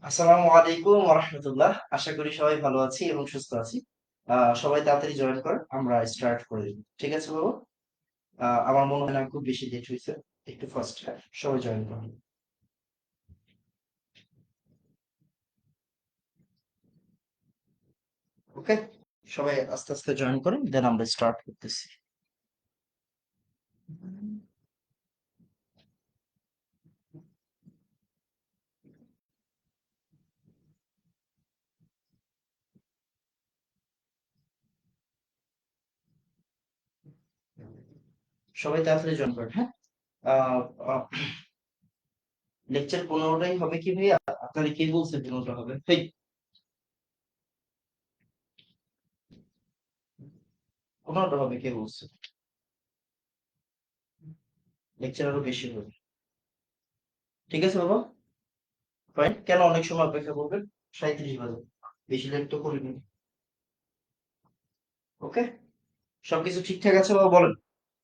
আসসালামু আলাইকুম ওয়া রাহমাতুল্লাহ। আশা করি সবাই ভালো আছি এবং সুস্থ আছি। সবাই তাড়াতাড়ি জয়েন করেন। আমরা স্টার্ট করে দিব। ঠিক আছে বাবু? আমার মনে হয় না খুব বেশি লেট হইছে। একটু ফার্স্ট সবাই জয়েন করুন। ওকে? সবাই আস্তে আস্তে জয়েন করেন, দেন আমরা স্টার্ট করতেছি। সবাই তাড়াতাড়ি জয়েন করেন, হ্যাঁ? লেকচার 15টাই হবে কি ভাইয়া? আপনারা কে বলছেন 15টা হবে? হেই, 15টা হবে কে বলছে? লেকচার আরো বেশি হবে। ঠিক আছে বাবা? ফাইন। কেন অনেক সময় অপেক্ষা করবেন? 37 বাজে। বেশি লেট তো করিনি। ওকে? সবকিছু ঠিকঠাক আছে বাবা, বলেন।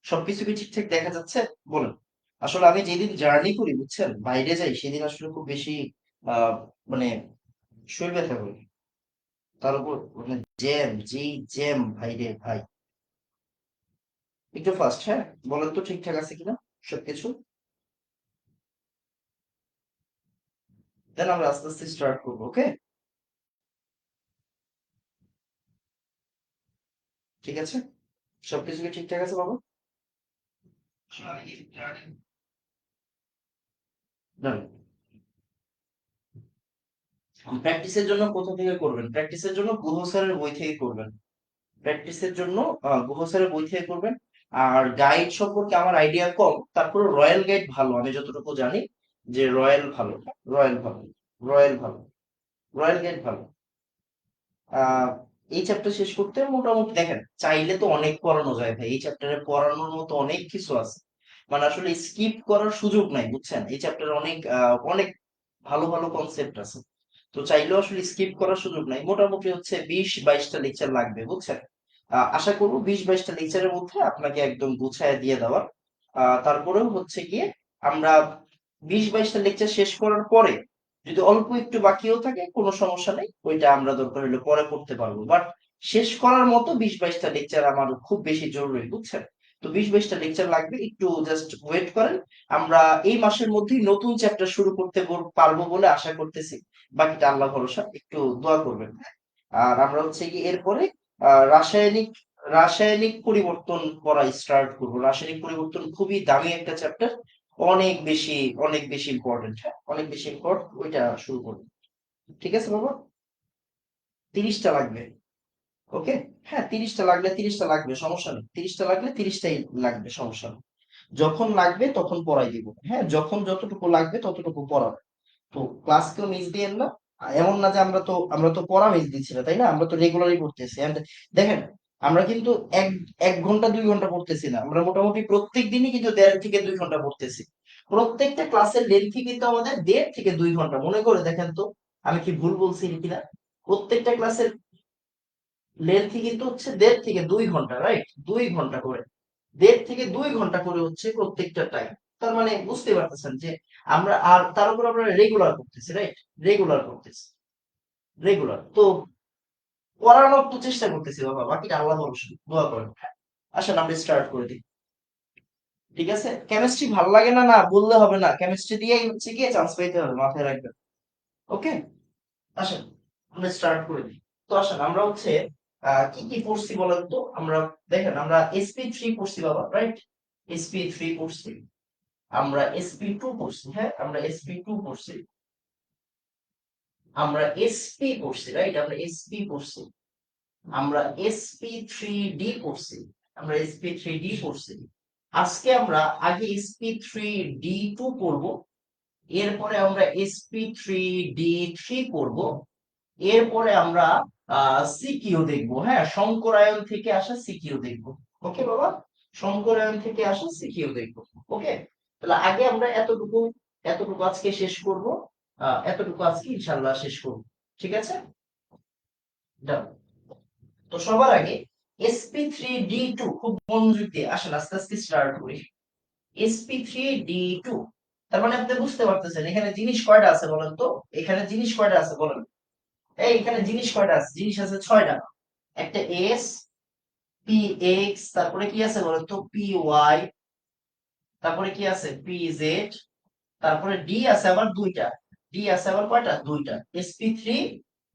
সবকিছু কি ঠিকঠাক দেখা যাচ্ছে? বলেন। আসলে আমি যেদিন জার্নি করি বুঝছেন, বাইরে যাই, সেদিন আসলে খুব বেশি আহ মানে শরীর ব্যথা করি। তার উপর মানে জ্যাম, যেই জ্যাম ভাই রে ভাই। একটু ফাস্ট, হ্যাঁ? বলেন তো ঠিকঠাক আছে কিনা সবকিছু। দেন আমরা আস্তে আস্তে স্টার্ট করবো, ওকে? ঠিক আছে? সবকিছু কি ঠিকঠাক আছে বাবা? ডান। প্র্যাকটিসের জন্য কোথা থেকে করবেন? প্র্যাকটিসের জন্য গুহ স্যারের বই থেকে করবেন। প্র্যাকটিসের জন্য গুহ স্যারের বই থেকে করবেন। আর গাইড সম্পর্কে আমার আইডিয়া কম, তারপরে রয়্যাল গাইড ভালো, আমি যতটুকু জানি যে রয়্যাল ভালো। রয়্যাল ভালো। রয়্যাল ভালো। রয়্যাল গাইড ভালো। আহ এই চ্যাপ্টার শেষ করতে মোটামুটি দেখেন, চাইলে তো অনেক পড়ানো যায় ভাই, এই চ্যাপ্টারে পড়ানোর মতো অনেক কিছু আছে। মানে আসলে স্কিপ করার সুযোগ নাই বুঝছেন, এই চ্যাপ্টারে অনেক অনেক ভালো ভালো কনসেপ্ট আছে। তো চাইলেও আসলে স্কিপ করার সুযোগ নাই। মোটামুটি হচ্ছে 20-22টা লেকচার লাগবে বুঝছেন। আশা করবো 20-22টা লেকচারের মধ্যে আপনাকে একদম গুছায় দিয়ে দেওয়ার। তারপরেও হচ্ছে গিয়ে আমরা 20-22টা লেকচার শেষ করার পরে যদি অল্প একটু বাকিও থাকে কোনো সমস্যা নেই, ওইটা আমরা দরকার হলে পরে করতে পারবো। বাট শেষ করার মতো 20-22টা লেকচার আমার খুব বেশি জরুরি বুঝছেন। তো 20-22টা লেকচার লাগবে, একটু জাস্ট ওয়েট করেন। আমরা এই মাসের মধ্যেই নতুন চ্যাপ্টার শুরু করতে পারবো বলে আশা করতেছি। বাকিটা আল্লাহ ভরসা, একটু দোয়া করবেন। আর আমরা হচ্ছে কি এরপরে রাসায়নিক রাসায়নিক পরিবর্তন পড়া স্টার্ট করবো। রাসায়নিক পরিবর্তন খুবই দামি একটা চ্যাপ্টার। অনেক বেশি, অনেক বেশি ইম্পর্টেন্ট, হ্যাঁ, অনেক বেশি ইম্পর্টেন্ট। ওইটা শুরু করবো। ঠিক আছে বাবা? 30টা লাগবে। ওকে? হ্যাঁ, 30টা লাগলে 30টা লাগবে, সমস্যা নেই। 30টা লাগলে 30টাই লাগবে, সমস্যা নেই। যখন লাগবে তখন পড়াই দিব, হ্যাঁ, যখন যতটুকু লাগবে ততটুকু পড়াবো। তো ক্লাস কেউ মিস দিয়েন না। এমন না যে আমরা তো পড়া মিস দিচ্ছি না, তাই না? আমরা তো রেগুলারই পড়তেছি। And দেখেন, আমরা কিন্তু এক এক ঘন্টা 2 ঘন্টা পড়তেছি না, আমরা মোটামুটি প্রত্যেক দিনই কিন্তু 1.5 থেকে 2 ঘন্টা পড়তেছি। প্রত্যেকটা ক্লাসের লেন্থই কিন্তু আমাদের 1.5 থেকে 2 ঘন্টা। মনে করে দেখেন তো, আমি কি ভুল বলছি কিনা? প্রত্যেকটা ক্লাসের লেন্থই কিন্তু হচ্ছে 1.5 থেকে 2 ঘন্টা, রাইট? 2 ঘন্টা করে। 1.5 থেকে 2 ঘন্টা করে হচ্ছে প্রত্যেকটা টাইম। তার মানে বুঝতে পারতেছেন যে আমরা, আর তার উপর আমরা রেগুলার করতেছি, রাইট? রেগুলার করতেছি। রেগুলার তো পড়ানোর তো চেষ্টা করতেছি বাবা, বাকিটা আল্লাহ ভরসা, দোয়া করেন। আসেন আমরা স্টার্ট করে দিই। ঠিক আছে? কেমিস্ট্রি ভালো লাগে না না বললে হবে না, কেমিস্ট্রি দিয়েই হচ্ছে গিয়ে চান্স পাইতে হবে, মাথায় রাখবেন। ওকে? আসেন আমরা স্টার্ট করে দিই। তো আসেন আমরা হচ্ছে কি কি পড়ছি বলেন তো। আমরা দেখেন, আমরা SP3 পড়ছি বাবা, রাইট? SP3 পড়ছি। আমরা SP2 পড়ছি, হ্যাঁ, আমরা SP2 পড়ছি। আমরা এসপি পড়ছি, রাইট? আমরা এসপি পড়ছি। আমরা SP3D পড়ছি। আমরা SP3D পড়ছি। আজকে আমরা আগে SP3D2 পড়বো। এরপরে আমরা SP3D3 পড়বো। এরপরে আমরা সিকিউ দেখবো, হ্যাঁ, শঙ্করায়ন থেকে আসা সিকিউ দেখবো। ওকে বাবা? শঙ্করায়ন থেকে আসা সিকিউ দেখবো। ওকে? তাহলে আগে আমরা এতটুকু এতটুকু আজকে শেষ করব। এতটুকু আজকে ইনশাল্লাহ শেষ করব। ঠিক আছে? Done. তো সবার আগে SP3D2 খুব মনোযোগ দিয়ে আসেন আস্তে আস্তে স্টার্ট করি। SP3D2 তার মানে আপনি বুঝতে পারতেছেন এখানে জিনিস কয়টা আছে বলেন তো? এখানে জিনিস কয়টা আছে বলেন? এই এখানে জিনিস কয়টা আছে? জিনিস আছে 6টা। একটা এস, পি এক্স, তারপরে কি আছে বলেন তো? পি ওয়াই, তারপরে কি আছে? পি জেড, তারপরে ডি আছে আবার দুইটা। ডি আছে আবার কয়টা? দুইটা। sp3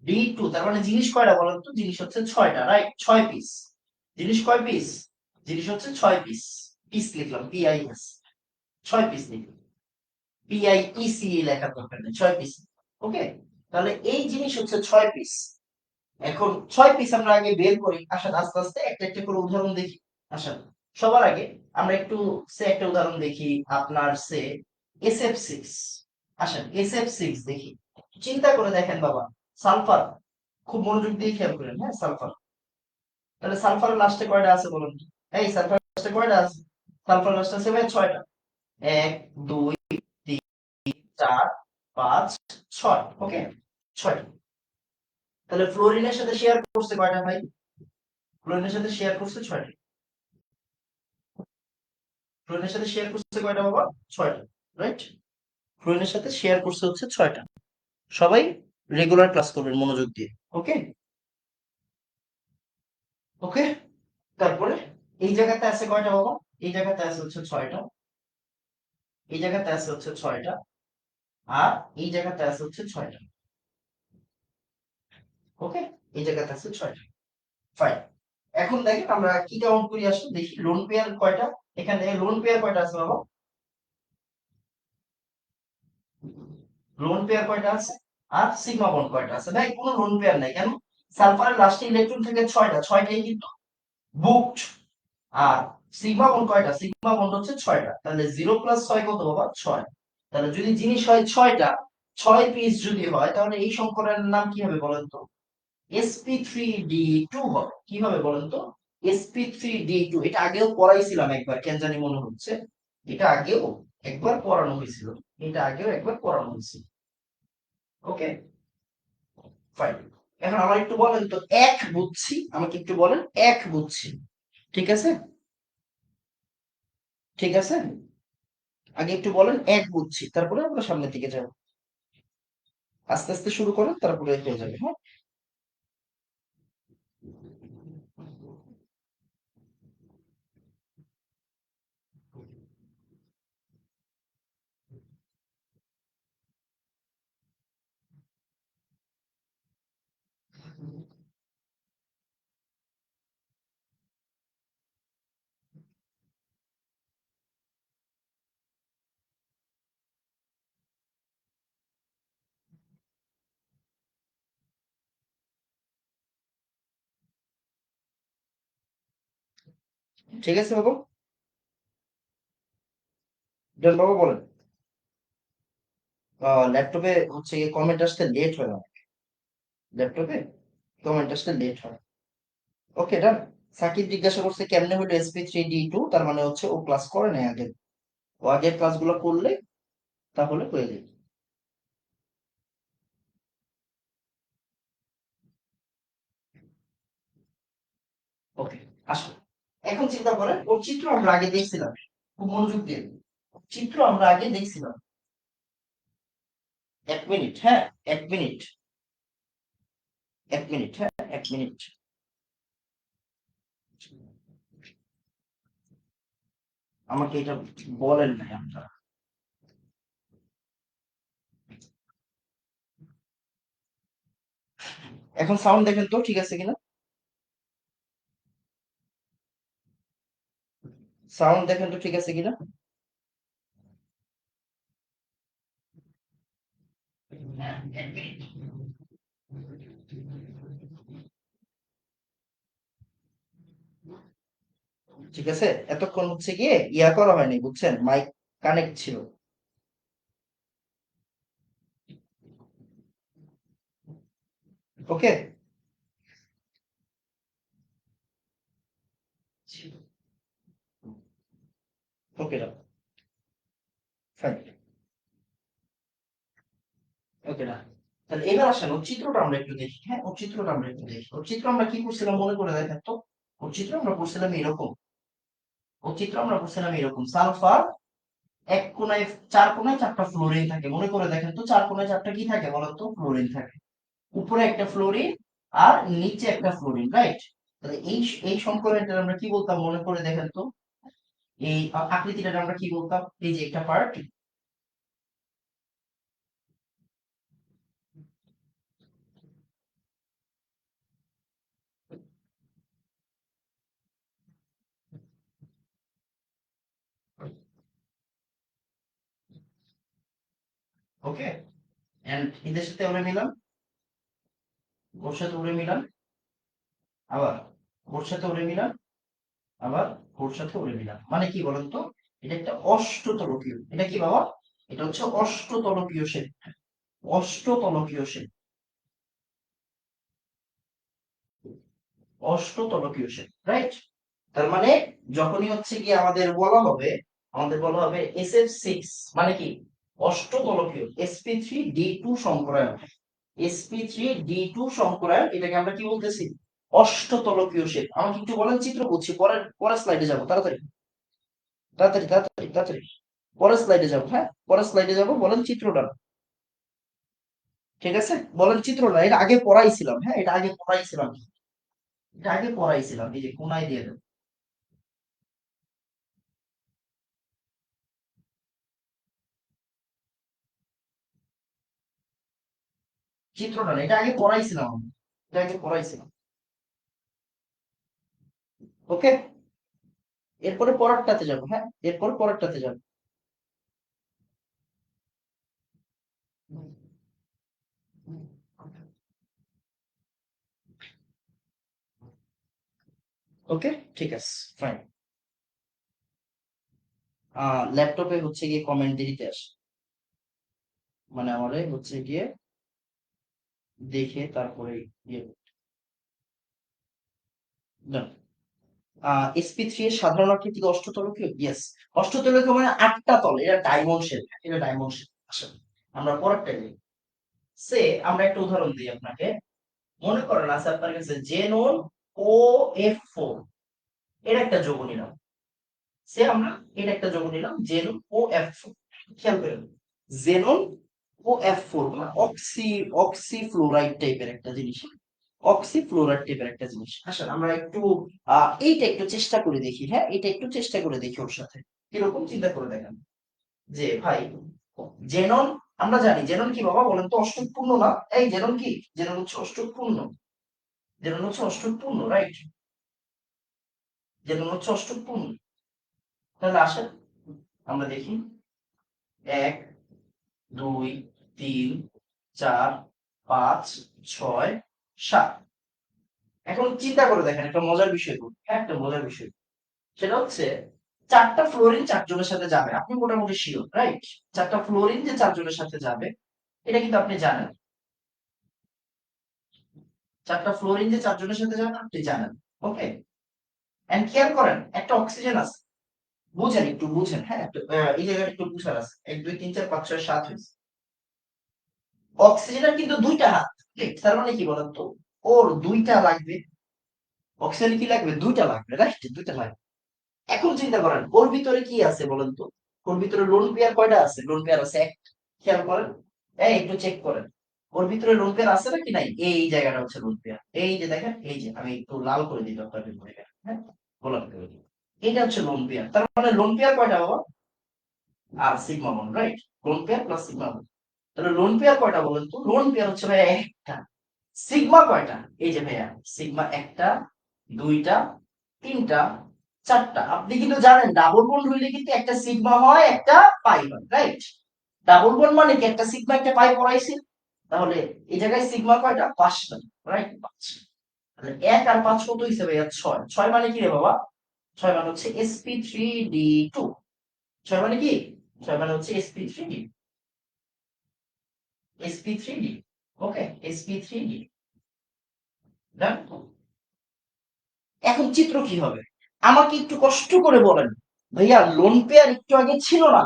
d2, তার মানে জিনিস কয়টা বলেন তো? জিনিস হচ্ছে 6টা, রাইট? 6 পিস। জিনিস কয় পিস? জিনিস হচ্ছে 6 পিস। পিস লিখলাম, পিআইএস, 6 পিস লিখলাম। পিআইইসি লেখার দরকার নেই, 6 পিস। ওকে, তাহলে এই জিনিস হচ্ছে 6 পিস। এখন 6 পিস আমরা আগে বের করি। আসেন আস্তে আস্তে একটা একটা করে উদাহরণ দেখি। আসেন, সবার আগে আমরা একটু একটা উদাহরণ দেখি। আপনার SF6। আসেন SF6 দেখি। চিন্তা করে দেখেন বাবা, সালফার, খুব মনোযোগ দিয়ে খেয়াল করেন, হ্যাঁ? সালফার, তাহলে সালফারের লাস্টে কয়টা আছে বলুন তো? এই সালফার লাস্টে কয়টা আছে? সালফার লাস্টে আছে ভাই 6টা। 1 2 3 4 5 6। ওকে, 6টা। তাহলে ফ্লোরিনের সাথে শেয়ার করছে কয়টা ভাই? ফ্লোরিনের সাথে শেয়ার করছে 6টা। ফ্লোরিনের সাথে শেয়ার করছে কয়টা বাবা? 6টা, রাইট? ফ্লোরিনের সাথে শেয়ার করছে হচ্ছে 6টা। সবাই রেগুলার ক্লাস করবেন মনোযোগ দিয়ে। ওকে, ওকে। তারপরে এই জায়গাতে আছে কয়টা বাবা? এই জায়গাতে আছে হচ্ছে 6টা। এই জায়গাতে আছে হচ্ছে 6টা। আর এই জায়গাতে আছে হচ্ছে 6টা। ওকে, এই জায়গাতে আছে 6টা। ফাইন। এখন দেখেন আমরা কি কাউন্ট করি, আসলে দেখি লোন পেয়ার কয়টা। এখানে লোন পেয়ার কয়টা আছে বাবা? লোন পেয়ার কয়টা আছে? আর সিগমা বন্ড কয়টা আছে? ভাই কোনো লোন পেয়ার নাই, কেন? সালফারের লাস্টে ইলেকট্রন থেকে 6টা, 6টাই কিন্তু বুকড। আর সিগমা বন্ড কয়টা? সিগমা বন্ড হচ্ছে 6টা। তাহলে 0 + 6 কত বাবা? 6। তাহলে যদি জিনিস হয় 6টা, 6 পিস যদি হয়, তাহলে এই সংকরের নাম কি হবে বলেন তো? sp3d2 হবে। কি হবে বলেন তো? sp3d2। এটা আগেও পড়াইছিলাম একবার, কেন জানি মনে হচ্ছে এটা আগেও একবার পড়ানো হয়েছিল। এটা আগেও একবার পড়ানো হয়েছিল। ওকে, ফাইন। এখন আমার একটু বলেন তো, এক বুঝছি, আমাকে একটু বলেন, এক বুঝছি, ঠিক আছে? ঠিক আছে, আগে একটু বলেন এক বুঝছি, তারপরে আমরা সামনের দিকে যাব। আস্তে আস্তে শুরু করেন, তারপরে হয়ে যাবে, হ্যাঁ? ঠিক আছে বাবু, দেন বাবু বলেন। ল্যাপটপে হচ্ছে কমেন্ট আসতে লেট হয় না। ল্যাপটপে কমেন্ট আসতে লেট হয়। ওকে, ডান। সাকিব জিজ্ঞাসা করছে কেমনে হলো sp3d2, তার মানে হচ্ছে ও ক্লাস করে নাই আগে। ও আগের ক্লাসগুলো করলে তাহলে হয়ে যাবে। ওকে, আসো। এখন চিন্তা করেন, ওর চিত্র আমরা আগে দেখছিলাম। খুব মনোযোগ দিয়ে, চিত্র আমরা আগে দেখছিলাম। 1 মিনিট, হ্যাঁ, 1 মিনিট, 1 মিনিট, হ্যাঁ, 1 মিনিট। আমাকে এটা বলেন নাই আপনারা। এখন সাউন্ড দেখেন তো ঠিক আছে কিনা? সাউন্ড দেখেন তো ঠিক আছে কিনা? হ্যাঁ, 1 মিনিট। ঠিক আছে, এতক্ষণ হচ্ছে গিয়ে ইয়া করা হয়নি, বুঝছেন? মাইক কানেক্ট ছিল। ওকে, ওকে, ফাইন। ওকে না, তাহলে এবার আসেন ওর চিত্রটা আমরা একটু দেখি। হ্যাঁ, ওর চিত্রটা আমরা একটু দেখি। ওর চিত্র আমরা কি করছিলাম মনে করে দেখেন তো। ওর চিত্র আমরা করছিলাম এরকম। ওর চিত্র আমরা করছিলাম এরকম, সালফার এক কোনায়, চার কোনায় চারটা ফ্লোরিন থাকে, মনে করে দেখেন তো চার কোনায় চারটা কি থাকে বলেন তো? ফ্লোরিন থাকে। উপরে একটা ফ্লোরিন আর নিচে একটা ফ্লোরিন, রাইট? তাহলে এই সম্পর্কটা আমরা কি বলতাম মনে করে দেখেন তো? এই আকৃতিটা আমরা কি বলতাম? এই যে একটা পার্ট। ওকে, এন্ড এদের সাথে আমরা মিলাম, ওর সাথে উড়ে মিলাম, আবার ওর সাথে উড়ে মিলাম, আবার ওর সাথে উড়ে মিলাম, মানে কি বলেন তো? এটা একটা অষ্টতলকীয়। এটা কি বাবা? এটা হচ্ছে অষ্টতলকীয় শেপ। অষ্টতলকীয় শেপ, অষ্টতলকীয় শেপ, রাইট? তার মানে যখনই হচ্ছে কি আমাদের বলা হবে, আমাদের বলা হবে SF6 মানে কি? অষ্টতলকীয় sp3d2 সংকরায়ন। sp3d2 সংকরায়ন, এটাকে আমরা কি বলতেছি? অষ্টতলকীয় শেপ। আমাকে একটু বলেন চিত্র করছি, পরের পরের স্লাইডে যাবো, তাড়াতাড়ি তাড়াতাড়ি তাড়াতাড়ি তাড়াতাড়ি। পরের স্লাইডে যাবো, হ্যাঁ পরের স্লাইডে যাবো, বলেন চিত্রটা। ঠিক আছে, বলেন চিত্রটা। এটা আগে পড়াইছিলাম, হ্যাঁ এটা আগে পড়াইছিলাম, এটা আগে পড়াইছিলাম, এই যে কোনায় দিয়ে দেবো চিত্রটা, না এটা আগে পড়াইছিলাম আমি। এটা আগে পড়াইছিলাম। ওকে, এরপরে পরেরটাতে যাবো, হ্যাঁ এরপর পরেরটাতে যাবো। ওকে, ঠিক আছে, ফাইন। ল্যাপটপে হচ্ছে গিয়ে কমেন্ট দেরিতে আসে, মানে আমারে হচ্ছে গিয়ে দেখে তারপরে ইয়ে done। SP3 এর সাধারণ আকৃতি অষ্টতলকীয়, ইয়েস। অষ্টতলকীয় মানে আটটা তল, এটা ডায়মন্ড শেপ, এটা ডায়মন্ড শেপ। আসলে আমরা পরেরটা নিই। সে আমরা একটা উদাহরণ দিই আপনাকে। মনে করেন আছে আপনার কাছে জেনন OF4, এর একটা যৌগ নিলাম। সে আমরা এটা একটা যৌগ নিলাম জেনন OF4। খেয়াল করেন, জেনন OF4 মানে অক্সিফ্লোরাইড টাইপের একটা জিনিস। অক্সিফ্লোরাইড টাইপের একটা জিনিস। আসলে আমরা একটু এইটা একটু চেষ্টা করে দেখি, হ্যাঁ এটা একটু চেষ্টা করে দেখি ওর সাথে কিরকম, চিন্তা করে দেখেন যে ভাই জেনন, আমরা জানি জেনন কি বাবা বলেন তো? অষ্টক পূর্ণ না? এই জেনন কি? জেনন হচ্ছে অষ্টক পূর্ণ। জেনন হচ্ছে অষ্টক পূর্ণ, রাইট? জেনন হচ্ছে অষ্টক পূর্ণ। তাহলে আসেন আমরা দেখি, এক, দুই, তিন, চার, পাঁচ, ছয়, সাত। এখন চিন্তা করে দেখেন একটা মজার বিষয় বলি, হ্যাঁ একটা মজার বিষয়। সেটা হচ্ছে চারটা ফ্লোরিন চারজনের সাথে যাবে, আপনি মোটামুটি শিওর, রাইট? চারটা ফ্লোরিন যে চারজনের সাথে যাবে, এটা কিন্তু আপনি জানেন। চারটা ফ্লোরিন যে চারজনের সাথে যাবে আপনি জানেন। ওকে, এন্ড খেয়াল করেন একটা অক্সিজেন আছে। বুঝেন, একটু বুঝেন, হ্যাঁ এই জায়গাটা একটু বুঝার আছে। এক দুই তিন চার পাঁচ ছয় সাত হয়েছে। অক্সিজেনের কিন্তু দুইটা হাত, ঠিক? তার মানে কি বলেন তো? ওর দুইটা লাগবে। অক্সিজেন কি লাগবে? দুইটা লাগবে, রাইট? দুইটা লাগবে। এখন চিন্তা করেন ওর ভিতরে কি আছে বলেন তো? ওর ভিতরে লোন পেয়ার কয়টা আছে? লোন পেয়ার আছে একটা। খেয়াল করেন, এই একটু চেক করেন ওর ভিতরে লোন পেয়ার আছে নাকি নাই। এই জায়গাটা হচ্ছে লোন পেয়ার, এই যে দেখেন, এই যে আমি একটু লাল করে দিই আপনাদের মনে করেন, হ্যাঁ গোলাপ করে দিই। এটা হচ্ছে লোন পেয়ার। তার মানে লোন পেয়ার কয়টা বাবা? আর sigma bond, right? Lone pair plus sigma bond. তাহলে লোন পেয়ার কয়টা বলেন তো? লোন পেয়ার হচ্ছে ভাইয়া একটা। সিগমা কয়টা? এই যে ভাইয়া, সিগমা একটা, দুইটা, তিনটা, চারটা। আপনি কিন্তু জানেন ডাবল বন্ড হইলে কিন্তু একটা সিগমা হয় একটা পাই হয়, রাইট? ডাবল বন্ড মানে কি একটা সিগমা একটা পাই পড়াইছি। তাহলে এই জায়গায় সিগমা কয়টা? পাঁচটা, রাইট? পাঁচ। তাহলে এক আর পাঁচ কত হইছে ভাইয়া? ছয়। ছয় মানে কি রে বাবা? ছয় মানে হচ্ছে sp3d2। ছয় মানে কি? ছয় মানে হচ্ছে sp3d, sp3d। ওকে, sp3d। ডান। এখন চিত্র কি হবে? আমাকে একটু কষ্ট করে বলেন ভাইয়া, লোন পেয়ার একটু আগে ছিল না?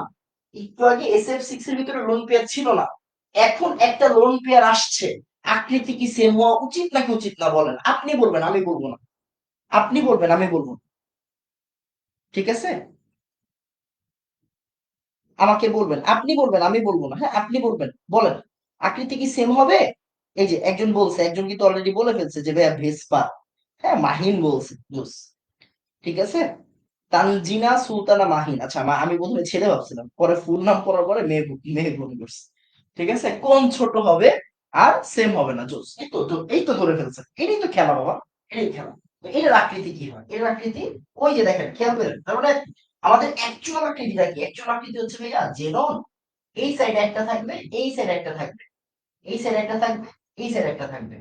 একটু আগে SF6 এর ভিতরে লোন পেয়ার ছিল না? এখন একটা লোন পেয়ার আসছে, আকৃতি কি সেম হওয়া উচিত নাকি উচিত না? বলেন, আপনি বলবেন, আমি বলবো না। আপনি বলবেন, আমি বলবো না। ঠিক আছে, আমাকে বলবেন, আপনি বলবেন, আমি বলবো না, হ্যাঁ আপনি বলবেন, বলেন আকৃতি কি সেম হবে? এই যে একজন বলছে, একজন কিন্তু অলরেডি বলে ফেলছে যে ভাইয়া ভেসপা। হ্যাঁ মাহিন বলছে, বুঝ, ঠিক আছে। তানজিনা সুলতানা মাহিন, আচ্ছা আমি প্রথমে ছেলে ভাবছিলাম, পরে ফুল নাম পড়ার পরে মেয়ে মেয়ে মনে করছি। ঠিক আছে, কোন ছোট হবে আর সেম হবে না, জোস, এই তো ধরে ফেলছে, এটাই তো খেলা বাবা, এটাই খেলা। তো এটার আকৃতি কি হয়? এর আকৃতি ওই যে দেখেন, খেয়াল করেন, তার মানে আমাদের অ্যাকচুয়াল আকৃতিটা কি? অ্যাকচুয়াল আকৃতি হচ্ছে ভাইয়া জেনন, এই সাইডে একটা থাকবে, এই সাইডে একটা থাকবে, এই সাইডে একটা থাকবে, এই সাইডে একটা থাকবে,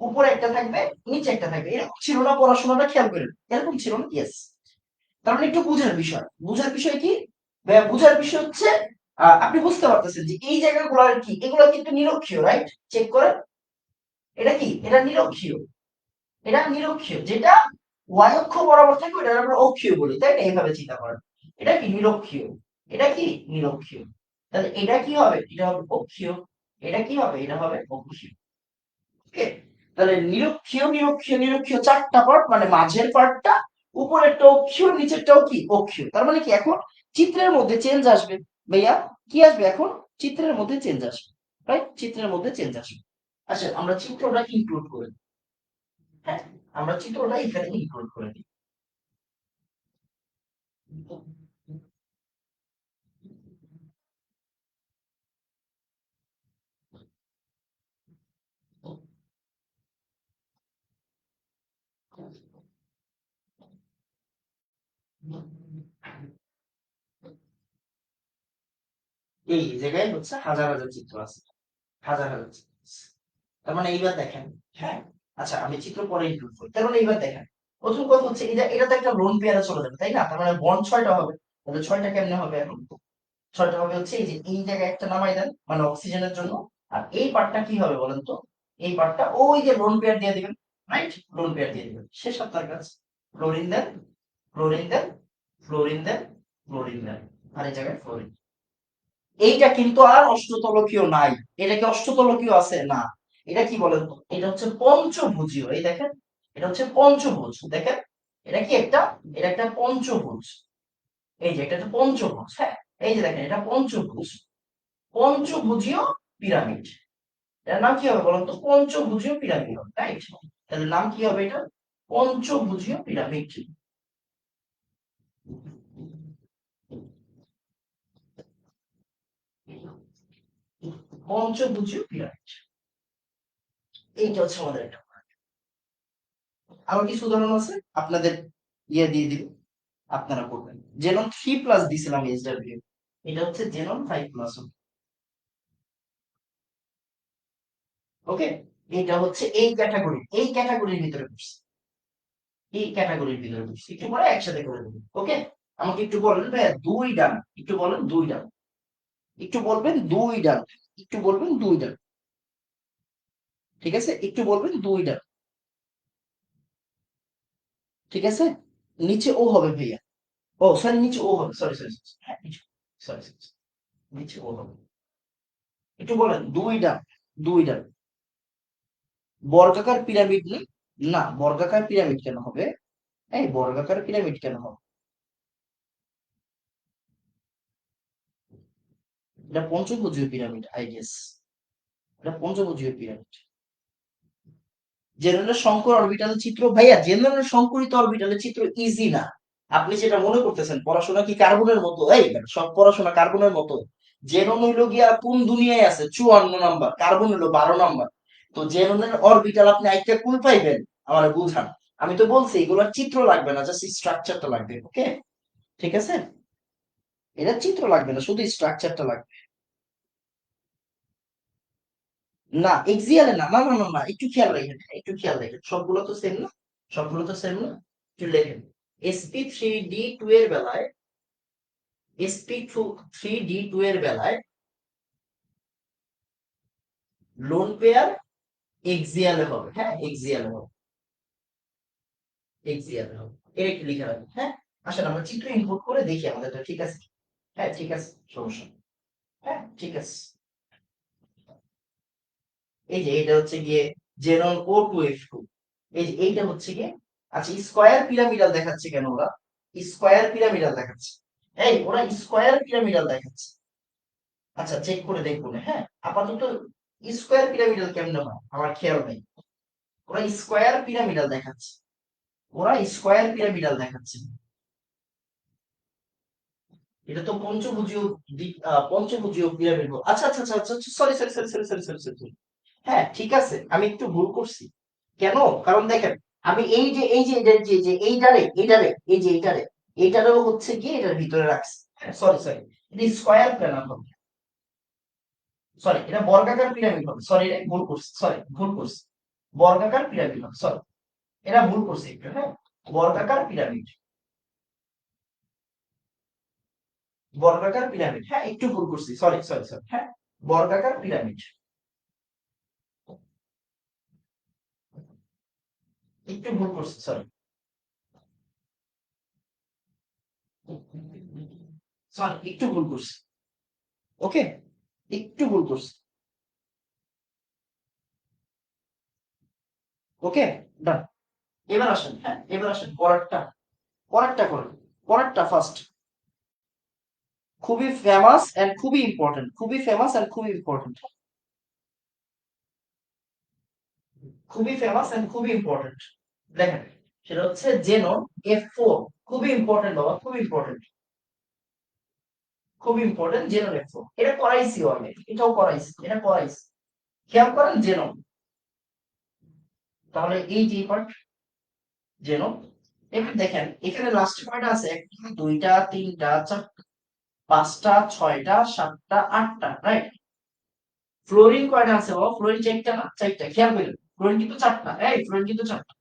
উপরে একটা থাকবে, নিচে একটা থাকবে, এরকম ছিল না? পড়াশোনাটা খেয়াল করেন, এরকম ছিল না? ইয়েস। তার মানে একটু বুঝার বিষয়, বুঝার বিষয় কি ভাইয়া? বুঝার বিষয় হচ্ছে আপনি বুঝতে পারতেছেন যে এই জায়গাগুলো আর কি, এগুলো কিন্তু নিরক্ষীয়, রাইট? চেক করেন, এটা কি? এটা নিরক্ষীয়, এটা নিরক্ষীয়, যেটা ওয়াই অক্ষ বরাবর থাকে ওটা আমরা অক্ষীয় বলি, তাই না? এইভাবে চিন্তা করেন, এটা কি? নিরক্ষীয়, এটা কি? নিরক্ষীয়। তাহলে এটা কি হবে? এটা হবে অক্ষীয়। এটা কি হবে? এটা হবে অক্ষীয়। ওকে, তাহলে নিরক্ষীয় নিরক্ষীয় নিরক্ষীয় চারটা পার্ট, মানে মাঝের পার্টটা উপরেরটা অক্ষীয়, নিচেরটাও কি? অক্ষীয়। তার মানে কি এখন চিত্রের মধ্যে চেঞ্জ আসবে ভাইয়া? কি আসবে এখন? চিত্রের মধ্যে চেঞ্জ আসবে, রাইট? চিত্রের মধ্যে চেঞ্জ আসবে। আচ্ছা আমরা চিত্রটা ইনক্লুড করে দিই, হ্যাঁ আমরা চিত্রটা এখানে ইনক্লুড করে দিই। এই জায়গায় হচ্ছে হাজার হাজার চিত্র আছে, হাজার হাজার চিত্র আছে। তার মানে এইবার দেখেন, হ্যাঁ আচ্ছা আমি চিত্র পরে ইনক্লুড করি। তার মানে এইবার দেখেন, প্রথম কথা হচ্ছে এটা তো একটা লোন পেয়ারে চলে যাবে, তাই না? তার মানে বন্ড ছয়টা হবে। তাহলে ছয়টা কেমনে হবে এখন? ছয়টা হবে হচ্ছে এই যে এই জায়গায় একটা নামাই দেন, মানে অক্সিজেনের জন্য। আর এই পার্টটা কি হবে বলেন তো? এই পার্টটা ওই যে লোন পেয়ার দিয়ে দিবেন, রাইট? লোন পেয়ার দিয়ে দিবেন, শেষ আপনার কাজ। ক্লোরিন দেন, ক্লোরিন দেন, ক্লোরিন দেন, ক্লোরিন দেন, আর এই জায়গায় ফ্লোরিন। এইটা কিন্তু আর অষ্টতলকীয় নাই। এটা কি অষ্টতলকীয় আছে? না। এটা কি বলেন তো? এটা হচ্ছে পঞ্চভুজীয়, এই দেখেন, এটা হচ্ছে পঞ্চভুজ, দেখেন এটা কি একটা? এটা একটা পঞ্চভুজ, এই যে এটা একটা পঞ্চভুজ, হ্যাঁ এই যে দেখেন এটা পঞ্চভুজ, পঞ্চভুজীয় পিরামিড। এটার নাম কি হবে বলেন তো? পঞ্চভুজীয় পিরামিড হবে, রাইট? তাহলে নাম কি হবে এটা? পঞ্চভুজীয় পিরামিড। পঞ্চভুজীয় পিরামিড, এইটা হচ্ছে আমাদের একটা। আরো কিছু উদাহরণ আছে, আপনাদের ইয়ে দিয়ে দিব, আপনারা করবেন। জেনন 3+ দিছিলাম এইচডব্লিউ, এটা হচ্ছে জেনন 5+। ওকে, এটা হচ্ছে এই ক্যাটাগরি, এই ক্যাটাগরির ভিতরে পড়ছে, এই ক্যাটাগরির ভিতরে পড়ছে। একটু পরে একসাথে করে দেবো, ওকে। আমাকে একটু বলেন ভাইয়া দুই ডান, একটু বলেন দুই ডান, একটু বলবেন দুই ডান, একটু বলবেন দুই ডান, ঠিক আছে? একটু বলবেন দুই ডান, ঠিক আছে। নিচে ও হবে ভাইয়া, ও সরি নিচে ও হবে, সরি সরি, হ্যাঁ নিচে, সরি সরি, নিচে ও হবে। একটু বলেন দুই ডান, দুই ডান। বর্গাকার পিরামিড নেই, না বর্গাকার পিরামিড কেন হবে? এই বর্গাকার পিরামিড কেন হবে? এটা পঞ্চভুজীয় পিরামিড, আই গেস এটা পঞ্চভুজীয় পিরামিড। জেনারেল শঙ্কর অরবিটালের চিত্র ভাইয়া, জেনারেল শঙ্করিত অরবিটালের চিত্র ইজি না। আপনি যেটা মনে করতেছেন পড়াশোনা কি কার্বনের মতো, এই সব পড়াশোনা কার্বনের মতো? জেনন হইলো গিয়া কোন দুনিয়ায় আছে 54 নাম্বার, কার্বন হইলো 12 নাম্বার। তো জেননের অরবিটাল আপনি আইটা কুল পাইবেন? আমার বুঝান। আমি তো বলছি এগুলোর চিত্র লাগবে না, জাস্ট স্ট্রাকচারটা লাগবে, ওকে? ঠিক আছে, এটা চিত্র লাগবে না, শুধু স্ট্রাকচারটা লাগবে। না এক্সিয়ালে না, না না না না, একটু খেয়াল রাখেন, একটু খেয়াল রাখেন, সবগুলো তো সেম না, সবগুলো তো সেম না। একটু লেখেন, sp3d2 এর বেলায়, sp3d2 এর বেলায় লোন পেয়ার এক্সিয়ালে হবে, হ্যাঁ এক্সিয়ালে হবে, এক্সিয়ালে হবে। এটা একটু লিখে রাখবেন, হ্যাঁ। আসলে আমরা চিত্র ইনপুট করে দেখি আমাদেরটা ঠিক আছে। হ্যাঁ ঠিক আছে, সমস্যা নেই। হ্যাঁ ঠিক আছে, এই যে এটা হচ্ছে গিয়ে জেনন O2F2, এই যে এইটা হচ্ছে গিয়ে, আচ্ছা স্কয়ার পিরামিডাল দেখাচ্ছে কেন ওরা? স্কয়ার পিরামিডাল দেখাচ্ছে, এই ওরা স্কোয়ার পিরামিডাল দেখাচ্ছে। আচ্ছা চেক করে দেখবো না, হ্যাঁ আপাতত স্কোয়ার পিরামিডাল কেমনে হয় আমার খেয়াল নেই। ওরা স্কোয়ার পিরামিডাল দেখাচ্ছে, ওরা স্কোয়ার পিরামিডাল দেখাচ্ছে। এটা তো পঞ্চভুজীয় পঞ্চভুজীয় পিরামিড। আচ্ছা আচ্ছা আচ্ছা আচ্ছা, sorry sorry sorry sorry sorry sorry sorry. হ্যাঁ ঠিক আছে, আমি একটু ভুল করছি। কেন? কারণ দেখেন, আমি এই যে এটার যে এইটারেও হচ্ছে কি এটার ভিতরে রাখছি। সরি সরি, এটা স্কোয়ার প্ল্যানার হবে। সরি, এটা বর্গাকার পিরামিড হবে। সরি রে, ভুল করছি, সরি ভুল করছি। বর্গাকার পিরামিড হবে, সরি এটা ভুল করছি একটু, হ্যাঁ। বর্গাকার পিরামিড, বর্গাকার পিরামিড, হ্যাঁ একটু ভুল করছি, সরি সরি সরি, হ্যাঁ বর্গাকার পিরামিড, একটু ভুল করছি, সরি সরি একটু ভুল করছি। ওকে, একটু ভুল করছি। ওকে, ডান। এবার আসেন, হ্যাঁ এবার আসেন পরেরটা, পরেরটা করেন, পরেরটা ফার্স্ট। খুবই ফেমাস এন্ড খুবই ইম্পর্টেন্ট, খুবই ফেমাস এন্ড খুবই ইম্পর্টেন্ট, খুবই ফেমাস এন্ড খুবই ইম্পর্টেন্ট। দেখেন, সেটা হচ্ছে জেনন F4। খুবই ইম্পর্টেন্ট বাবা, খুবই ইম্পর্টেন্ট, খুব ইম্পর্টেন্ট জেনো রেফো। এটা করাইছি অলরেডি, এটাও করাইছি, এটা করাইছি। খেয়াল করেন জেনো। তাহলে এই যে পার্ট জেনো, এবার দেখেন এখানে লাস্ট কয়টা আছে? একটা, দুইটা, তিনটা, চারটা, পাঁচটা, ছয়টা, সাতটা, আটটা, রাইট? ফ্লোরিন কয়টা আছে বাবা? ফ্লোরিন চারটা না? চারটা, খেয়াল করেন। ফ্লোরিন কিন্তু চারটা, এই ফ্লোরিন কিন্তু চারটা।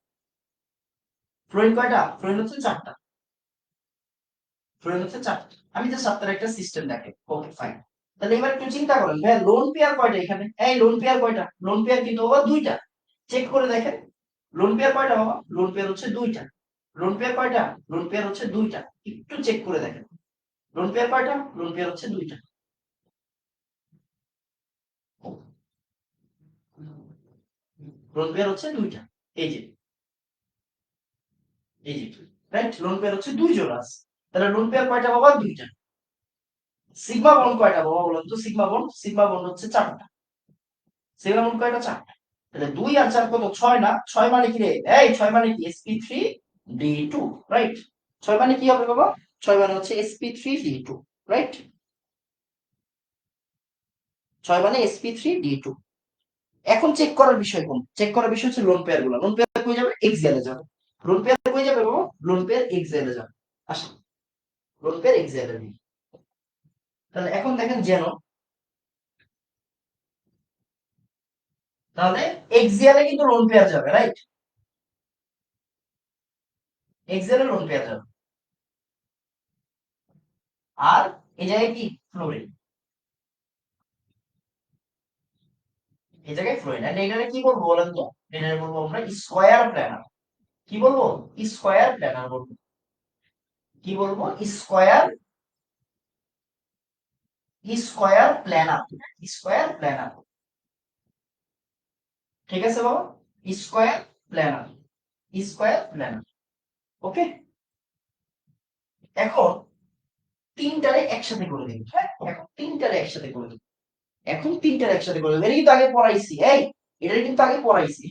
ফ্লোরিন কয়টা? ফ্লোরিন হচ্ছে চারটা, ফ্লোরিন হচ্ছে চারটা। আমি যে সাতটার একটা সিস্টেম দেখে, ওকে ফাইন। তাহলে এবার একটু চিন্তা করেন, ভাই লোন পেয়ার কয়টা এখানে? এই লোন পেয়ার কয়টা? লোন পেয়ার কিন্তু বাবা দুইটা। চেক করে দেখেন, লোন পেয়ার কয়টা বাবা? লোন পেয়ার হচ্ছে দুইটা। লোন পেয়ার কয়টা? লোন পেয়ার হচ্ছে দুইটা। একটু চেক করে দেখেন, লোন পেয়ার কয়টা? লোন পেয়ার হচ্ছে দুইটা। লোন পেয়ার হচ্ছে দুইটা। এই যে, এই যে, রাইট, লোন পেয়ার হচ্ছে দুই জোড়া আছে। তাহলে লোন পেয়ার কয়টা বাবা? দুইটা। সিগমা বন্ড কয়টা বাবা বলুন তো? সিগমা বন্ড, সিগমা বন্ড হচ্ছে চারটা। সিগমা বন্ড কয়টা? চারটা। তাহলে দুই আর চার কত? ছয় না? ছয় মানে কি রে? এই ছয় মানে কি? sp3d2, right? ছয় মানে কি হবে বাবা? ছয় মানে হচ্ছে sp3d2, রাইট? ছয় মানে sp3d2। এখন চেক করার বিষয় কোন? চেক করার বিষয় হচ্ছে লোন পেয়ার গুলো। লোন পেয়ার কই যাবে? এক্সেলে যাবে। লোন পেয়ার কই যাবে বাবা? লোন পেয়ার এক্সেলে যাবে। আসেন, লোন পেয়ার এক্সেলে দিই। তাহলে এখন দেখেন যেন, তাহলে এক্সিয়ালে কিন্তু লোন পেয়ার যাবে, রাইট? এক্সেলে লোন পেয়ার যাবে। আর এই জায়গায় কি? ফ্লোরিন। এই জায়গায় ফ্লোরিন। আর এটারে কি বলবো বলেন তো? এটারে বলবো আমরা স্কয়ার প্ল্যানার। কি বলবো? স্কয়ার প্ল্যানার বলবো। কি বলবো? Square, square planar, square planar. ঠিক আছে বাবা? Square planar, square planar. Okay, এখন তিনটারে একসাথে করে দিবি, হ্যাঁ এখন তিনটারে একসাথে করে দিবি। এখন তিনটারে একসাথে করে দিবি। এটা কিন্তু আগে পড়াইছি, এই এটা কিন্তু আগে পড়াইছি।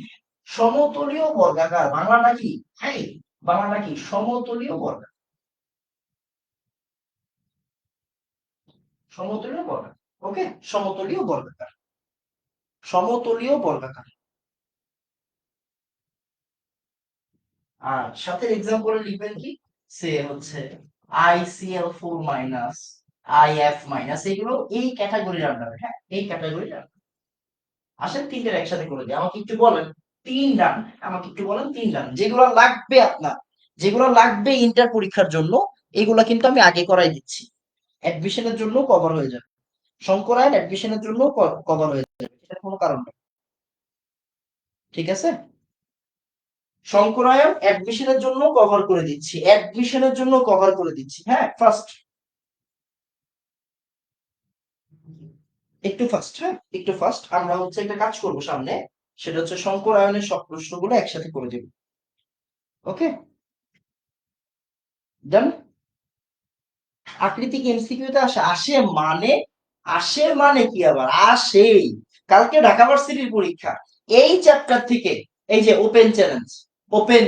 সমতলীয় বর্গাকার বাংলাটা কি? হ্যাঁ, বাংলাটা কি? সমতলীয় বর্গাকার, সমতলীয় বর্গাকার। ওকে, সমতলীয় বর্গাকার, সমতলীয় বর্গাকার। আর সাথে এক্সাম্পলে লিখবেন কি? সে হচ্ছে ICl4 মাইনাস, IF মাইনাস, এগুলো এই ক্যাটাগরির আন্ডারে, হ্যাঁ এই ক্যাটাগরির। আসেন তিনটের একসাথে করে দিই। আমাকে একটু বলেন তিন রান, আমাকে একটু বলেন তিন রান যেগুলো লাগবে আপনার, যেগুলো লাগবে ইন্টার পরীক্ষার জন্য, এগুলা কিন্তু আমি আগে করাই দিচ্ছি। অ্যাডমিশনের জন্য কভার হয়ে যাবে, শঙ্করায়ন অ্যাডমিশনের জন্য কভার হয়ে যাবে, এটার কোনো কারণ নেই। ঠিক আছে, শঙ্করায়ন অ্যাডমিশনের জন্য কভার করে দিচ্ছি, অ্যাডমিশনের জন্য কভার করে দিচ্ছি, হ্যাঁ ফার্স্ট, একটু ফার্স্ট, হ্যাঁ একটু ফার্স্ট। আমরা হচ্ছে একটা কাজ করব সামনে, সেটা হচ্ছে শঙ্করায়নের সব প্রশ্নগুলো একসাথে করে দেব। ওকে, ডান। আকৃতিক এমসিকিউতে আসে, আসে মানে কি আবার আসেই। কালকে ঢাকা ভার্সিটির পরীক্ষা এই চ্যাপ্টার থেকে, এই যে ওপেন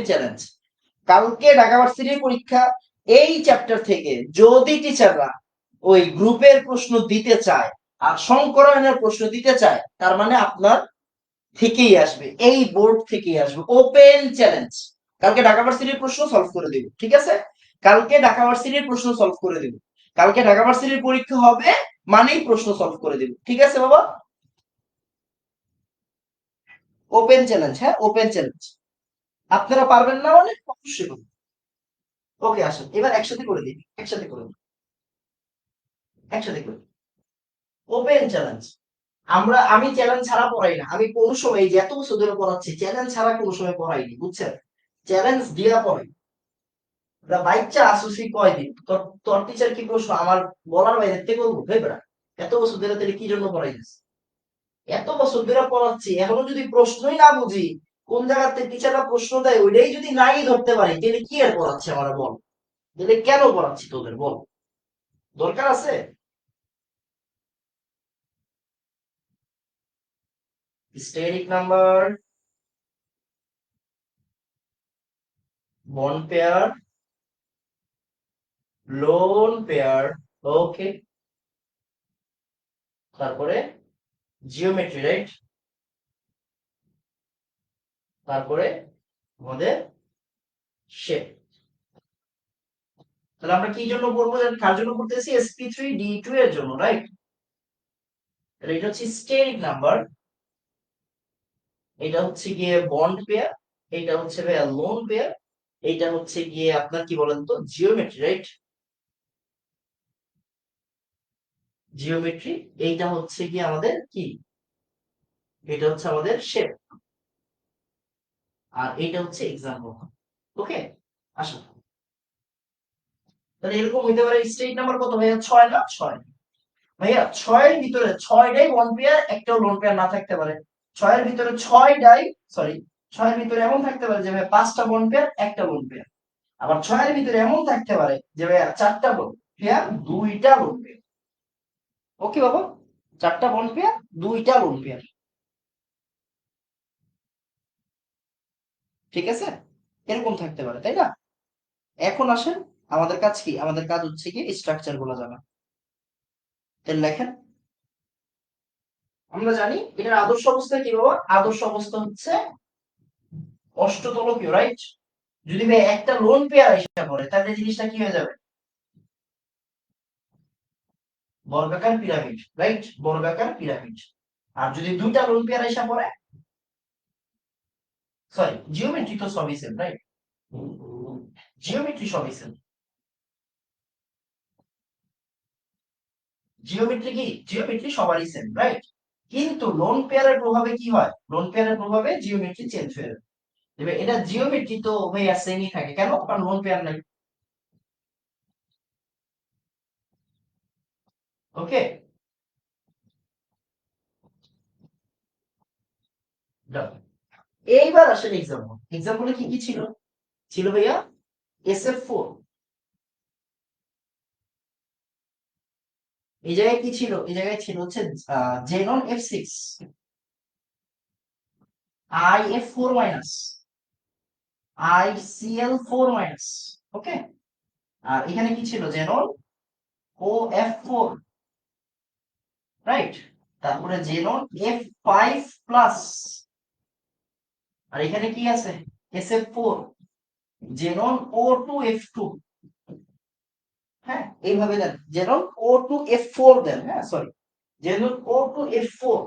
চ্যালেঞ্জ, কালকে ঢাকা ভার্সিটির পরীক্ষা এই চ্যাপ্টার থেকে যদি টিচাররা ওই গ্রুপের প্রশ্ন দিতে চায় আর সংকরণের প্রশ্ন দিতে চায়, তার মানে আপনার থেকেই আসবে, এই বোর্ড থেকেই আসবে ওপেন চ্যালেঞ্জ। কালকে ঢাকা ভার্সিটির প্রশ্ন সলভ করে দিব, ঠিক আছে? কালকে ঢাকা ভার্সিটির প্রশ্ন সলভ করে দিব। কালকে ঢাকা ভার্সিটির পরীক্ষা হবে মানেই প্রশ্ন সলভ করে দিব, ঠিক আছে বাবা? ওপেন চ্যালেঞ্জ, হ্যাঁ ওপেন চ্যালেঞ্জ। আপনারা পারবেন না মানে অবশ্যই করবেন। ওকে আসেন এবার একসাথে করে দিই, একসাথে করে দিই, একসাথে করে ওপেন চ্যালেঞ্জ। আমি চ্যালেঞ্জ ছাড়া পড়াই না, আমি কোনো সময় এই যে এত বছর ধরে পড়াচ্ছি চ্যালেঞ্জ ছাড়া কোনো সময় পড়াইনি, বুঝছেন? চ্যালেঞ্জ দিয়া পড়াই। বাচ্চা আসুসি কয়দিন, তোর তোর টিচার কি প্রশ্ন আমার বলার বাইরে থেকে বলবো ভাই বেড়া? এত বছর ধরে তাহলে কি জন্য পড়াইছিস? এত বছর ধরে পড়াচ্ছি এখনো যদি প্রশ্নই না বুঝি, কোন জায়গাতে টিচাররা প্রশ্ন দেয় ওইটাই যদি নাই ধরতে পারি, তাহলে কি আর পড়াচ্ছে আমার, বল? তাহলে কেন পড়াচ্ছি তোদের, বল? দরকার আছে? Steric number, bond pair, lone pair, okay, তারপরে জিওমেট্রি, রাইট? তারপরে আমাদের শেপ। তাহলে আমরা কি জন্য পড়বো, কার জন্য পড়তেছি? sp3d2 এর জন্য, রাইট? তাহলে এটা হচ্ছে স্টেরিক নাম্বার, এটা হচ্ছে গিয়ে বন্ড পেয়ার, এটা হচ্ছে ভাইয়া লোন পেয়ার, এটা হচ্ছে গিয়ে আপনার কি বলেন তো জিওমেট্রি, রাইট? জিওমেট্রি। এইটা হচ্ছে গিয়ে আমাদের কি, এটা হচ্ছে আমাদের শেপ, আর এইটা হচ্ছে এক্সাম্পল। ওকে, আসো। তাহলে এরকম হইতে পারে স্টেট নাম্বার কত ভাইয়া? 6 না? 6। ভাইয়া 6 এর ভিতরে 6টাই বন্ড পেয়ার, একটাও লোন পেয়ার না থাকতে পারে। 6 এর ভিতরে 6টাই, সরি, 6 এর ভিতরে এমন থাকতে পারে যে ভাই 5টা বন্ড পেয়ার, একটা লোন পেয়ার। আবার 6 এর ভিতরে এমন থাকতে পারে যে ভাই 4টা বন্ড পেয়ার, 2টা লোন পেয়ার। ওকে বাবা, 4টা বন্ড পেয়ার, 2টা লোন পেয়ার, ঠিক আছে? এরকম থাকতে পারে, তাই না? এখন আসেন, আমাদের কাজ কি? আমাদের কাজ হচ্ছে কি স্ট্রাকচার গুলো জানা। তাহলে লেখেন, আমরা জানি এটার আদর্শ অবস্থা কি বাবা? আদর্শ অবস্থা হচ্ছে অষ্টতলকীয়, রাইট? যদি ভাই একটা লোন পেয়ার এসে পড়ে তাহলে জিনিসটা কি হয়ে যাবে? বর্গাকার পিরামিড, রাইট? বর্গাকার পিরামিড। আর যদি দুইটা লোন পেয়ার এসে পড়ে, সরি জিওমেট্রি তো সবই সেম, রাইট? জিওমেট্রি সবই সেম। জিওমেট্রি কি? জিওমেট্রি সবারই সেম, রাইট? কিন্তু লোন পেয়ারের প্রভাবে কি হয়? লোন পেয়ারের প্রভাবে জিওমেট্রি চেঞ্জ হয়ে যাবে। এবার এটা জিওমেট্রি তো ভাইয়া সেমই থাকে, কেন? কারণ লোন পেয়ার নাই। ওকে, ডান। এইবার আসেন এক্সাম্পল। এক্সাম্পলে কি কি ছিল? ছিল ভাইয়া SF4। এই জায়গায় কি ছিল? এই জায়গায় ছিল হচ্ছে xenon F6, IF4 minus, ICL4 minus. Okay, আর এখানে কি ছিল? Xenon OF4, right? তারপরে জেনন F5 প্লাস, আর এখানে কি আছে? SF4, xenon O2F2। হ্যাঁ, এইভাবে দেন, জেনন O2F4 দেন, হ্যাঁ sorry, xenon O2F4,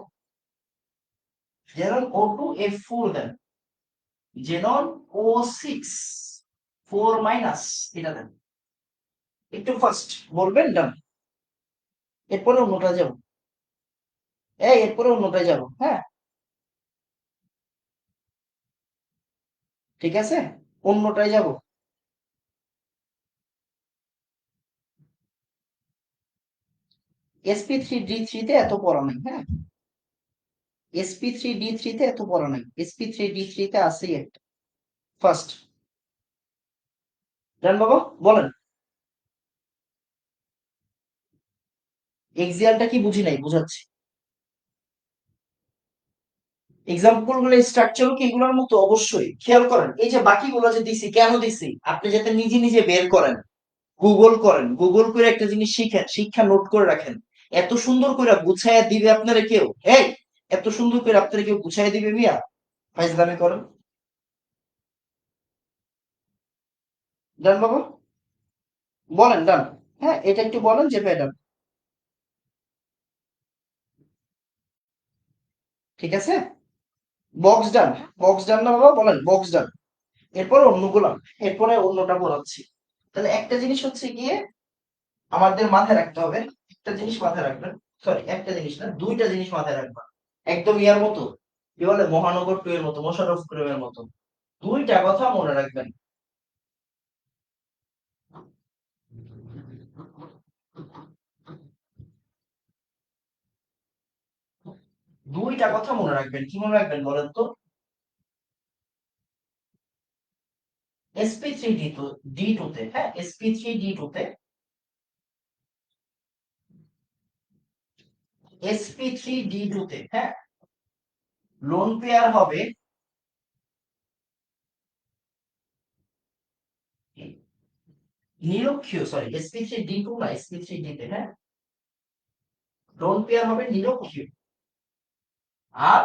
xenon O2F4 দেন, জেনন O6 4 মাইনাস, এটা দেন। একটু ফার্স্ট বলবেন, ডান। এরপরে অন্যটা যাব, এরপরে অন্যটায় যাব, হ্যাঁ ঠিক আছে, অন্যটায় যাব। SP3D3 তে এত পড়া নাই, হ্যাঁ SP3D3 তে এত পড়া নাই, SP3D3 তে আছেই একটা ফার্স্ট। ডান বাবা, বলেন। এক্সিয়ালটা কি বুঝি নাই, বুঝাচ্ছি। এক্সাম্পল গুলো স্ট্রাকচারও কি এগুলোর মতো? অবশ্যই। খেয়াল করেন, এই যে বাকিগুলো যে দিছি, কেন দিছি? আপনি যাতে নিজে নিজে বের করেন, গুগল করেন, গুগল করে একটা জিনিস শিখেন, শিক্ষা নোট করে রাখেন। এত সুন্দর করে গুছাইয়া দিবে আপনারা কেউ? এই, এত সুন্দর করে আপনারা কেউ গুছাইয়া দিবে মিয়া? ফাইজলামি করেন। ডান বাবা, বলেন ডান। হ্যাঁ, এটা একটু বলেন যে ভাই ডান। ঠিক আছে, বক্স ডান। বক্স ডান না বাবা, বলেন বক্স ডান। এরপরে অন্যগুলা, এরপরে অন্যটা বলাচ্ছি। তাহলে একটা জিনিস হচ্ছে গিয়ে আমাদের মাথায় রাখতে হবে, একটা জিনিস মাথায় রাখবেন। সরি, একটা জিনিস না, দুইটা জিনিস মাথায় রাখবেন। একদম ইয়ার মতো, কি বলে, মহানগর 2 এর মতো, মোশাররফ করিমের মতো। দুইটা কথা মনে রাখবেন। দুইটা কথা মনে রাখবেন, কি মনে রাখবেন বলেন তো? sp3 d2 তে, হ্যাঁ, sp3 d2 তে, sp3 d2 তে, হ্যাঁ, লোন পেয়ার হবে নিরক্ষীয়। সরি, sp3 d2 না, sp3 d তে, হ্যাঁ, লোন পেয়ার হবে নিরক্ষীয়। আর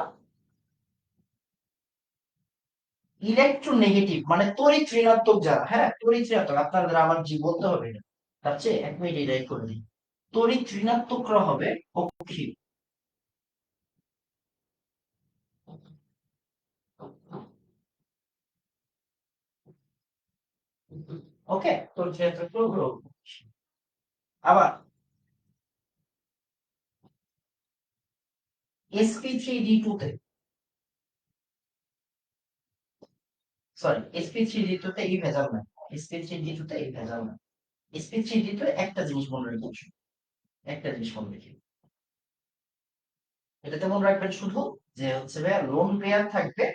ইলেকট্রোনেগেটিভ মানে তড়িৎ ঋণাত্মক যারা, হ্যাঁ, তড়িৎ ঋণাত্মক, আপনাদের আমার জি বলতে হবে না, তার চেয়ে 1 মিনিট এটাই করে দিই। তড়িৎ ঋণাত্মকরা হবে অক্ষীয়। ওকে, তড়িৎ ঋণাত্মক হলো অক্ষীয়। আবার sp3d2 তে, সরি, sp3d2 তে এই ভেজাল নাই, sp3d2 তে এই ভেজাল নাই। sp3d2 একটা জিনিস মনে রেখে, একটা জিনিস মনে রেখে, এটাতে মনে রাখবেন শুধু যে হচ্ছে ভাইয়া লোন পেয়ার থাকবে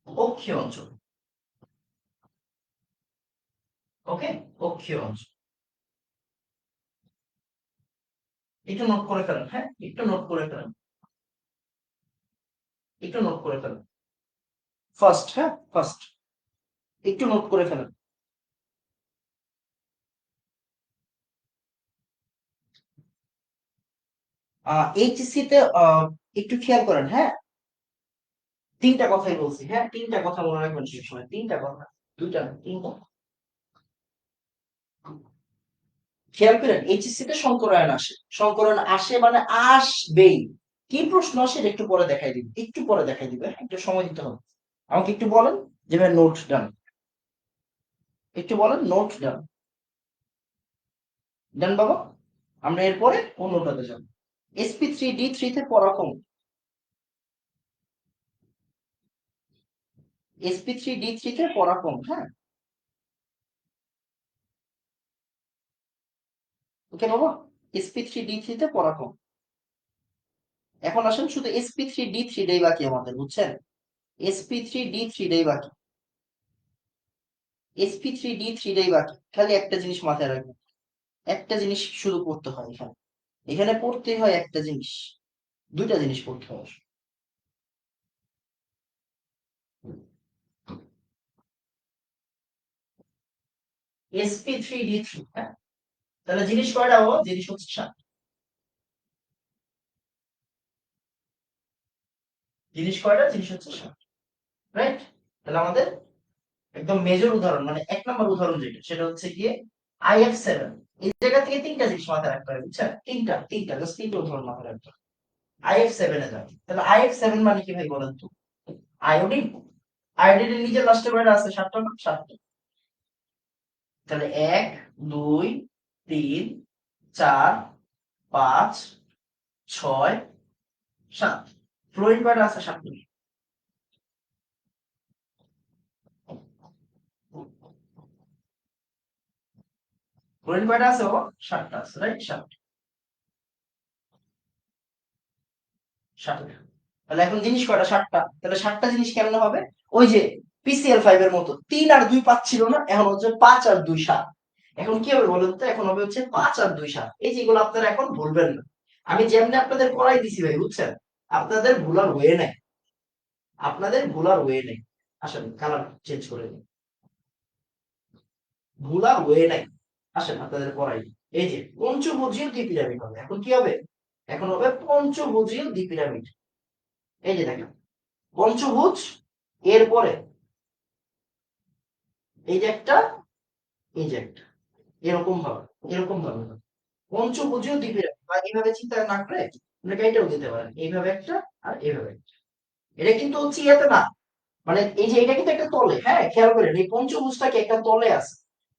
অক্ষীয় অঞ্চল। ওকে, অক্ষীয় অঞ্চল। একটু নোট করে ফেলেন, হ্যাঁ, একটু নোট করে ফেলেন, একটু নোট করে ফেলেন। ফার্স্ট, হ্যাঁ, ফার্স্ট, একটু নোট করে ফেলেন। এইচএসসি তে একটু খেয়াল করেন, হ্যাঁ, তিনটা কথাই বলছি, হ্যাঁ, তিনটা কথা মনে রাখবেন সবসময়, তিনটা কথা, দুইটা না, তিনটা। খেয়াল করেন, এইচএসসি তে সংকরায়ন আসে, সংকরায়ন আসে মানে আসবেই। কি প্রশ্ন আসে এটা একটু পরে দেখাই দিবে, একটু পরে দেখাই দিবে, হ্যাঁ, একটু সময় দিতে হবে। আমাকে একটু বলেন যে ভাই নোট ডান, একটু বলেন নোট ডান। ডান বাবা, আমরা এরপরে অন্যটাতে যাব। sp3d3 তে পড়া কম, sp3d3 তে পড়া কম, হ্যাঁ। ওকে বাবা, sp3d3 তে পড়া কম। এখন আসেন, শুধু sp3d3 টাই বাকি আমাদের, বুঝছেন? sp3d3 টাই বাকি, sp3d3 টাই বাকি। খালি একটা জিনিস মাথায় রাখবেন, একটা জিনিস শুধু পড়তে হয় এখানে, এখানে পড়তে হয় একটা জিনিস, দুইটা জিনিস পড়তে হয়। sp3d3, হ্যাঁ, তাহলে জিনিস কয়টা বাবা? জিনিস হচ্ছে 7। জিনিস কয়টা? জিনিস হচ্ছে 7, রাইট? তাহলে আমাদের একদম মেজর উদাহরণ, মানে 1 নম্বর উদাহরণ যেটা, সেটা হচ্ছে গিয়ে IF7। এই জায়গা থেকে তিনটা জিনিস মাথায় রাখতে হবে, বুঝছেন? তিনটা, তিনটা, জাস্ট তিনটা উদাহরণ মাথায় রাখতে হবে। IF7 এ যাবে, তাহলে IF7 মানে কি ভাই বলেন তো? আয়োডিন। আয়োডিনের নিজের লাস্টে কয়টা আছে? 7টা না? 7টা। তাহলে 1, 2, 3, 4, 5, 6, 7। ফ্লোরিন কয়টা আছে? 7টা। ফ্লোরিন কয়টা আছে বাবা? 7টা আছে, রাইট? 7টা, 7টা। তাহলে এখন জিনিস কয়টা? 7টা। তাহলে 7টা জিনিস কেমনে হবে? ওই যে PCl5 এর মতো 3 আর 2 পাচ্ছিল না, এখন হচ্ছে 5 আর 2 7। এখন কি হবে বলুন তো, এখন হবে হচ্ছে 5 আর 2 7। এই যেগুলো আপনারা এখন ভুলবেন না, আমি যেমনি আপনাদের পড়াই দিছি ভাই, বুঝছেন? আপনাদের ভুলার ওয়ে নাই, আপনাদের ভুলার ওয়ে নেই। আসেন কালার চেঞ্জ করে দিই, ভুলার ওয়ে নাই। আসেন আপনাদের পড়াই। এই যে পঞ্চভুজীয় দ্বিপিরামিড হবে, এখন কি হবে? এখন হবে পঞ্চভুজীয় দ্বিপিরামিড। এই যে দেখেন পঞ্চভুজ, এরপরে এই যে একটা, এই যে একটা, এরকম ভাবে, এরকম ভাবে হবে। পঞ্চভুজীয় দ্বিপিরামিড, বা এইভাবে চিন্তা না করে আপনাকে এটাও দিতে পারেন, এইভাবে একটা আর এইভাবে একটা। এটা কিন্তু হচ্ছে ইয়েতে না, মানে এই যে এটা কিন্তু একটা তলে, হ্যাঁ খেয়াল করেন এই পঞ্চভুজটা কি একটা তলে আছে,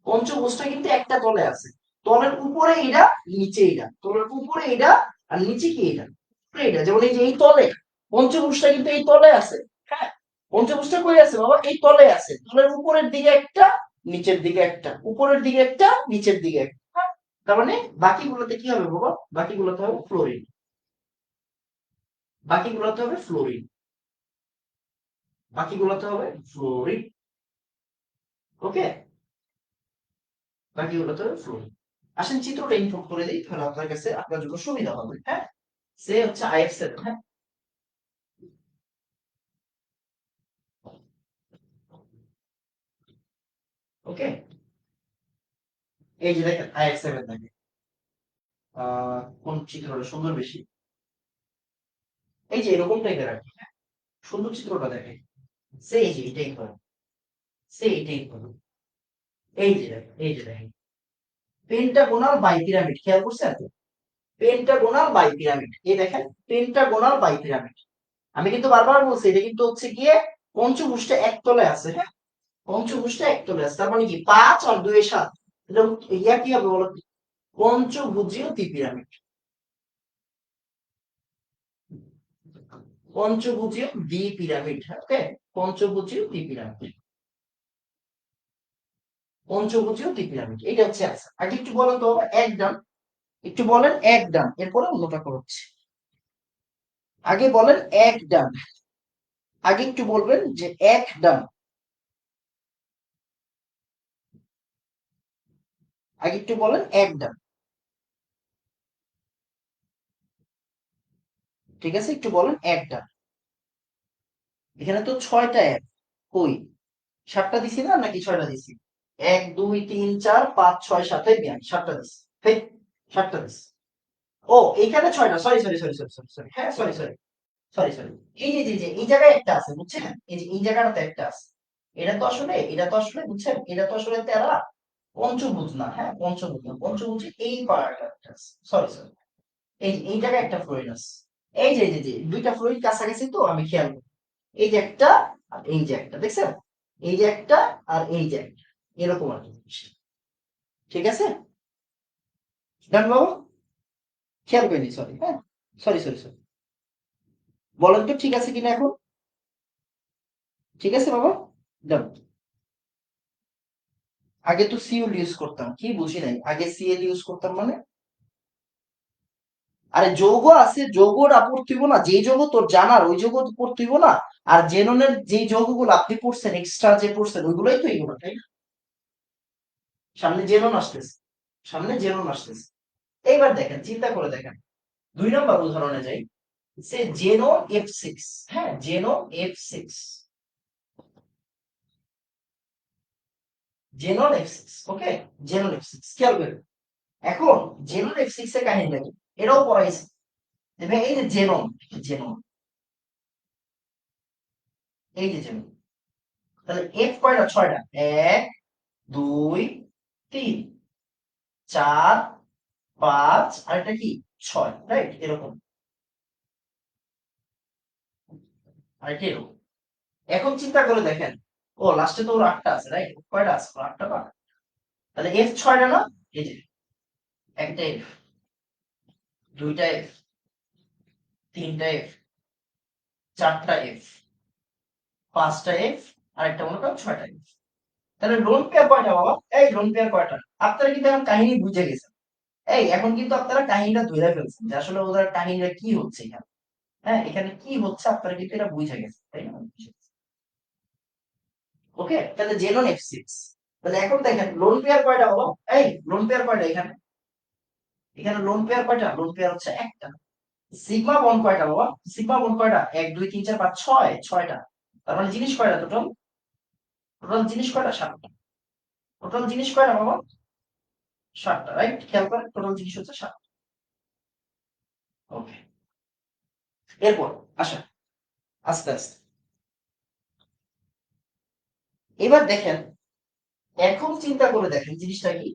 পঞ্চভুজটা কিন্তু একটা তলে আছে। তলের উপরে এটা, নিচে এটা, তলের উপরে এটা, আর নিচে কি এটা, উপরে এটা। যেমন এই যে এই তলে পঞ্চভুজটা কিন্তু এই তলে আছে, হ্যাঁ পঞ্চভুজটা কই আছে বাবা, এই তলে আছে। তলের উপরের দিকে একটা, নিচের দিকে একটা, উপরের দিকে একটা, নিচের দিকে একটা, হ্যাঁ? তার মানে বাকিগুলোতে কি হবে বাবা, বাকিগুলোতে হবে ফ্লোরিন, বাকিগুলোতে হবে ফ্লোরিন, বাকিগুলোতে হবে ফ্লোরিন। ওকে, বাকিগুলোতে হবে ফ্লোরিন। আসেন চিত্রটা ইনপুট করে দিই, তাহলে আপনার কাছে আপনার জন্য সুবিধা হবে। হ্যাঁ, সে হচ্ছে IF7। হ্যাঁ, ওকে, এই যে দেখেন IF7 দেখেন, কোন চিত্রটা সুন্দর বেশি, এই যে এরকম টাইপের আর কি, হ্যাঁ? সুন্দর চিত্রটা দেখেন, সে এই যে এটাই করে, সে এটাই করে। এই যে দেখেন, এই যে দেখেন পেন্টাগোনাল বাইপিরামিড, খেয়াল করছেন? পেন্টাগোনাল বাইপিরামিড, এই দেখেন পেন্টাগোনাল বাইপিরামিড। আমি কিন্তু বারবার বলছি এটা কিন্তু হচ্ছে গিয়ে পঞ্চভুজটা একতলায় আছে, হ্যাঁ পঞ্চভুজটা একতলায় আছে, তার মানে কি 5 আর 2 7, এটা ইয়া কি হবে বলো, পঞ্চভুজীয় দ্বিপিরামিড, পঞ্চভুজীয় দ্বিপিরামিড। ওকে, পঞ্চভুজীয় দ্বিপিরামিড, পঞ্চভুজীয় দ্বিপিরামিড, এটা হচ্ছে অ্যান্সার। আগে একটু বলেন তো বাবা, এক ডান, একটু বলেন এক ডান, এরপরে অন্যটা করছি। আগে বলেন এক ডান, আগে একটু বলবেন যে এক ডান, আগে একটু বলেন এক ডান। ঠিক আছে, একটু বলেন এক ডান। এখানে তো 6টা এক, কই 7টা দিছি না, নাকি 6টা দিছি? 1 2 3 4 5 6 7 8 7টা দিছি, হেই 7টা দিছি। ও এখানে 6টা, sorry sorry sorry sorry sorry sorry, হ্যাঁ সরি সরি সরি সরি। এই যে এই জায়গায় একটা আছে বুঝছেন, এই যে এই জায়গাটাতে একটা আছে। এটা তো আসলে, এটা তো আসলে বুঝছেন, এটা তো আসলে তেরা পঞ্চভুজ না, হ্যাঁ পঞ্চভুজ না, পঞ্চভুজ এই পার্টটা একটা আছে, সরি সরি। এই জায়গায় একটা ফ্লোরিন আছে। এই যে দুইটা ফ্লোরিন কাছাকাছি তো, আমি খেয়াল করি। এই যে একটা, আর এই যে একটা, দেখছেন? এই যে একটা, আর এই যে একটা, এরকম আর কি জিনিসটা। ঠিক আছে, ডান বাবু, খেয়াল করিনি, সরি, হ্যাঁ সরি সরি সরি। বলেন তো ঠিক আছে কিনা এখন? ঠিক আছে বাবা, ডান। আগে তো সিউল ইউজ করতাম, কি বুঝি নাই, আগে সিএল ইউজ করতাম মানে? আরে যৌগ আছে, যৌগটা পড়তে হইব না, যেই যৌগ তোর জানার ওই যৌগ তো পড়তে হইব না। আর জেননের যেই যৌগগুলো আপনি পড়ছেন, এক্সট্রা যে পড়ছেন ওইগুলোই তো এইগুলো, তাই না? সামনে জেনন আসতেছে, সামনে জেনন আসতেছে। এইবার দেখেন, চিন্তা করে দেখেন, 2 নম্বর উদাহরণে যাই। সে জেনন F6, হ্যাঁ জেনন F6, জেনন F6, ওকে, জেনন F6 খেয়াল করেন। এখন জেনন F6 এর কাহিনী কি, এটাও পড়াইছে। দেখবেন এই যে জেনন, জেনন, এই যে জেনন, তাহলে এফ কয়টা, 6টা, 1 2 3 4 5, আর এটা কি 6, রাইট এরকম, আর এটা এরকম। এখন চিন্তা করে দেখেন, ও লাস্টে তো ওর 8টা আছে, রাইট? কয়টা আছে ওর? 8টা না? তাহলে এফ 6টা না? এই যে একটা এফ, দুইটা এফ, তিনটা এফ, চারটা এফ, 5টা এফ, আর একটা মনে করেন 6টা এফ। তাহলে লোন পেয়ার কয়টা বাবা? এই লোন পেয়ার কয়টা? আপনারা কিন্তু এখন কাহিনী বুঝে গেছেন। এই এখন কিন্তু আপনারা কাহিনীটা ধরে ফেলছেন যে আসলে ওদের কাহিনীটা কি হচ্ছে এখানে। হ্যাঁ এখানে কি হচ্ছে আপনারা কিন্তু এটা বুঝে গেছেন, তাই না? ওকে, তাহলে জেনন F6, তাহলে এখন দেখেন লোন পেয়ার কয়টা হলো? এই লোন পেয়ার কয়টা এখানে? এখানে লোন পেয়ার কয়টা? লোন পেয়ার হচ্ছে একটা। সিগমা বন্ড কয়টা বাবা? সিগমা বন্ড কয়টা? 1 2 3 4 5 6, 6টা। তার মানে জিনিস কয়টা টোটাল? টোটাল জিনিস কয়টা? 7টা। টোটাল জিনিস কয়টা বাবা? 7টা, রাইট? খেয়াল করেন টোটাল জিনিস হচ্ছে 7টা। ওকে, এরপর আসা আস্তে আস্তে এবার দেখেন, এখন চিন্তা করে দেখেন জিনিসটা কি।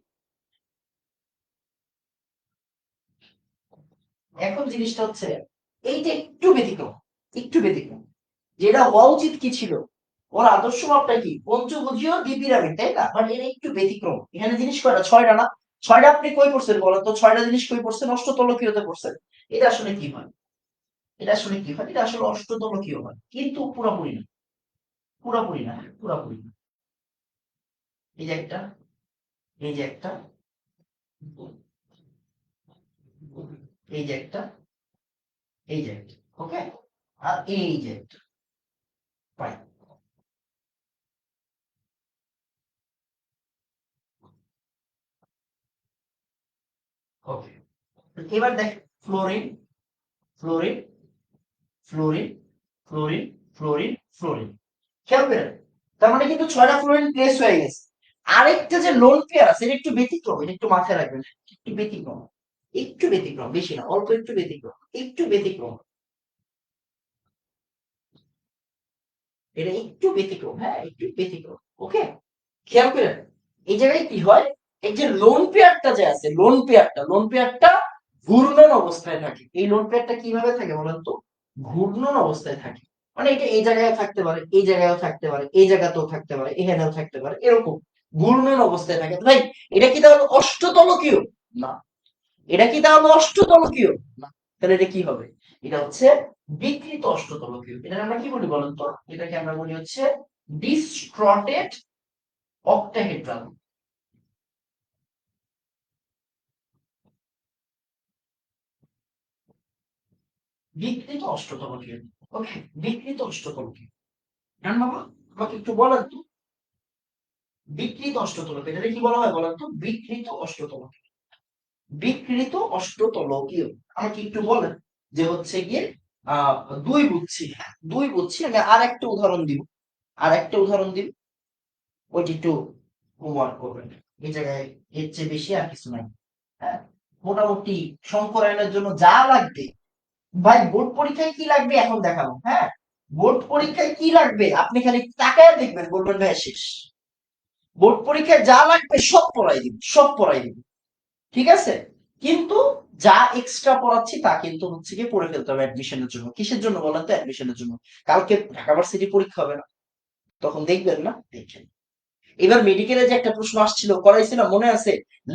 এখন জিনিসটা হচ্ছে এইটা একটু ব্যতিক্রম, একটু ব্যতিক্রম। যেটা হওয়া উচিত কি ছিল, ওর আদর্শ মাপটা কি পঞ্চভুজীয় দ্বিপিরামিড, তাই না? বাট এর একটু ব্যতিক্রম। এখানে জিনিস কয়টা? 6টা না? 6টা আপনি কই পড়ছেন বলেন তো? 6টা জিনিস কই পড়ছেন? অষ্টতলকীয়তে পড়ছেন। এটা আসলে কি হয়? এটা আসলে কি হয়? এটা আসলে অষ্টতলকীয় হয়, কিন্তু পুরোপুরি না। পুরোপুরি না, পুরোপুরি না। এই যে একটা, এই যে একটা, এই যে একটা, এই যে একটা, ওকে, আর এই যে একটা, ফাইন। ওকে, এবার দেখ, fluorine, fluorine, fluorine, fluorine, fluorine, fluorine. খেয়াল করেন, তার মানে কিন্তু 6টা ফ্লোরিন প্লেস হয়ে গেছে। আরেকটা যে লোন পেয়ার আছে, এটা একটু ব্যতিক্রম, এটা একটু মাথায় রাখবেন। একটু ব্যতিক্রম, একটু ব্যতিক্রম, বেশি না, অল্প একটু ব্যতিক্রম, একটু ব্যতিক্রম। এটা একটু ব্যতিক্রম, হ্যাঁ একটু ব্যতিক্রম। ওকে, খেয়াল করেন, এই জায়গায় কি হয়, এই যে লোন পেয়ারটা যে আছে, লোন পেয়ারটা ঘূর্ণন অবস্থায় থাকে। এই লোন পেয়ারটা কিভাবে থাকে বলেন তো? ঘূর্ণন অবস্থায় থাকে। মানে এটা এই জায়গায় থাকতে পারে, এই জায়গায়ও থাকতে পারে, এই জায়গাতেও থাকতে পারে, এখানেও থাকতে পারে, এরকম ঘূর্ণন অবস্থায় থাকে। ভাই এটা কি তাহলে অষ্টতলকীয়? না। এটা কি তাহলে অষ্টতলকীয়? না। তাহলে এটা কি হবে? এটা হচ্ছে বিকৃত অষ্টতলকীয়। এটা আমরা কি বলি বলেন তো? এটাকে আমরা বলি হচ্ছে ডিস্ট্রটেড অক্টাহেড্রাল। বিকৃত অষ্টতলকীয়। ওকে, বিকৃত অষ্টতলকীয়। জান বাবা, আমাকে একটু বলেন তো, বিকৃত অষ্টতলকীয় এটা কি বলা হয় বলেন তো? বিকৃত অষ্টতলকীয়, বিকৃত অষ্টতলকীয়। আমাকে একটু বলেন যে হচ্ছে গিয়ে আহ দুই বুঝছি, হ্যাঁ দুই বুঝছি। আমি আর একটা উদাহরণ দিব, আর একটা উদাহরণ দিব, ওইটি একটু হোমওয়ার্ক করবেন। এই জায়গায় এর চেয়ে বেশি আর কিছু নাই। হ্যাঁ, মোটামুটি শঙ্করায়নের জন্য যা লাগবে। ভাই বোর্ড পরীক্ষায় কি লাগবে এখন দেখাবো, হ্যাঁ। বোর্ড পরীক্ষায় কি লাগবে আপনি খালি তাকায় দেখবেন, বলবেন ভাই শেষ। বোর্ড পরীক্ষায় যা লাগবে সব পড়াই দিব, সব পড়াই দিব, ঠিক আছে। কিন্তু যা এক্সট্রা পড়াচ্ছি তা কিন্তু হচ্ছে গিয়ে পড়ে ফেলতে হবে অ্যাডমিশনের জন্য। কিসের জন্য বলেন তো? অ্যাডমিশনের জন্য। কালকে ঢাকা ভার্সিটি পরীক্ষা হবে না? তখন দেখবেন না? দেখেন। এবার মেডিকেলে যে একটা প্রশ্ন আসছিল, করাইছিলাম মনে আছে?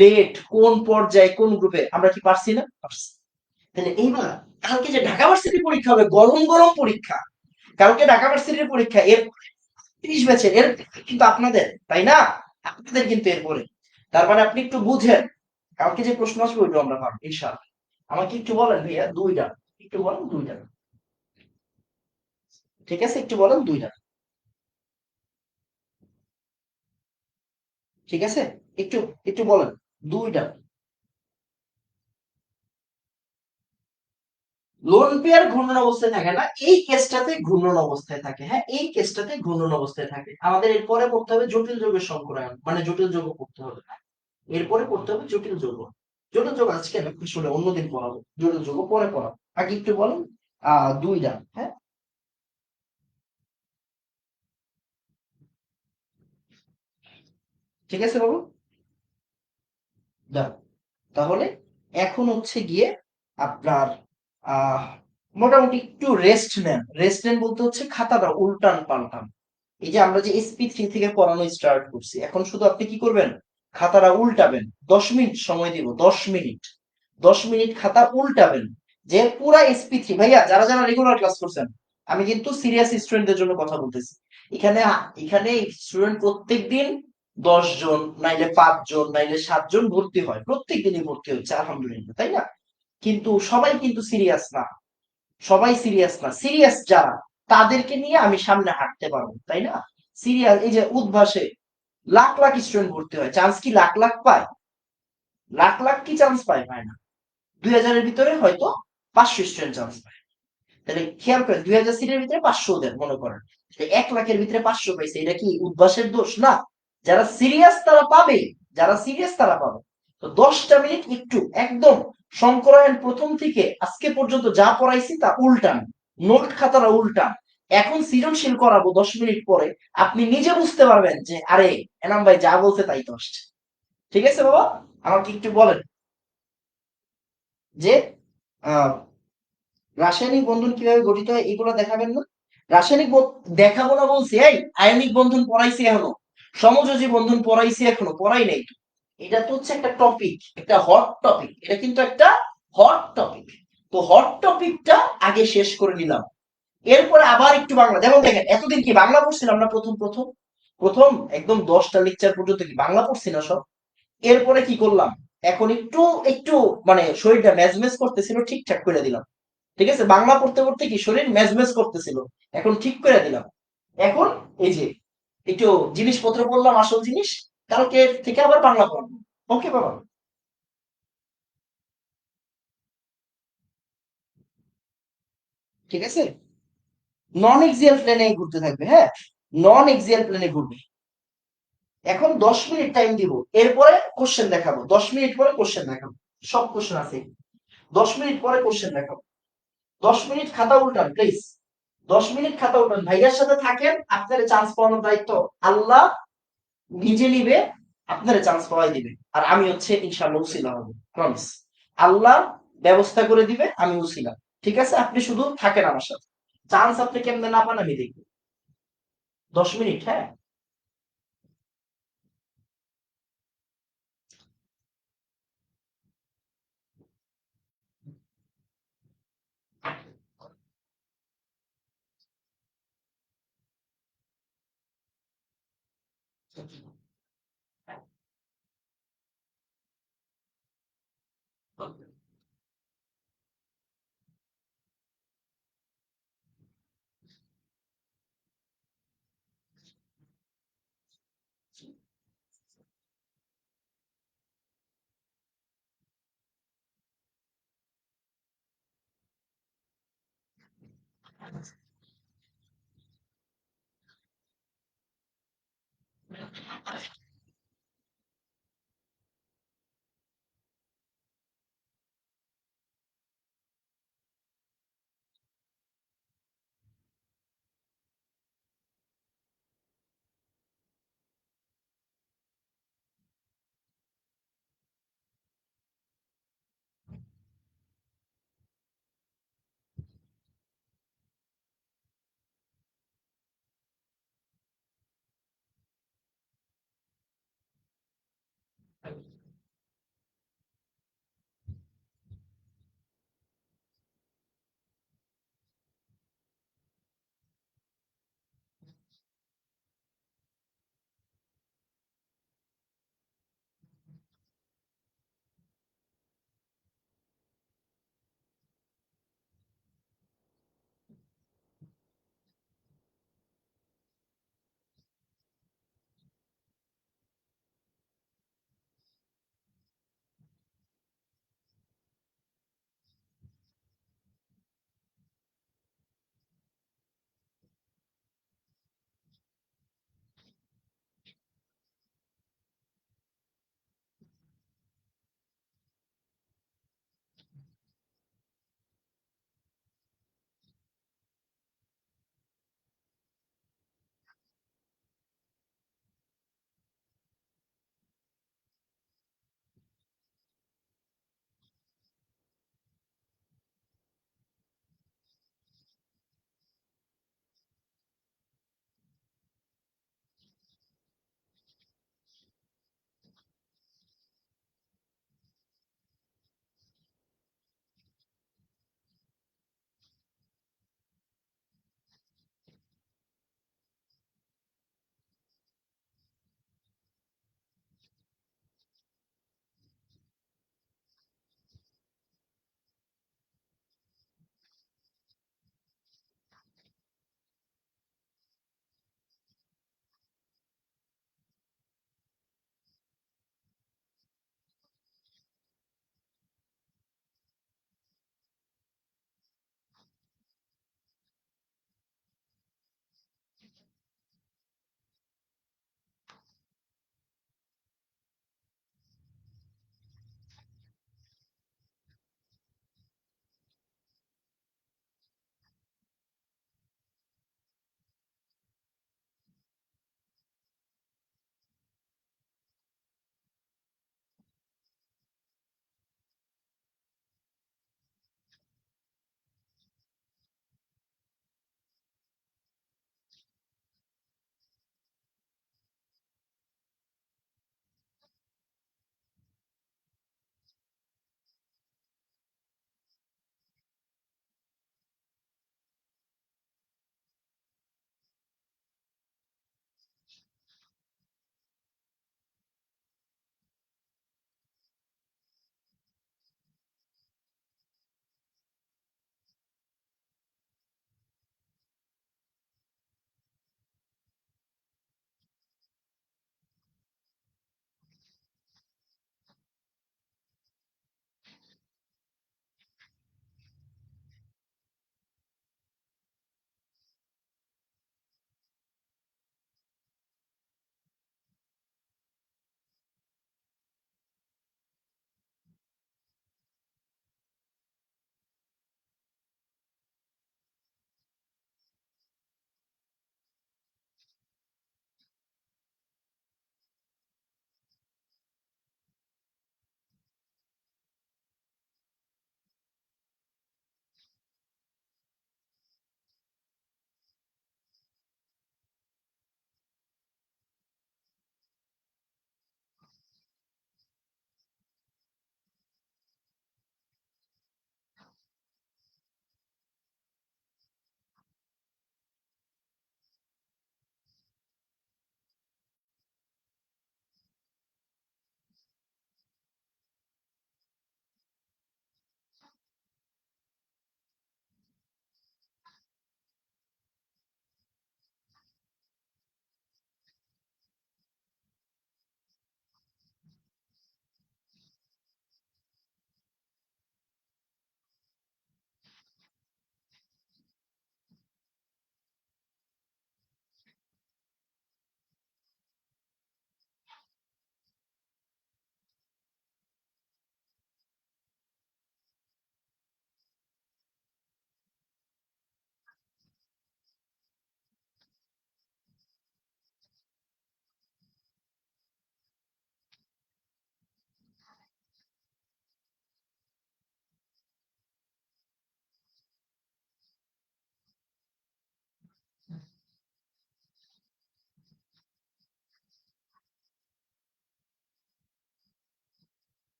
লেট কোন পর্যায়ে কোন গ্রুপে, আমরা কি পারছি না? পারছি। তাহলে এইবার কালকে যে ঢাকা ভার্সিটি পরীক্ষা হবে, গরম গরম পরীক্ষা, কালকে ঢাকা ভার্সিটির পরীক্ষা, এর 30 ব্যাচের, এর কিন্তু আপনাদের, তাই না? আপনাদের কিন্তু এরপরে। তার মানে আপনি একটু বুঝেন, কালকে যে প্রশ্ন আসবে ওইটা আমরা পারবো ইনশাআল্লাহ। আমাকে একটু বলেন ভাইয়া দুইটা, একটু বলেন দুইটা, ঠিক আছে একটু বলেন দুইটা, ঠিক আছে একটু, একটু বলেন দুইটা। লোন পেয়ার ঘূর্ণন অবস্থায় থাকে না, এই কেসটাতে ঘূর্ণন অবস্থায় থাকে। হ্যাঁ, এই কেসটাতে ঘূর্ণন অবস্থায় থাকে। আমাদের এরপরে পড়তে হবে জটিল যৌগের সংকরায়ন, মানে জটিল যৌগ পড়তে হবে। এরপরে পড়তে হবে জটিল যৌগ। জটিল যৌগ আজকে না, আসলে অন্যদিন পড়াবো। জটিল যৌগ পরে পড়াবো। আগে একটু বলেন দুইটা, হ্যাঁ। ঠিক আছে বাবু, যান। তাহলে এখন হচ্ছে গিয়ে আপনার আহ মোটামুটি একটু রেস্ট নেন। রেস্ট নেন বলতে হচ্ছে খাতাটা উল্টান পাল্টান। এই যে আমরা যে SP3 থেকে পড়ানো স্টার্ট করছি, এখন শুধু আপনি কি করবেন? খাতাটা উল্টাবেন। 10 মিনিট সময় দিব, 10 মিনিট, 10 মিনিট খাতা উল্টাবেন। যে পুরা SP3, ভাইয়া যারা যারা রেগুলার ক্লাস করছেন, আমি কিন্তু সিরিয়াস স্টুডেন্টদের জন্য কথা বলতেছি। এখানে এখানে স্টুডেন্ট প্রত্যেক দিন 10 জন, নাইলে 5 জন, নাইলে 7 জন ভর্তি হয়, প্রত্যেক দিনই ভর্তি হচ্ছে আলহামদুলিল্লাহ, তাই না? কিন্তু সবাই কিন্তু সিরিয়াস না, সবাই সিরিয়াস না। সিরিয়াস যারা, তাদেরকে নিয়ে আমি সামনে হাঁটতে পারবো, তাই না? সিরিয়াস, এই যে উদ্ভাসে, লাখ লাখ স্টুডেন্ট ভর্তি হয়, চান্স কি লাখ লাখ পায়? লাখ লাখ কি চান্স পায়? পায় না। 2000-এর ভিতরে হয়তো 500 স্টুডেন্ট চান্স পায়। তাহলে খেয়াল করেন, 2000 সিটের ভিতরে 500 দেন মনে করেন, 1 লাখের ভিতরে 500 পাইছে, এটা কি উদ্ভাসের দোষ? না। যারা সিরিয়াস তারা পাবে, যারা সিরিয়াস তারা পাবে। তো 10টা মিনিট একটু একদম শঙ্করায়ণ প্রথম থেকে আজকে পর্যন্ত যা পড়াইছি তা উল্টান, নোট খাতাটা উল্টান। এখন সৃজনশীল করাবো 10 মিনিট পরে, আপনি নিজে বুঝতে পারবেন যে আরে এনাম ভাই যা বলছে তাই তো আসছে। ঠিক আছে বাবা, আমাকে একটু বলেন যে আহ রাসায়নিক বন্ধন কিভাবে গঠিত হয় এগুলো দেখাবেন না? দেখাবো না বলছি? এই আয়নিক বন্ধন পড়াইছি এখনো, সমযোজী বন্ধন পড়াইছি এখনো? পড়াই নাই তো। এটা তো হচ্ছে একটা টপিক, একটা হট টপিক, এটা কিন্তু একটা হট টপিক। তো হট টপিকটা আগে শেষ করে নিলাম, এরপরে আবার একটু বাংলা। যেমন দেখেন, এতদিন কি বাংলা পড়ছিলাম না? প্রথম প্রথম প্রথম একদম 10টা লেকচার পর্যন্ত কি বাংলা পড়ছি না সব? এরপরে কি করলাম, এখন একটু একটু মানে শরীরটা ম্যাজমেজ করতেছিল, ঠিকঠাক করে দিলাম। ঠিক আছে, বাংলা পড়তে পড়তে কি শরীর মেজমেজ করতেছিল, এখন ঠিক করে দিলাম। এখন এই যে একটু জিনিসপত্র বললাম, আসল জিনিস, কালকে থেকে আবার বাংলা পড়বো। ওকে বাবা? ঠিক আছে, নন এক্সিয়াল প্লেনে ঘুরতে থাকবে, হ্যাঁ, নন এক্সিয়াল প্লেনে ঘুরবে। এখন 10 মিনিট টাইম দিব, এরপরে কোশ্চেন দেখাবো, 10 মিনিট পরে কোশ্চেন দেখাবো। সব কোশ্চেন আছে, 10 মিনিট পরে কোশ্চেন দেখাবো। 10 মিনিট খাতা উল্টান প্লিজ, 10 মিনিট খাতা উল্টান। ভাইয়ার সাথে থাকেন, আপনার চান্স পাওয়ানোর দায়িত্ব আল্লাহ নিজে নিবে, আপনারা চান্স পাওয়াই দিবে। আর আমি হচ্ছে ইনশাআল্লাহ উসিলা হবো, প্রমিস। আল্লাহ ব্যবস্থা করে দিবে, আমি উসিলা। ঠিক আছে, আপনি শুধু থাকেন আমার সাথে, চান্স আপনি কেমনে না পান আমি দেখবো। 10 মিনিট, হ্যাঁ।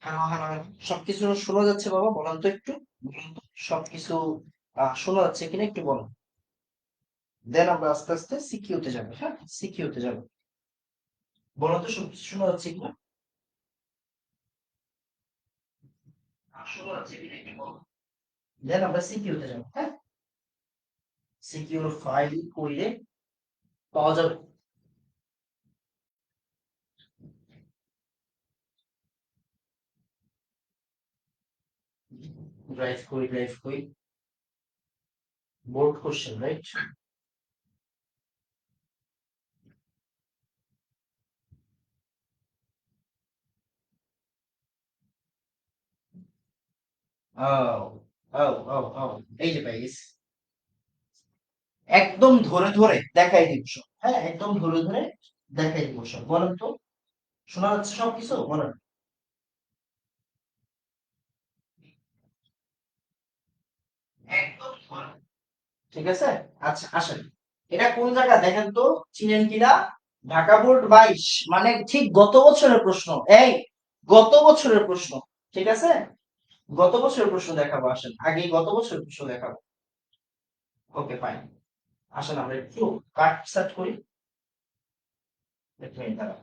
Hello hello hello. সবকিছু শোনা যাচ্ছে বাবা? বলেন তো একটু। বলেন তো সবকিছু শোনা যাচ্ছে কিনা একটু বলেন। দেন আমরা আস্তে আস্তে সিকিউতে যাবো। হ্যাঁ, সিকিউতে যাবো। বলেন তো সবকিছু শোনা যাচ্ছে কিনা। শোনা যাচ্ছে কিনা একটু বলো। দেন আমরা সিকিউতে যাবো। হ্যাঁ, সিকিউর ফাইল কইরে পাওয়া যাবে। ড্রাইভ কই বোর্ড কোশ্চেন রাইট। আও আও আও আও এই যে পাই গেছি। একদম ধরে ধরে দেখাই দিব সব। হ্যাঁ, একদম ধরে ধরে দেখাই দিব সব। বলেন তো শোনা যাচ্ছে সবকিছু বলেন। একদম ধরে। ঠিক আছে। আচ্ছা আসেন, এটা কোন জায়গা দেখেন তো, চিনেন কিনা? ঢাকা বোর্ড 22, মানে ঠিক গত বছরের প্রশ্ন। এই গত বছরের প্রশ্ন। ঠিক আছে, গত বছরের প্রশ্ন দেখাবো। আসেন আগে গত বছরের প্রশ্ন দেখাবো। Okay fine. আসেন আমরা একটু কাট সেট করি। এক মিনিট দাঁড়ান।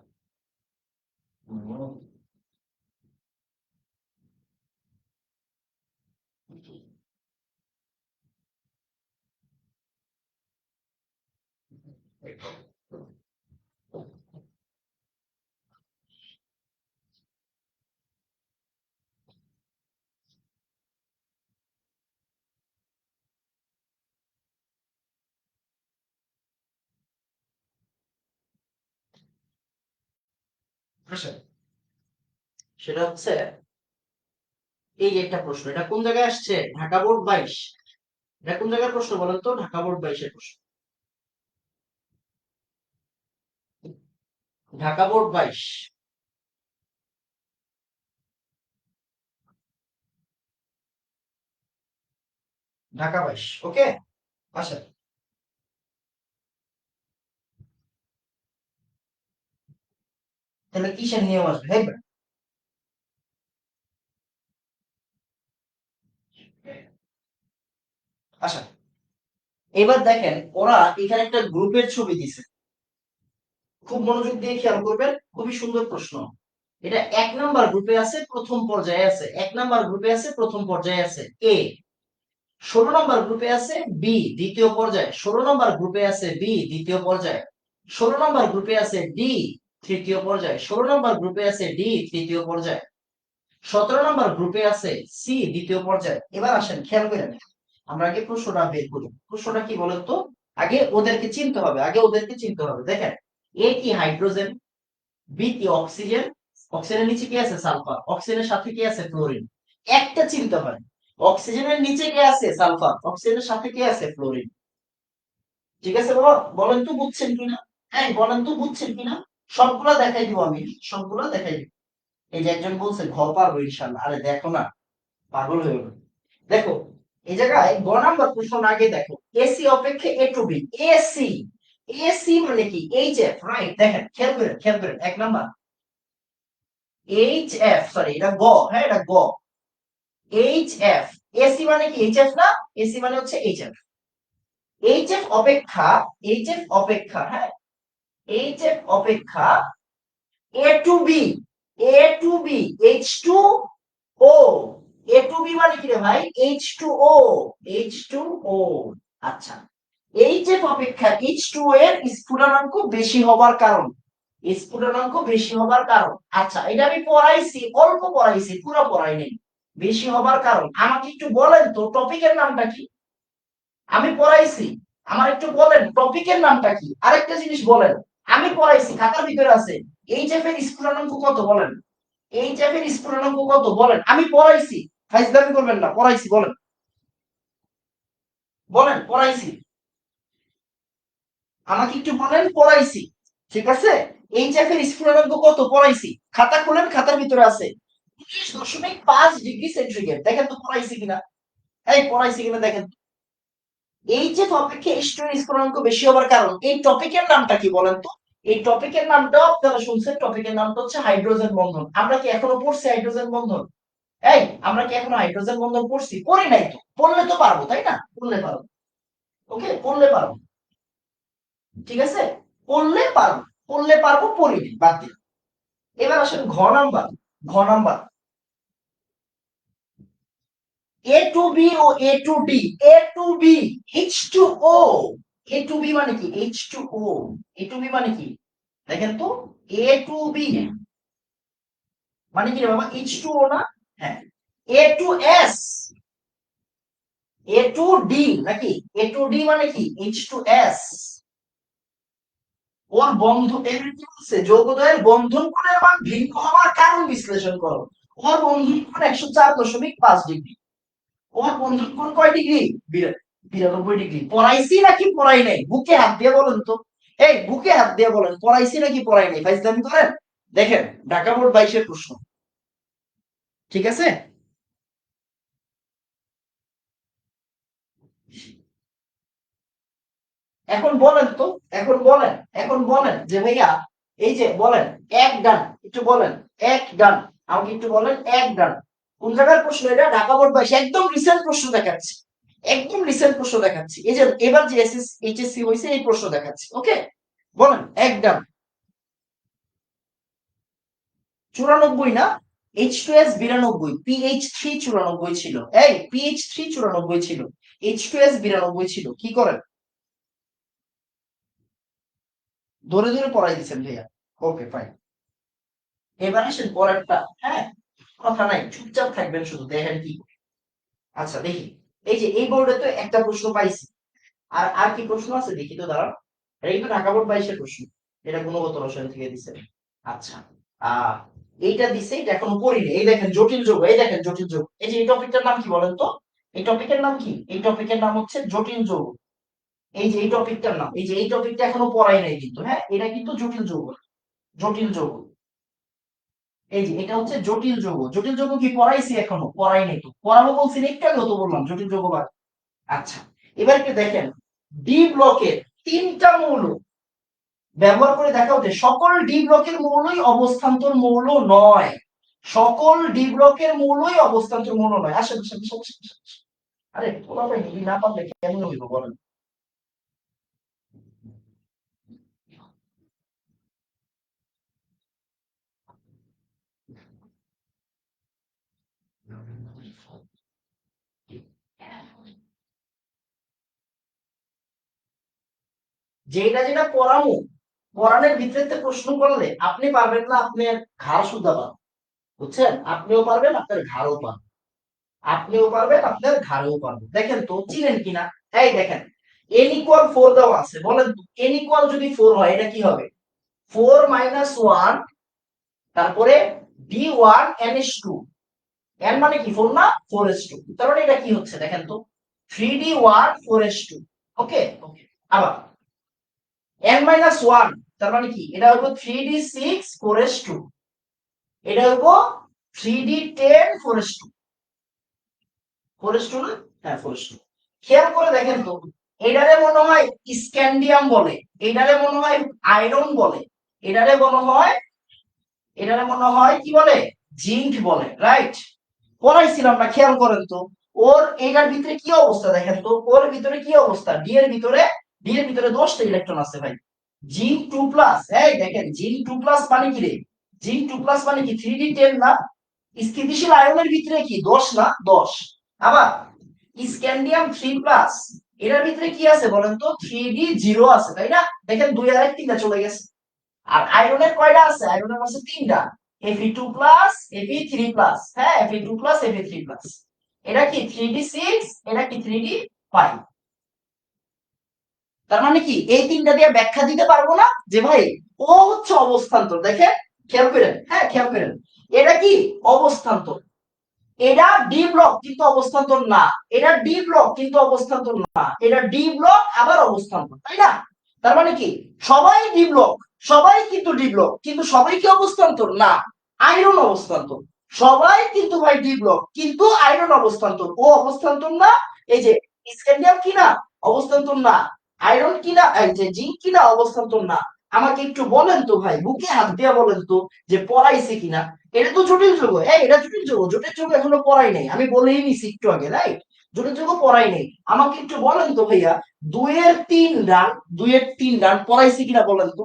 আসেন, সেটা হচ্ছে এই যে একটা প্রশ্ন, এটা কোন জায়গায় আসছে? ঢাকা বোর্ড 22। এটা কোন জায়গার প্রশ্ন বলেন তো? ঢাকা বোর্ড 22 এর প্রশ্ন। ঢাকা বোর্ড 22। ঢাকা 22। ওকে আসেন। তাহলে কিসের নিয়ম আসবে? হ্যাঁ, আচ্ছা এবার দেখেন, ওরা এখানে একটা গ্রুপের ছবি দিছে। খুব মনোযোগ দিয়ে খেয়াল করবেন, খুবই সুন্দর প্রশ্ন। এটা 1 নাম্বার গ্রুপে আছে, প্রথম পর্যায়ে আছে। 1 নাম্বার গ্রুপে আছে, প্রথম পর্যায়ে আছে এ। 16 নম্বর গ্রুপে আছে বি, দ্বিতীয় পর্যায়ে। 16 নম্বর গ্রুপে আছে বি, দ্বিতীয় পর্যায়ে। 16 নম্বর গ্রুপে আছে ডি, তৃতীয় পর্যায়ে। 16 নম্বর গ্রুপে আছে ডি, তৃতীয় পর্যায়ে। 17 নম্বর গ্রুপে আছে সি, দ্বিতীয় পর্যায়ে। এবার আসেন খেয়াল করেন, আমরা আগে প্রশ্নটা বের করি। প্রশ্নটা কি বলেন তো? আগে ওদেরকে চিনতে হবে, আগে ওদেরকে চিনতে হবে। দেখেন, এ কি হাইড্রোজেন, বি কি অক্সিজেন, অক্সিজেনের নিচে কি আছে? সালফার। অক্সিজেনের সাথে কি আছে? ফ্লোরিন। একটা চিনতে হয়, অক্সিজেনের নিচে কে আছে? সালফার। অক্সিজেনের সাথে কি আছে? ফ্লোরিন। ঠিক আছে বাবা, বলেন তো বুঝছেন কিনা? হ্যাঁ বলেন তো বুঝছেন কিনা। সবগুলা দেখাই দিব আমি, সবগুলা দেখাই দিব। এই যে একজন বলছে ঘ পারবো ইনশাল্লাহ, আরে দেখো না, পাগল হয়ে গেল। দেখো, এই জায়গায় গ নাম্বার প্রশ্ন আগে দেখো, এসি অপেক্ষা এ টু বি। এসি, এসি মানে কি? H F right. দেখেন খেয়াল করেন, খেয়াল করেন। 1 নাম্বার এইচ এফ, সরি এটা গ। হ্যাঁ এটা গ। এইচ এফ, এসি মানে কি? এইচ এফ না? এসি মানে হচ্ছে এইচ এফ। এইচ এফ অপেক্ষা, এইচ এফ অপেক্ষা, হ্যাঁ এইচ এফ অপেক্ষা এ to B, A to B, H to O. A to B মানে কি রে ভাই? H to O, H to ও। আচ্ছা, এইচ এফ অপেক্ষা এইচ টু এর স্ফুটনাঙ্ক বেশি হবার কারণ, স্ফুটনাঙ্ক বেশি হবার কারণ। আচ্ছা এটা আমি পড়াইছি, অল্প পড়াইছি, পুরো পড়াই নাই। বেশি হবার কারণ আমাকে একটু বলেন তো, টপিকের নামটা কি? আমি পড়াইছি, আমার একটু বলেন টপিকের নামটা কি। আরেকটা জিনিস বলেন, আমি পড়াইছি, খাতার ভিতরে আছে। এইচএফ এর স্ফুটনাঙ্ক কত বলেন? এইচএফ এর স্ফুটনাঙ্ক কত বলেন? আমি পড়াইছি, ফাইজলামি করবেন না, পড়াইছি বলেন। বলেন পড়াইছি, আমাকে একটু বলেন পড়াইছি। ঠিক আছে, এইচএফ এর স্ফুটনাঙ্ক কত পড়াইছি। খাতা খুলেন, খাতার ভিতরে আছে 29.5 ডিগ্রি সেন্টিগ্রেড। দেখেন তো পড়াইছি কিনা। এই পড়াইছি কিনা দেখেন। এইচএফ অপেক্ষা এইচ টু এর স্ফুটনাঙ্ক বেশি হবার কারণ, এই টপিকের নামটা কি বলেন তো? এই টপিকের নামটাও আপনারা শুনছেন, টপিকের নামটা হচ্ছে হাইড্রোজেন বন্ধন। আমরা কি এখনো পড়ছি হাইড্রোজেন বন্ধন? এই আমরা কি এখনো হাইড্রোজেন বন্ধন পড়ছি? পড়ি নাই তো, পড়লে তো পারবো তাই না? পড়লে পারবো। ওকে, পড়লে পারবো। ঠিক আছে, পড়লে পারবো, পড়লে পারবো, পড়িনি বাদ দিন। এবার আসেন ঘ নাম্বার। ঘ নাম্বার এ টু বি ও A to D, A to B H to O, A to B মানে কি H to O, A to B মানে কি দেখেন তো, এ টু বি মানে কি রে বাবা, এইচ টু ও না? হ্যাঁ, এ two S, A to D নাকি, এ টু ডি মানে কি এইচ টু এস। ওর বন্ধন এখানে কি বলছে, যৌগদ্বয়ের বন্ধন কোণের মান ভিন্ন হওয়ার কারণ বিশ্লেষণ করো। ওর বন্ধন কোণ 104.5 ডিগ্রি। ওর বন্ধন কোণ কয় ডিগ্রি? 92 ডিগ্রি। পড়াইছি নাকি পড়াই নাই? বুকে হাত দিয়ে বলেন তো, এই বুকে হাত দিয়ে বলেন পড়াইছি নাকি পড়াই নাই, ফাইজলামি করেন। দেখেন ঢাকা বোর্ড 22-এর প্রশ্ন, ঠিক আছে? এখন বলেন তো, এখন বলেন, এখন বলেন যে ভাইয়া এই যে বলেন এক ডান, একটু বলেন এক ডান, আমাকে একটু বলেন এক ডান কোন জায়গার প্রশ্ন এটা? ঢাকা বোর্ড 22, একদম রিসেন্ট প্রশ্ন দেখাচ্ছি, একদম রিসেন্ট প্রশ্ন দেখাচ্ছি, এই যে এবার যে এইচএসসি হয়েছে এই প্রশ্ন দেখাচ্ছি। ওকে, বলেন এক ডান। 94 না, H2S 92, PH3 94 ছিল, এই PH3 94 ছিল, H2S 92 ছিল, কি করেন? ধরে ধরে পড়াই দিচ্ছেন ভাইয়া। ওকে ফাইন, এবার আসেন পরেরটা। হ্যাঁ, কথা নাই, চুপচাপ থাকবেন শুধু, দেখেন কি। আচ্ছা দেখি, এই যে এই বোর্ডে তো একটা প্রশ্ন পাইছি, আর আর কি প্রশ্ন আছে দেখি তো, দাঁড়ান। এটা কিন্তু ঢাকা বোর্ড 22-এর প্রশ্ন, এটা গুণগত রসায়ন থেকে দিছে। আচ্ছা, আহ এইটা দিছে, এটা এখনো পড়িনি। এই দেখেন জটিল যৌগ, এই দেখেন জটিল যৌগ, এই যে এই টপিকটার নাম কি বলেন তো? এই টপিকের নাম কি? এই টপিকের নাম হচ্ছে জটিল যৌগ। এই যে এই টপিকটার নাম, এই যে এই টপিকটা এখনো পড়াই নাই কিন্তু, হ্যাঁ এটা কিন্তু জটিল যৌগ, জটিল যৌগ। এই যে এটা হচ্ছে জটিল যৌগ। জটিল যৌগ কি পড়াইছি? এখনো পড়াই নাই তো, পড়াবো বলছি না, একটু আগে তো বললাম জটিল যৌগ বাদ। আচ্ছা, এবার একটু দেখেন ডি ব্লকের তিনটা মৌল ব্যবহার করে দেখাও যে সকল ডি ব্লকের মৌলই অবস্থান্তর মৌল নয়। সকল ডি ব্লকের মৌলই অবস্থান্তর মৌল নয়। আসেন আসেন আসেন, আসেন, আসেন। আরে তোমরা ভাই যদি না পারলে কেমন হইব বলেন? যেটা যেটা পড়ামো, পড়ানোর ভিতরে প্রশ্ন করলে আপনি পারবেন না, আপনার ঘাড় শুদ্ধা পাবেন, বুঝছেন? আপনিও পারবেন, আপনার ঘাড়ও পাবেন, আপনিও পারবেন, আপনার ঘাড়েও পারবেন। দেখেন তো চিনেন কিনা, এই দেখেন n ইকুয়াল 4 দেওয়া আছে, বলেন তো n ইকুয়াল যদি 4 হয় এটা কি হবে? 4 মাইনাস 1, তারপরে d1 nh2, n মানে কি 4 না, 4s2, তার মানে এটা কি হচ্ছে দেখেন তো, 3d1 4s2। ওকে ওকে, আবার n মাইনাস 1, তার মানে কি এটা হলো 3d6 4s2, এটা হলো 3d10 4s2, 4s2 না? হ্যাঁ 4s2। খেয়াল করে দেখেন তো, এটারে মনে হয় স্ক্যান্ডিয়াম বলে, এটারে মনে হয় আয়রন বলে, এটারে মনে হয়, এটারে মনে হয় কি বলে, জিঙ্ক বলে, রাইট? পড়াইছিলাম না, খেয়াল করেন তো। ওর এটার ভিতরে কি অবস্থা দেখেন তো, ওর ভিতরে কি অবস্থা, ডি এর ভিতরে 10টা ইলেকট্রন আছে ভাই। জিঙ্ক 2 প্লাস, এই দেখেন জিঙ্ক 2 প্লাস মানে কি রে, জিঙ্ক 2 প্লাস মানে কি 3d10 না? স্থিতিশীল আয়নের ভিতরে কি 10 না, 10। আবার স্ক্যান্ডিয়াম 3 প্লাস, এটার ভিতরে কি আছে বলেন তো, 3d0 আছে তাই না? দেখেন 2 আর 1 3টা চলে গেছে। আর আয়রনের কয়টা আছে? আয়রনের আছে 3টা, Fe2 প্লাস Fe3 প্লাস, হ্যাঁ Fe2 প্লাস Fe3 প্লাস। এটা কি 3d6, এটা কি 3d5। তার মানে কি এই তিনটা দিয়ে ব্যাখ্যা দিতে পারবো না যে ভাই ও হচ্ছে অবস্থান্তর। দেখেন খেয়াল করেন, হ্যাঁ খেয়াল করেন, এটা কি অবস্থান্তর, এটা ডি ব্লক কিন্তু অবস্থান্তর না, এটা ডি ব্লক কিন্তু অবস্থান্তর না, এটা ডি ব্লক আবার অবস্থান্তর, তাই না? তার মানে কি সবাই ডি ব্লক, সবাই কিন্তু ডি ব্লক, কিন্তু সবাই কি অবস্থান্তর না, আয়রন অবস্থান্তর। সবাই কিন্তু ভাই ডি ব্লক কিন্তু আয়রন অবস্থান্তর, ও অবস্থান্তর না। এই যে স্ক্যান্ডিয়াম কি না, অবস্থান্তর না। আয়রন কি না, এই যে জিঙ্ক কি না, অবস্থান্তর না। আমাকে একটু বলেন তো ভাই, বুকে হাত দিয়া বলেন তো যে পড়াইছে কিনা। এটা তো জটিল যোগ, হ্যাঁ এটা জটিল যোগ, জটিল যোগ এখনো পড়াই নাই, আমি বলেই নিছি একটু আগে, রাইট? জটিল যোগ পড়াই নাই। আমাকে একটু বলেন তো ভাইয়া, 2-এর 3 ডান, 2-এর 3 ডান পড়াইছে কিনা বলেন তো।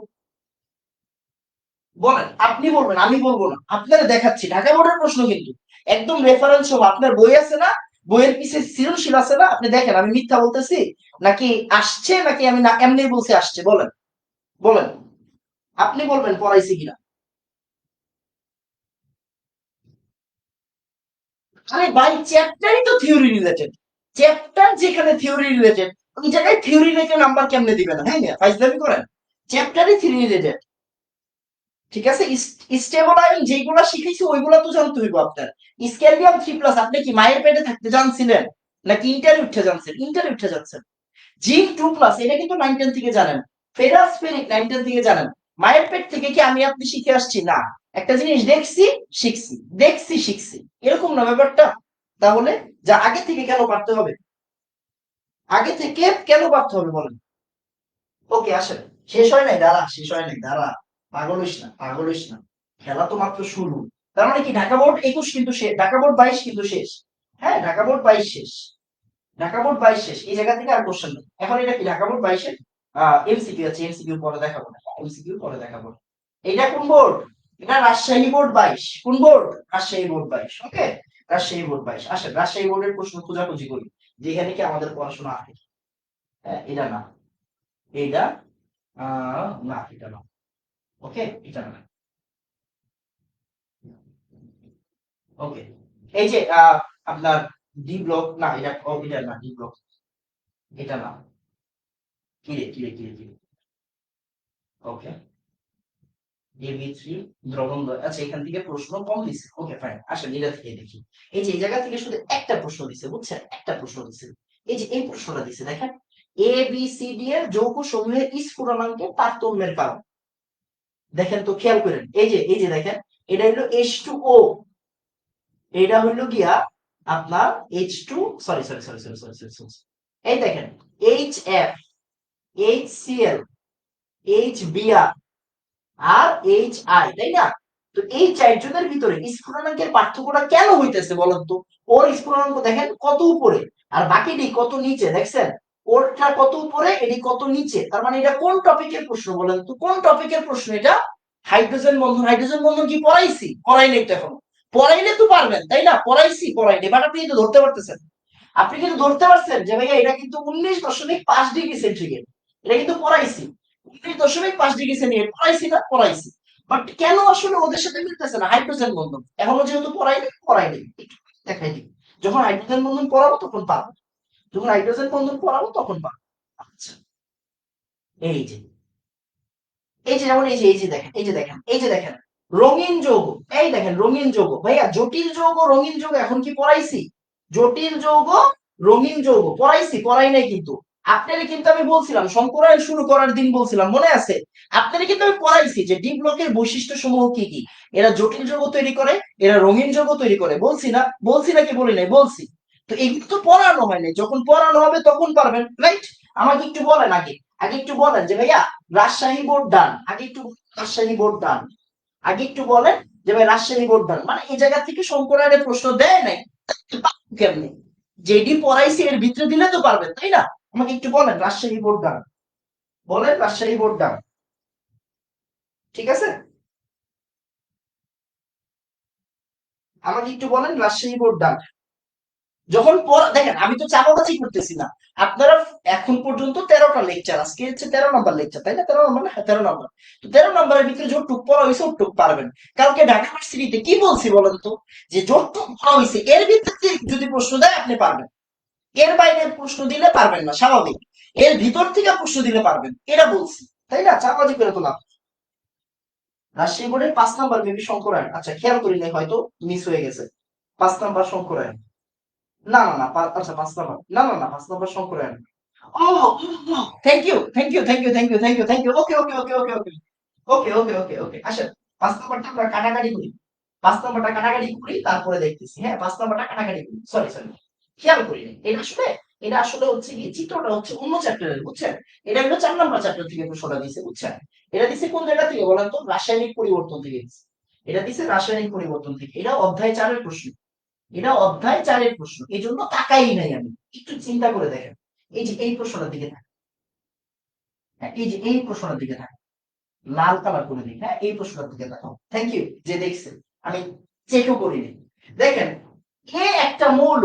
বলেন, আপনি বলবেন, আমি বলবো না, আপনারা দেখাচ্ছি ঢাকা বোর্ডের প্রশ্ন কিন্তু একদম রেফারেন্স সহ। আপনার বই আছে না, বইয়ের পিছে সৃজনশীল আছে না, আপনি দেখেন আমি মিথ্যা বলতেছি নাকি আসছে, নাকি আমি না এমনি বলছি আসছে, বলেন, বলেন, আপনি বলবেন পড়াইছে কিনা। আরে ভাই, চ্যাপ্টারই তো থিওরি রিলেটেড, চ্যাপ্টার যেখানে থিওরি রিলেটেড ওই জায়গায় থিওরি রেখে নাম্বার কেমনে দিবেন, হ্যাঁ ফাইজলামি করেন। চ্যাপ্টারই থিওরি রিলেটেড, ঠিক আছে। স্টেবল আয়ন যেগুলা শিখেছি ওইগুলা তো জানতে হইব আপনার। স্ক্যান্ডিয়াম 3+, আপনি কি মায়ের পেটে থাকতে জানছিলেন নাকি ইন্টারে উঠে জানছেন? ইন্টারে উঠে যাচ্ছেন। জিঙ্ক 2+, এটা কিন্তু 9-10 থেকে জানেন। ফেরাস ফেরিক 9-10 থেকে জানেন। মায়ের পেট থেকে কি আমি আপনি শিখে আসছি না, একটা জিনিস দেখছি শিখছি, দেখছি শিখছি, এরকম না ব্যাপারটা। তাহলে যা আগে থেকে কেন পারতে হবে, আগে থেকে কেন পারতে হবে বলেন। ওকে আসেন, শেষ হয় নাই, দাঁড়া, শেষ হয় নাই, দাঁড়া, পাগল হইস না, পাগল হইস না, খেলা তো মাত্র শুরু। তার মানে কি ঢাকা বোর্ড 21 কিন্তু শেষ, ঢাকা বোর্ড 22 কিন্তু শেষ। হ্যাঁ ঢাকা বোর্ড 22 শেষ, ঢাকা বোর্ড 22 শেষ, এই জায়গা থেকে আর কোশ্চেন নেই। এখন এটা কি ঢাকা বোর্ড 22-এর এমসিকিউ আছে, এমসিকিউ পরে দেখাবো না, এমসিকিউ পরে দেখাবো। এটা কোন বোর্ড? এটা রাজশাহী বোর্ড 22। কোন বোর্ড? রাজশাহী বোর্ড 22। ওকে, রাজশাহী বোর্ড 22। আসেন রাজশাহী বোর্ডের প্রশ্ন খোঁজাখুঁজি করি, যেখানে কি আমাদের পড়াশোনা আছে। হ্যাঁ এটা না, এইটা না, এটা না। ওকে, এটা না। ওকে, এই যে আপনার ডি ব্লক না, এটা এটা না, ডি ব্লক এটা না। কিরে কিরে কিরে কিরে, ওকে, AB3 দ্রবণ দ্বয়। আচ্ছা এখান থেকে প্রশ্ন কম দিছে, ওকে ফাইন, আসেন এটা থেকে দেখি। এই যে এই জায়গা থেকে শুধু একটা প্রশ্ন দিছে, বুঝছেন, একটা প্রশ্ন দিছে। এই যে এই প্রশ্নটা দিছে দেখেন, ABCD এর যৌগ সমূহের স্ফুটনাঙ্কের তারতম্যের কারণ। দেখেন তো খেয়াল করেন, এই যে দেখেন, এটা হলো H2O, এটা হইলো গিয়া আপনার H2, sorry sorry sorry sorry sorry sorry sorry, এই দেখেন HF, HCl, HBr আর HI, তাই না? তো এই চারজনের ভিতরে স্ফুটনাঙ্কের পার্থক্যটা কেন হইতেছে বলেন তো। ওর স্ফুটনাঙ্ক দেখেন কত উপরে, আর বাকিটি কত নিচে, দেখছেন? ওরটা কত উপরে, এটি কত নিচে, তার মানে এটা কোন টপিকের প্রশ্ন বলেন তো, কোন টপিকের প্রশ্ন এটা? হাইড্রোজেন বন্ধন। হাইড্রোজেন বন্ধন কি পড়াইছি? পড়াই নাই তো এখন। পড়াইলে তো পারবেন তাই না, পড়াইছি পড়াইনি, বাট আপনি কিন্তু ধরতে পারতেছেন, আপনি কিন্তু ধরতে পারছেন যে ভাইয়া এটা কিন্তু 19.5 ডিগ্রি সেন্টিগ্রেড, এটা কিন্তু পড়াইছি। 19.5 ডিগ্রি সেন্টিগ্রেড পড়াইছি না, পড়াইছি। বাট কেন আসলে ওদের সাথে মিলতেছে না হাইড্রোজেন বন্ধন, এখনো যেহেতু পড়াইনি একটু দেখাই দিই। যখন হাইড্রোজেন বন্ধন পড়াবো তখন পাবো, যখন হাইড্রোজেন বন্ধন পড়াবো তখন পাবো। আচ্ছা, এই যে, এই যে যেমন এই যে দেখেন, এই যে দেখেন রঙিন যৌগ, এই দেখেন রঙিন যৌগ, ভাইয়া জটিল যৌগ রঙিন যৌগ এখন কি পড়াইছি? জটিল যৌগ রঙিন যৌগ পড়াইছি, পড়াই নাই কিন্তু। আপনারে কিন্তু আমি বলছিলাম সংকরায়ন শুরু করার দিন বলছিলাম, মনে আছে? আপনারে কিন্তু আমি পড়াইছি যে ডি ব্লকের বৈশিষ্ট্য সমূহ কি কি, এরা জটিল যৌগ তৈরি করে, এরা রঙিন যৌগ তৈরি করে, বলছি না, বলছি নাকি বলি নাই, বলছি। তো এগুলো তো পড়ানো হয় নাই, যখন পড়ানো হবে তখন পারবেন, রাইট? আমাকে একটু বলেন আগে, আগে একটু বলেন যে ভাইয়া রাজশাহী বোর্ড ডান, আগে একটু রাজশাহী বোর্ড ডান, আগে একটু বলেন যে ভাই রাজশাহী বোর্ড ডান, মানে এই জায়গা থেকে শঙ্করায়নের প্রশ্ন দেয় নাই, কেমনে? যেডি পড়াইছি এর ভিতরে দিলে তো পারবেন তাই না? আমাকে একটু বলেন রাজশাহী বোর্ড ডান, বলেন রাজশাহী বোর্ড ডান, ঠিক আছে? আমাকে একটু বলেন রাজশাহী বোর্ড ডান। যখন দেখেন আমি তো চাপাবাজি করতেছি না, আপনারা এখন পর্যন্ত 13টা লেকচার, আজকে হচ্ছে 13 নম্বর লেকচার, তাই না? 13 নম্বর না, হ্যাঁ 13 নম্বর। তো 13 নম্বরের ভিতরে যতটুক পড়া হয়েছে ওটুক পারবেন। কালকে ঢাকা ভার্সিটিতে কি বলছি বলেন তো, যে যতটুক পড়া হয়েছে এর ভিতরে যদি প্রশ্ন দেয় আপনি পারবেন, এর বাইরে প্রশ্ন দিলে পারবেন না, স্বাভাবিক। এর ভিতর থেকে প্রশ্ন দিলে পারবেন, এটা বলছি, তাই না? চাপাবাজি করে তো লাভ। রাজশাহী বোর্ডের 5 নম্বর বেবি শঙ্করায়ন, আচ্ছা খেয়াল করি নাই, হয়তো মিস হয়ে গেছে। 5 নম্বর শঙ্করায়ন, না না না, আচ্ছা 5 নম্বর, না না না, 5 নম্বর শঙ্করায়ন। ও, thank you thank you thank you thank you thank you thank you, okay okay okay okay okay okay okay okay okay, আসেন 5 নম্বরটা আমরা কাটাকাটি করি, 5 নম্বরটা কাটাকাটি করি তারপরে দেখতেছি, হ্যাঁ 5 নম্বরটা কাটাকাটি করি, সরি সরি, খেয়াল করিনি এটা আসলে, এটা আসলে হচ্ছে কি চিত্রটা হচ্ছে অন্য চ্যাপ্টারের, বুঝছেন? এটা হলো 4 নম্বর চ্যাপ্টার থেকে প্রশ্নটা দিয়েছে, বুঝছেন? এটা দিছে কোন জায়গা থেকে বলেন তো? রাসায়নিক পরিবর্তন থেকে দিছে। এটা দিছে রাসায়নিক পরিবর্তন থেকে। এটা অধ্যায় 4-এর প্রশ্ন। এটা অধ্যায় 4-এর প্রশ্ন। এই জন্য তাকাই নাই আমি। একটু চিন্তা করে দেখেন। এই যে এই প্রশ্নটার দিকে থাকেন। হ্যাঁ, এই যে এই প্রশ্নটার দিকে থাকেন। লাল কালার করে দিই। হ্যাঁ, এই প্রশ্নটার দিকে তাকাও। থ্যাংক ইউ যে দেখছেন। আমি চেকও করিনি। দেখেন, এ একটা মৌল,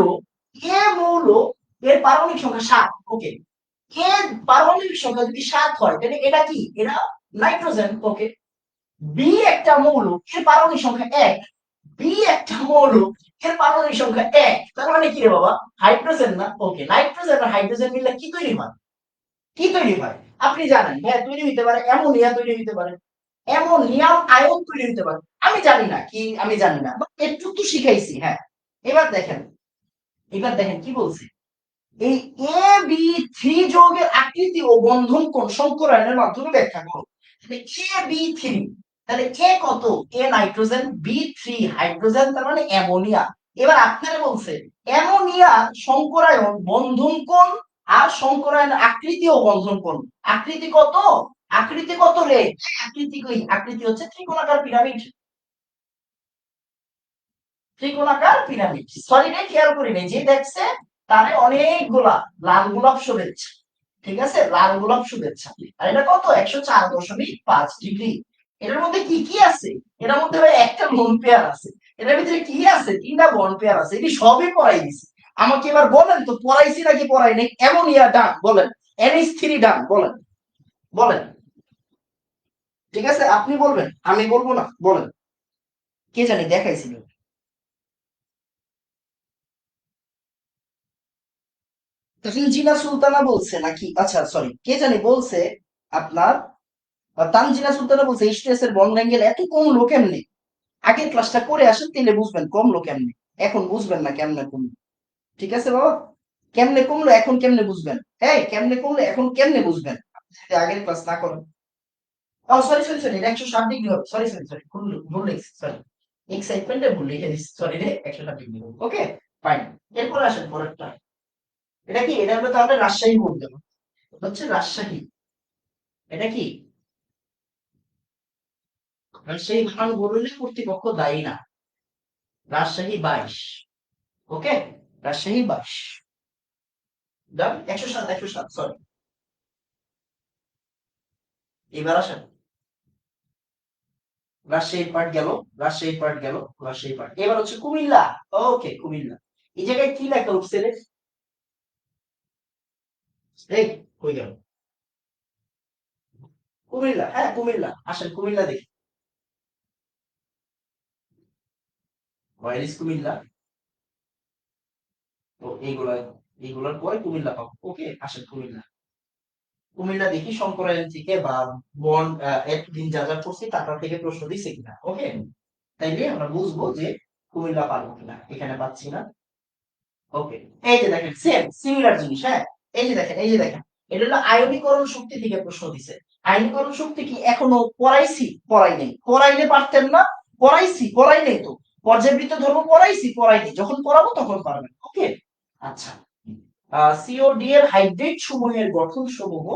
এ মৌল, এর পারমাণবিক সংখ্যা 7। ওকে, এর পারমাণবিক সংখ্যা যদি 7 হয় তাহলে এটা কি? এটা নাইট্রোজেন। ওকে, বি একটা মৌল, এর পারমাণবিক সংখ্যা 1। বি একটা মৌল, এর পারমাণবিক সংখ্যা 1, তার মানে কি রে বাবা? হাইড্রোজেন না? ওকে, নাইট্রোজেন আর হাইড্রোজেন মিললে কি তৈরি হয়? কি তৈরি হয় আপনি জানেন? হ্যাঁ, তৈরি হতে পারে অ্যামোনিয়া, তৈরি হতে পারে অ্যামোনিয়াম আয়ন, তৈরি হতে পারে। আমি জানি না কি, আমি জানি না, বাট একটু তো শিখাইছি। হ্যাঁ, এবার দেখেন, এবার দেখেন কি বলছে। এই এ বি থ্রি যৌগের আকৃতি ও বন্ধন কোণ সংকরায়নের মাধ্যমে ব্যাখ্যা করো। তাহলে এ বি থ্রি, তাহলে এ কত? A nitrogen, B three hydrogen, তার মানে অ্যামোনিয়া। এবার আপনারা বলছে অ্যামোনিয়া সংকরায়ন, বন্ধন কোণ আর সংকরায়নের আকৃতি ও বন্ধন কোণ। আকৃতি কত? আকৃতি কত রে? আকৃতি কই? আকৃতি হচ্ছে ত্রিকোণাকার পিরামিড। ত্রিকোণাকার পিরামিড। সরি রে, খেয়াল করি নাই। যে দেখছে তারে অনেকগুলা লাল গোলাপ শুভেচ্ছা। ঠিক আছে, লাল গোলাপ শুভেচ্ছা। আর এটা কত? 104.5 ডিগ্রি। এটার মধ্যে কি কি আছে? এটার মধ্যে ভাই একটা লোন পেয়ার আছে। এটার ভিতরে কি আছে? 3টা বন্ড পেয়ার আছে। এটি সবই পড়াই দিছি। আমাকে এবার বলেন তো, পড়াইছি নাকি পড়াই নাই? অ্যামোনিয়া ডান বলেন, NH3 ডান বলেন, বলেন। ঠিক আছে, আপনি বলবেন, আমি বলবো না, বলেন। কে জানি দেখাইছিল। তানজিনা সুলতানা বলছে নাকি? আচ্ছা সরি, কে জানি বলছে আপনার, তানজিনা সুলতানা বলছে স্ট্রেস এর বন্ড অ্যাঙ্গেল এত কমলো কেমনে? আগের ক্লাসটা করে আসেন, তাহলে বুঝবেন কমলো কেমনে। এখন বুঝবেন না কেমনে কমলো। ঠিক আছে বাবা, কেমনে কমলো এখন কেমনে বুঝবেন? এই কেমনে কমলো এখন কেমনে বুঝবেন আপনি যদি আগের ক্লাস না করেন? ও সরি সরি সরি, 160 ডিগ্রি হবে। সরি সরি সরি, ভুল ভুল লিখছি, সরি। এক্সাইটমেন্টে ভুল লিখে দিচ্ছি, সরি রে। 160 ডিগ্রি হবে। ওকে, ফাইন। এরপরে আসেন পরেরটা। এটা কি? এটা হলো তাহলে রাজশাহী বোর্ড দেবো। হচ্ছে রাজশাহী। এটা কি? রাজশাহী ভাঙন গড়লে কর্তৃপক্ষ দায়ী না। রাজশাহী 22। ওকে, রাজশাহী 22। ডান, 107, 107, সরি। এবার আসেন, রাজশাহীর পার্ট গেল, রাজশাহীর পার্ট গেল, রাজশাহী পার্ট। এবার হচ্ছে কুমিল্লা। ওকে, কুমিল্লা। এই জায়গায় কি লেখা উঠছে রে? এই কই গেল? কুমিল্লা। হ্যাঁ, কুমিল্লা। আসেন কুমিল্লা দেখি। Where is Comilla? তো এইগুলা, এইগুলার পরে কুমিল্লা পাবো। ওকে, আসেন কুমিল্লা। কুমিল্লা দেখি শঙ্করায়ণ থেকে বা বন এতদিন যা যা করছি টাকা থেকে প্রশ্ন দিছে কিনা। ওকে, তাইলে আমরা বুঝবো যে কুমিল্লা পারবো কিনা। এখানে পাচ্ছি না। ওকে, এই যে দেখেন সেম সিমিলার জিনিস। হ্যাঁ, এই যে দেখেন, এই যে দেখেন, এটা হলো আয়নীকরণ শক্তি থেকে প্রশ্ন দিছে। আয়নীকরণ শক্তি কি এখনো পড়াইছি? পড়াই নাই। পড়াইলে পারতেন না? পড়াইছি, পড়াই নাই তো। পর্যাবৃত্ত ধর্ম পড়াইছি, পড়াই নাই। যখন পড়াবো তখন পারবেন। ওকে, আচ্ছা। সিওডি এর হাইড্রেট সমূহের গঠন সমূহ,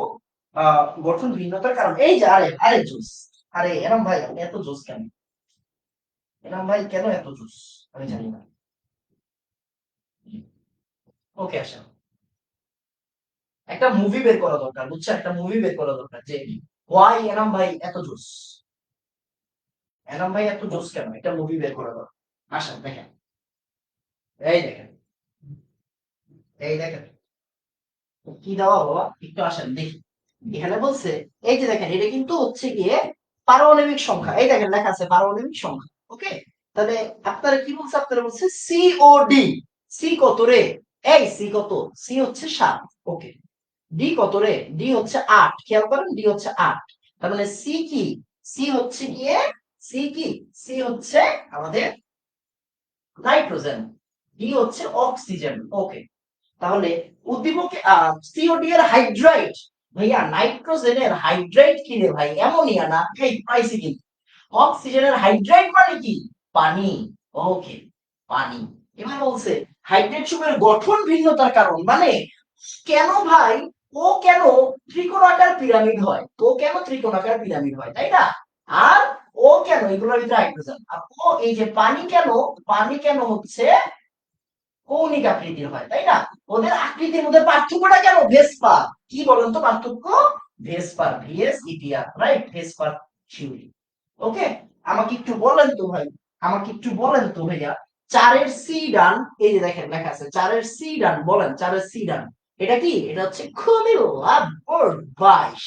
গঠন ভিন্নতার কারণ। এই যে আরে আরে জোস, আরে এরম ভাই আপনি এত জোস কেন? এরম ভাই কেন এত জোস? আমি জানি না। ওকে, আসেন। একটা মুভি বের করা দরকার, বুঝছো? একটা মুভি বের করা দরকার যে ওয়াই এনাম ভাই এত জোস, এনাম ভাই এত জোস কেন? একটা মুভি বের করা দরকার। আসেন দেখেন, এই দেখেন, এই দেখেন কি দেওয়া বাবা, একটু আসেন দেখি। এখানে বলছে, এই যে দেখেন, এটা কিন্তু হচ্ছে গিয়ে পারমাণবিক সংখ্যা। এই দেখেন লেখা আছে পারমাণবিক সংখ্যা। ওকে, তাহলে আপনারা কি বলছে? আপনারা বলছে সিওডি। সি কত রে? এই সি কত? সি হচ্ছে 7। ওকে, ডি কত রে? ডি হচ্ছে 8। খেয়াল করেন, ডি হচ্ছে 8। তার মানে সি কি? সি হচ্ছে গিয়ে, সি কি? সি হচ্ছে আমাদের নাইট্রোজেন, ডি হচ্ছে অক্সিজেন। ওকে, তাহলে উদ্দীপকে সিওডি এর হাইড্রাইড। ভাইয়া নাইট্রোজেনের হাইড্রাইড কি রে ভাই? অ্যামোনিয়া না? এই পাইছি কিন্তু। অক্সিজেনের হাইড্রাইড মানে কি? পানি। ওকে, পানি। এবার বলছে হাইড্রেট সমূহের গঠন ভিন্নতার কারণ, মানে কেন ভাই ও কেন ত্রিকোণাকার পিরামিড হয়, ও কেন ত্রিকোণাকার পিরামিড হয়, তাই না? আর ও কেন এগুলোর ভিতরে হাইড্রোজেন, আর ও এই যে পানি কেন, পানি কেন হচ্ছে কৌণিক আকৃতির হয়, তাই না? ওদের আকৃতির মধ্যে পার্থক্যটা কেন? ভেসপার। কি বলেন তো পার্থক্য? ভেসপার, ভিএস ইপিআর, রাইট? ভেসপার থিওরি। ওকে, আমাকে একটু বলেন তো ভাই, আমাকে একটু বলেন তো ভাইয়া, 4-এর সি ডান, এই যে দেখেন লেখা আছে 4-এর সি ডান, বলেন 4-এর সি ডান এটা কি? এটা হচ্ছে কুমিল্লা বোর্ড 22,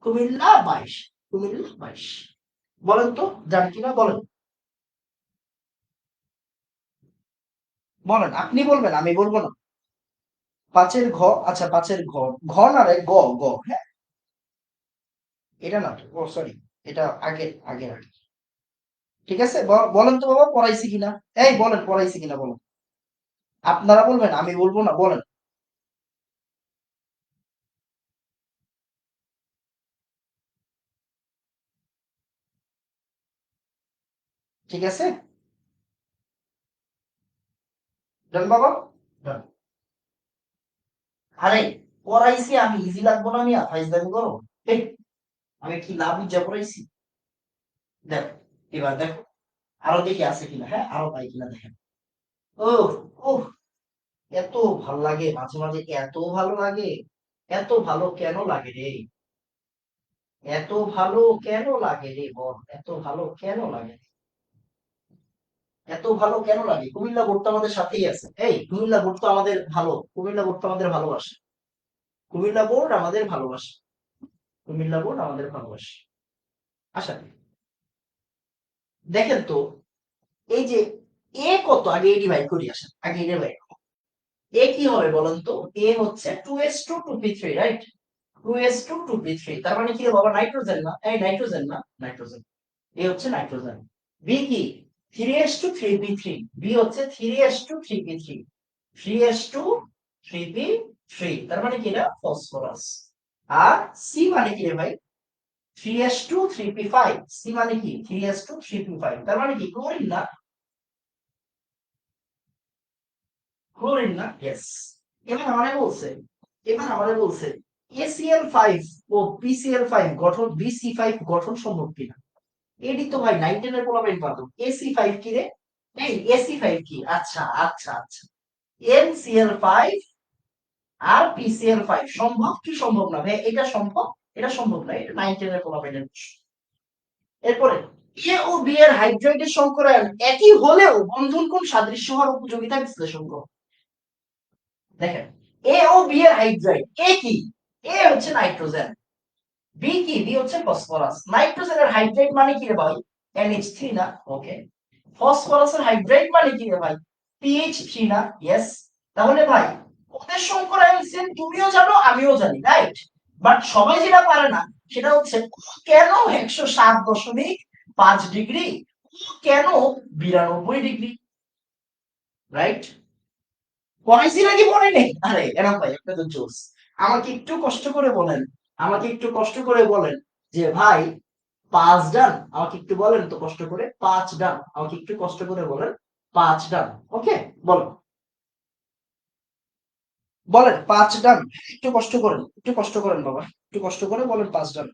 কুমিল্লা 22, কুমিল্লা 22। বলেন তো, জান কিনা বলেন, বলেন, আপনি বলবেন, আমি বলবো না। 5-এর ঘ, আচ্ছা 5-এর ঘ, ঘ না রে, গ, গ, হ্যাঁ, এটা না, ও সরি, এটা আগে, আগে আগে। ঠিক আছে, বলেন তো বাবা, পড়াইছি কিনা? এই বলেন, পড়াইছি কিনা বলেন। আপনারা বলবেন, আমি বলবো না, বলেন। ঠিক আছে, ডান বাবা, ডান। আরে পড়াইছি আমি, ইজি লাগবো না মিয়া, ফাইজলামি করো। এই, আমি কি লাভ বুঝা পড়াইছি? দেখো, এবার দেখো, আরো দেখি আছে কিনা, হ্যাঁ আরো পাই কিনা দেখেন। ও, ও, এত ভালো লাগে মাঝে মাঝে, এত ভালো লাগে, এত ভালো কেন লাগে রে, এত ভালো কেন লাগে রে বল, এত ভালো কেন লাগে, এত ভালো কেন লাগে? কুমিল্লা বোর্ড তো আমাদের সাথেই আছে, এই কুমিল্লা বোর্ড তো আমাদের ভালো, কুমিল্লা বোর্ড তো আমাদের ভালোবাসে, কুমিল্লা বোর্ড আমাদের ভালোবাসে, কুমিল্লা বোর্ড আমাদের ভালোবাসে। আচ্ছা, দেখেন তো, এই যে এ কত, আগে এ ডিভাইড করি, আসেন আগে এ ডিভাইড। এ কি হবে বলেন তো? এ হচ্ছে 2s2 2p3, right? 2s2 2p3, তার মানে কি রে বাবা? নাইট্রোজেন না? এই নাইট্রোজেন না? নাইট্রোজেন। এ হচ্ছে নাইট্রোজেন। বি কি? 3s2 3p3, বি হচ্ছে 3s2 3p3, 3s2 3p3, তার মানে কি এটা ফসফরাস। আর সি মানে কি রে ভাই? 3s2 3p5, সি মানে কি? 3s2 3p5, তার মানে কি ক্লোরিন না? ক্লোরিন না? ইয়েস। এবার আমারে বলছে, এবার আমারে বলছে ACl5 ও PCl5 গঠন, BC5 গঠন সম্ভব কিনা? এডি তো ভাই 9-10 এর পোলাপাইন পাতো। AC5 কি রে? এই AC5 কি? আচ্ছা আচ্ছা আচ্ছা, NCl5 আর PCl5 সম্ভব কি সম্ভব না ভাই? এটা সম্ভব, এটা সম্ভব না, এটা 9-10 এর পোলাপাইনের প্রশ্ন। এরপরে, এ ও বি এর হাইড্রাইডের সংকরায়ন একই হলেও বন্ধন কোণ সাদৃশ্য হওয়ার উপযোগিতা বিশ্লেষণ করো। দেখেন, এ ও বি এর হাইড্রাইড, এ কি? এ হচ্ছে নাইট্রোজেন, বি কি? বি হচ্ছে ফসফরাস। নাইট্রোজেনের হাইড্রাইড মানে কি রে ভাই? NH3 না? ওকে। ফসফরাসের হাইড্রাইড মানে কি রে ভাই? PH3 না? ইয়েস। তাহলে ভাই, ওদের সংকরায়ন সেম, তুমিও জানো আমিও জানি, রাইট? বাট সবাই যেটা পারে না সেটা হচ্ছে কেন 107.5 ডিগ্রি, কেন 92 ডিগ্রি, রাইট? পড়াইছি নাকি পড়াই নেই? আরে এরকম ভাই, আপনি তো জোস। আমাকে একটু কষ্ট করে বলেন, আমাকে একটু কষ্ট করে বলেন যে ভাই 5 ডান, আমাকে একটু বলেন তো কষ্ট করে, 5 ডান, আমাকে একটু কষ্ট করে বলেন, 5 ডান। ওকে, বলেন, বলেন 5 ডান, একটু কষ্ট করেন, একটু কষ্ট করেন বাবা, একটু কষ্ট করে বলেন 5 ডান।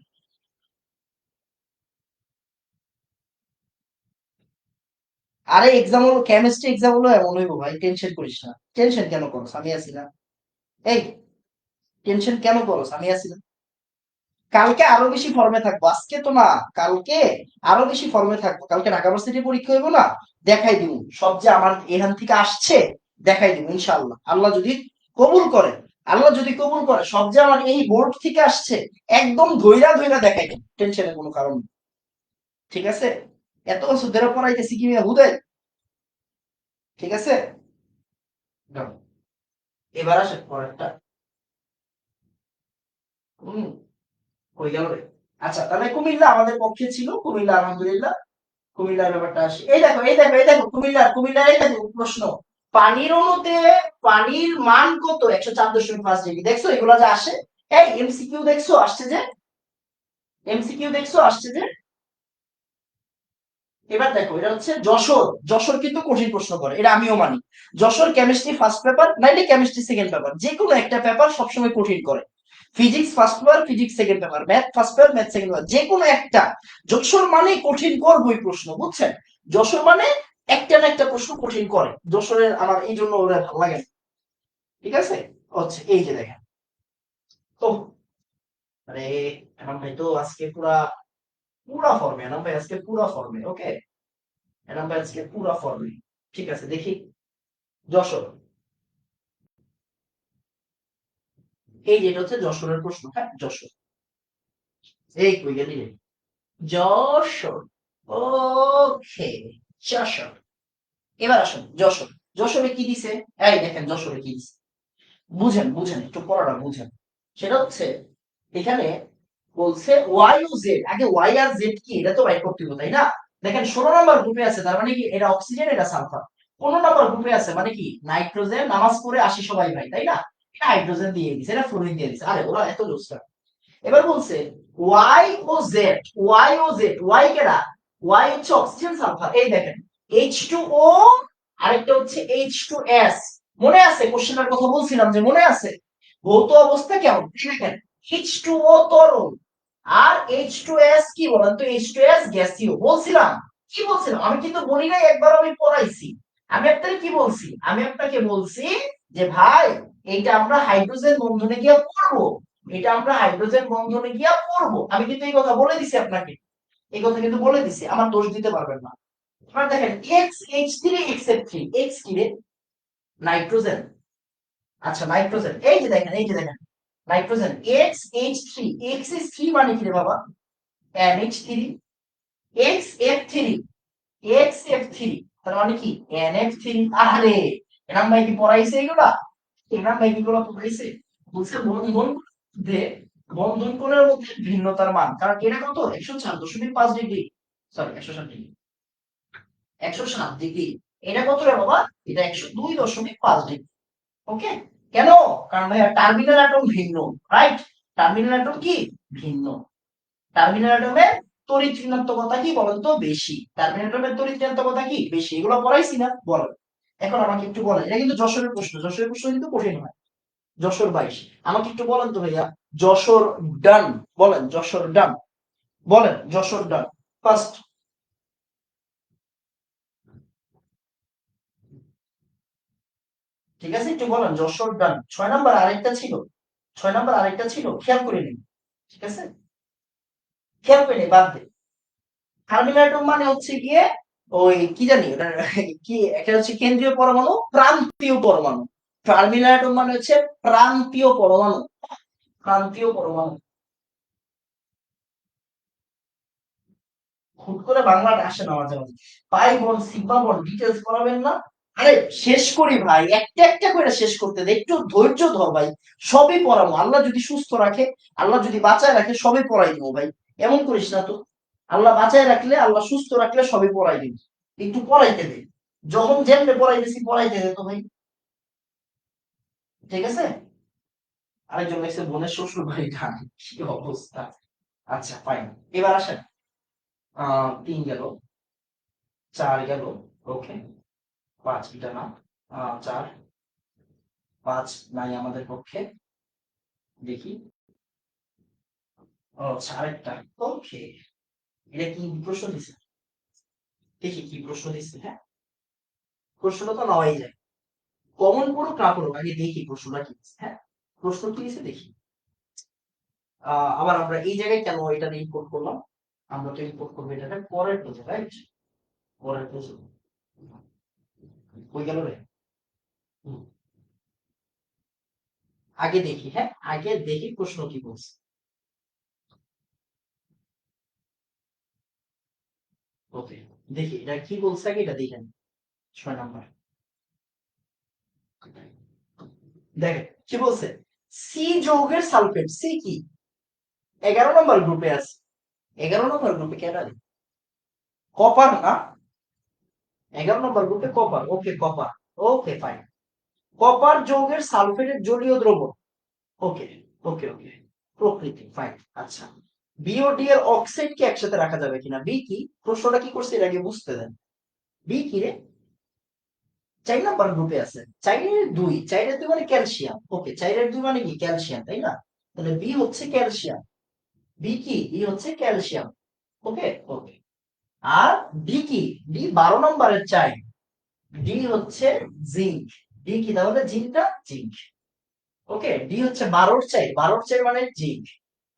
আরে এক্সাম হলো, কেমিস্ট্রি এক্সাম হলো, এমন হইব ভাই, টেনশন করিস না। টেনশন কেন করছ? আমি আছি না। এই, টেনশন কেন করছ? আমি আছি না। কালকে আরো বেশি ফর্মে থাকবো, আজকে তো না, কালকে আরো বেশি ফর্মে থাকবো। কালকে ঢাকা ভার্সিটি পরীক্ষা হইব না, দেখাই দিব সব যে আমার এখান থেকে আসছে, দেখাই দিব ইনশাআল্লাহ, আল্লাহ যদি কবুল করে, আল্লাহ যদি কবুল করে, সব যে আমার এই বোর্ড থেকে আসছে, একদম ধইরা ধইরা দেখাই দিব, টেনশনের কোনো কারণ নেই। ঠিক আছে, এত বছর ধরে পড়াইতেছি কি মিয়া হুদাই? ঠিক আছে, দাও। এবার আসে পরেরটা। হম, কই গেল রে? আচ্ছা, তাহলে কুমিল্লা আমাদের পক্ষে ছিল, কুমিল্লা আলহামদুলিল্লাহ। কুমিল্লার ব্যাপারটা আসে, এই দেখো, এই দেখো, এই দেখো, কুমিল্লার এই দেখো প্রশ্ন, পানির অণুতে পানির মান কত? 104.5 ডিগ্রি। দেখছো এগুলা যে আসে? এই এমসিকিউ দেখছো আসছে যে, এমসিকিউ দেখছো আসছে যে। এবার দেখো, এটা হচ্ছে যশোর, যশোর কিন্তু কঠিন প্রশ্ন করে, এটা আমিও মানি। যশোর কেমিস্ট্রি ফার্স্ট পেপার নাইলে কেমিস্ট্রি সেকেন্ড পেপার, যে কোনো একটা পেপার সবসময় কঠিন করে। Physics first paper, physics second paper, math first paper, math second paper, যে কোনো একটা। যশোর মানে কঠিন করবই প্রশ্ন, বুঝছেন? যশোর মানে একটা না একটা প্রশ্ন কঠিন করে। যশোরের আমার এই জন্য ওরা ভালো লাগে না। ঠিক আছে, হচ্ছে এই যে দেখেন তো, আরে এনাম ভাই তো আজকে পুরা পুরা ফর্মে, এনাম ভাই আজকে পুরা ফর্মে। ওকে, এনাম ভাই আজকে পুরা ফর্মে। ঠিক আছে, দেখি যশোর, এই যে এটা হচ্ছে যশোরের প্রশ্ন। হ্যাঁ, যশোর, এই কই গেলি রে? যশোর, ওকে, যশোর। এবার আসুন যশোর। যশোরে কি দিছে? এই দেখেন যশোরে কি দিছে, বুঝেন বুঝেন, একটু পড়াটা বুঝেন। সেটা হচ্ছে এখানে বলছে ওয়াই ও জেড, আগে ওয়াই আর জেড কি এটা তো বাইর করতে হবে, তাই না? দেখেন 16 নম্বর গ্রুপে আছে, তার মানে কি এটা অক্সিজেন, এটা সালফার। 15 নম্বর গ্রুপে আছে মানে কি নাইট্রোজেন, নামাজ পড়ে আসি সবাই ভাই, তাই না? এটা হাইড্রোজেন দিয়ে দিছে, এটা ফ্লোরিন দিয়ে দিছে। আরে ওরা এত জোস্টার। এবার বলছে ওয়াই ও জেড, ওয়াই ও জেড, ওয়াই কেডা? ওয়াই হচ্ছে অক্সিজেন সালফার, এই দেখেন H2O, আরেকটা হচ্ছে H2S। মনে আছে কোশ্চেনের কথা বলছিলাম যে, মনে আছে ভৌত অবস্থা কেমন? এই দেখেন H2O তরল, আর H2S কি বলেন তো? H2S গ্যাসীয়। বলছিলাম, কি বলছিলাম? আমি কিন্তু বলি নাই, একবার আমি পড়াইছি। আমি আপনাকে কি বলছি? আমি আপনাকে বলছি যে ভাই এইটা আমরা হাইড্রোজেন বন্ধনে গিয়ে পড়বো, এটা আমরা হাইড্রোজেন বন্ধনে গিয়া পড়বো। আমি কিন্তু এই কথা বলে দিছি আপনাকে, এই কথা কিন্তু বলে দিছি, আমার দোষ দিতে পারবেন না। এবার দেখেন x H three x F three, x কি রে? নাইট্রোজেন। আচ্ছা নাইট্রোজেন, এই যে দেখেন, এই যে দেখেন nitrogen x H three, x H three মানে কি রে বাবা? NH three, x F three, x F three, তার মানে কি NF থ্রি। আরে এনাম ভাই কি পড়াইছে এগুলা? এনাম ভাই কি এগুলা পড়াইছে? বলছে বন্ধন মধ্যে, বন্ধন কোণের মধ্যে ভিন্নতার মান, কারণ এটা কত? 104.5 ডিগ্রি, সরি 107 ডিগ্রি, 107 ডিগ্রি। এটা কত রে বাবা? এটা 102.5 ডিগ্রি। ওকে, কেন? কারণ ভাইয়া টার্মিনাল অ্যাটম ভিন্ন, রাইট? টার্মিনাল অ্যাটম কি ভিন্ন? টার্মিনাল অ্যাটমের তড়িৎ ঋণাত্মকতা কি বলেন তো? বেশি। টার্মিনাল অ্যাটমের তড়িৎ ঋণাত্মকতা কি বেশি? এগুলো পড়াইছি না? বলেন। এখন আমাকে একটু বলেন, এটা কিন্তু যশোরের প্রশ্ন, যশোরের প্রশ্ন কিন্তু কঠিন হয়। যশোর 22, আমাকে একটু বলেন তো ভাইয়া, যশোর ডান, বলেন যশোর ডান, বলেন যশোর ডান ফার্স্ট। ঠিক আছে, একটু বলেন যশোর ডান। 6 নাম্বার আরেকটা ছিল, 6 নাম্বার আরেকটা ছিল, খেয়াল করে নিন। ঠিক আছে, খেয়াল করে নিন, বাদ দে। টার্মিনাটম মানে হচ্ছে গিয়ে ওই কি জানি ওটা কি, একটা হচ্ছে কেন্দ্রীয় পরমাণু, প্রান্তীয় পরমাণু। টার্মিনাটম মানে হচ্ছে প্রান্তীয় পরমাণু, প্রান্তীয় পরমাণু। হুট করে বাংলাটা আসে না মাঝে মাঝে। Pi bond, sigma bond details পড়াবেন না? আরে শেষ করি ভাই, একটা একটা করে শেষ করতে দে, একটু ধৈর্য ধর ভাই। সবই পড়াবো, আল্লাহ যদি সুস্থ রাখে, আল্লাহ যদি বাঁচায় রাখে, সবই পড়াই দিব ভাই। এমন করিস না তো। আল্লাহ বাঁচায় রাখলে, আল্লাহ সুস্থ রাখলে সবই পড়াই দিব। একটু পড়াইতে দে, যখন যেমনে পড়াইতেছি পড়াইতে দে তো ভাই। ঠিক আছে, আরেকজন লেখছে বোনের শ্বশুর বাড়ি গান, কি অবস্থা। আচ্ছা ফাইন, এবার আসেন। 3 গেল, 4 গেল, ওকে, 5 এটা না, 4, 5 নাই আমাদের পক্ষে। দেখি, ও আচ্ছা আরেকটা, ওকে। এটা কি প্রশ্ন দিছে? দেখি কি প্রশ্ন দিচ্ছে। হ্যাঁ, প্রশ্নটা তো নেওয়াই যায়, কমন পড়ুক না পড়ুক, আগে দেখি প্রশ্নটা কি দিচ্ছে। হ্যাঁ, প্রশ্ন কি দিছে দেখি। আবার আমরা এই জায়গায় কেন এটা ইম্পোর্ট করলাম? আমরা তো ইম্পোর্ট করবো এটা পরের পেজে, রাইট? পরের পেজে কই গেল রে? হুম, আগে দেখি, হ্যাঁ আগে দেখি প্রশ্ন কি বলছে। ওকে, দেখি এটা কি বলছে, আগে এটা দেখেন। 6 নাম্বার, দেখেন কি বলছে। সি যৌগের সালফেট, সি কি 11 নম্বর গ্রুপে আছে। 11 নম্বর গ্রুপে কেন? কপার না? 11 নম্বর গ্রুপে কপার, ওকে কপার, ওকে ফাইন। কপার যৌগের সালফেটের জলীয় দ্রবণ, ওকে, ওকে ওকে, প্রকৃতি ফাইন। আচ্ছা, বি ও ডি এর অক্সাইড কি একসাথে রাখা যাবে কিনা? বি কি? প্রশ্নটা কি করছে এর আগে বুঝতে দেন। বি কি রে? 4 নাম্বার গ্রুপে আছে। 4-2, 4-2 মানে ক্যালসিয়াম, ওকে, 4-2 মানে কি ক্যালসিয়াম, তাই না? তাহলে বি হচ্ছে ক্যালসিয়াম, বি কি, বি হচ্ছে ক্যালসিয়াম। ওকে ওকে। আর ডি কি, ডি 12 নম্বরের চাই, ডি হচ্ছে জিঙ্ক, ডি কি তাহলে জিঙ্কটা, জিঙ্ক। ওকে, ডি হচ্ছে 12 চাই, 12 চাই মানে জিঙ্ক।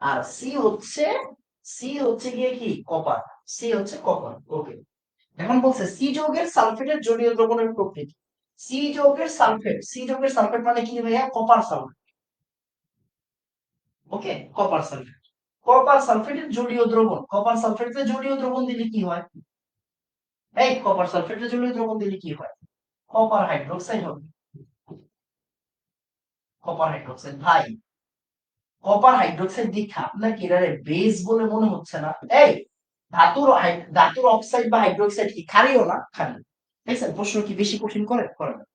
আর সি হচ্ছে, সি হচ্ছে গিয়ে কি, কপার, সি হচ্ছে কপার। ওকে, এখন বলছে সি যৌগের সালফেটের জলীয় দ্রবণের প্রকৃতি। সি যৌগের সালফেট, সি যৌগের সালফেট মানে কি ভাইয়া, কপার সালফেট। ওকে, কপার সালফেট, কপার সালফেটের জলীয় দ্রবণ, কপার সালফেটে জলীয় দ্রবণ দিলে কি হয়, এই কপার সালফেটে জলীয় দ্রবণ দিলে কি হয়, কপার হাইড্রোক্সাইড হবে, কপার হাইড্রোক্সাইড। ভাই কপার হাইড্রোক্সাইড দীক্ষা আপনার কি এটারে বেস বলে মনে হচ্ছে না? এই ধাতুর অক্সাইড বা হাইড্রোক্সাইড কি ক্ষারীয় না? ক্ষারীয়। দেখছেন প্রশ্ন কি বেশি কঠিন করে, করে না।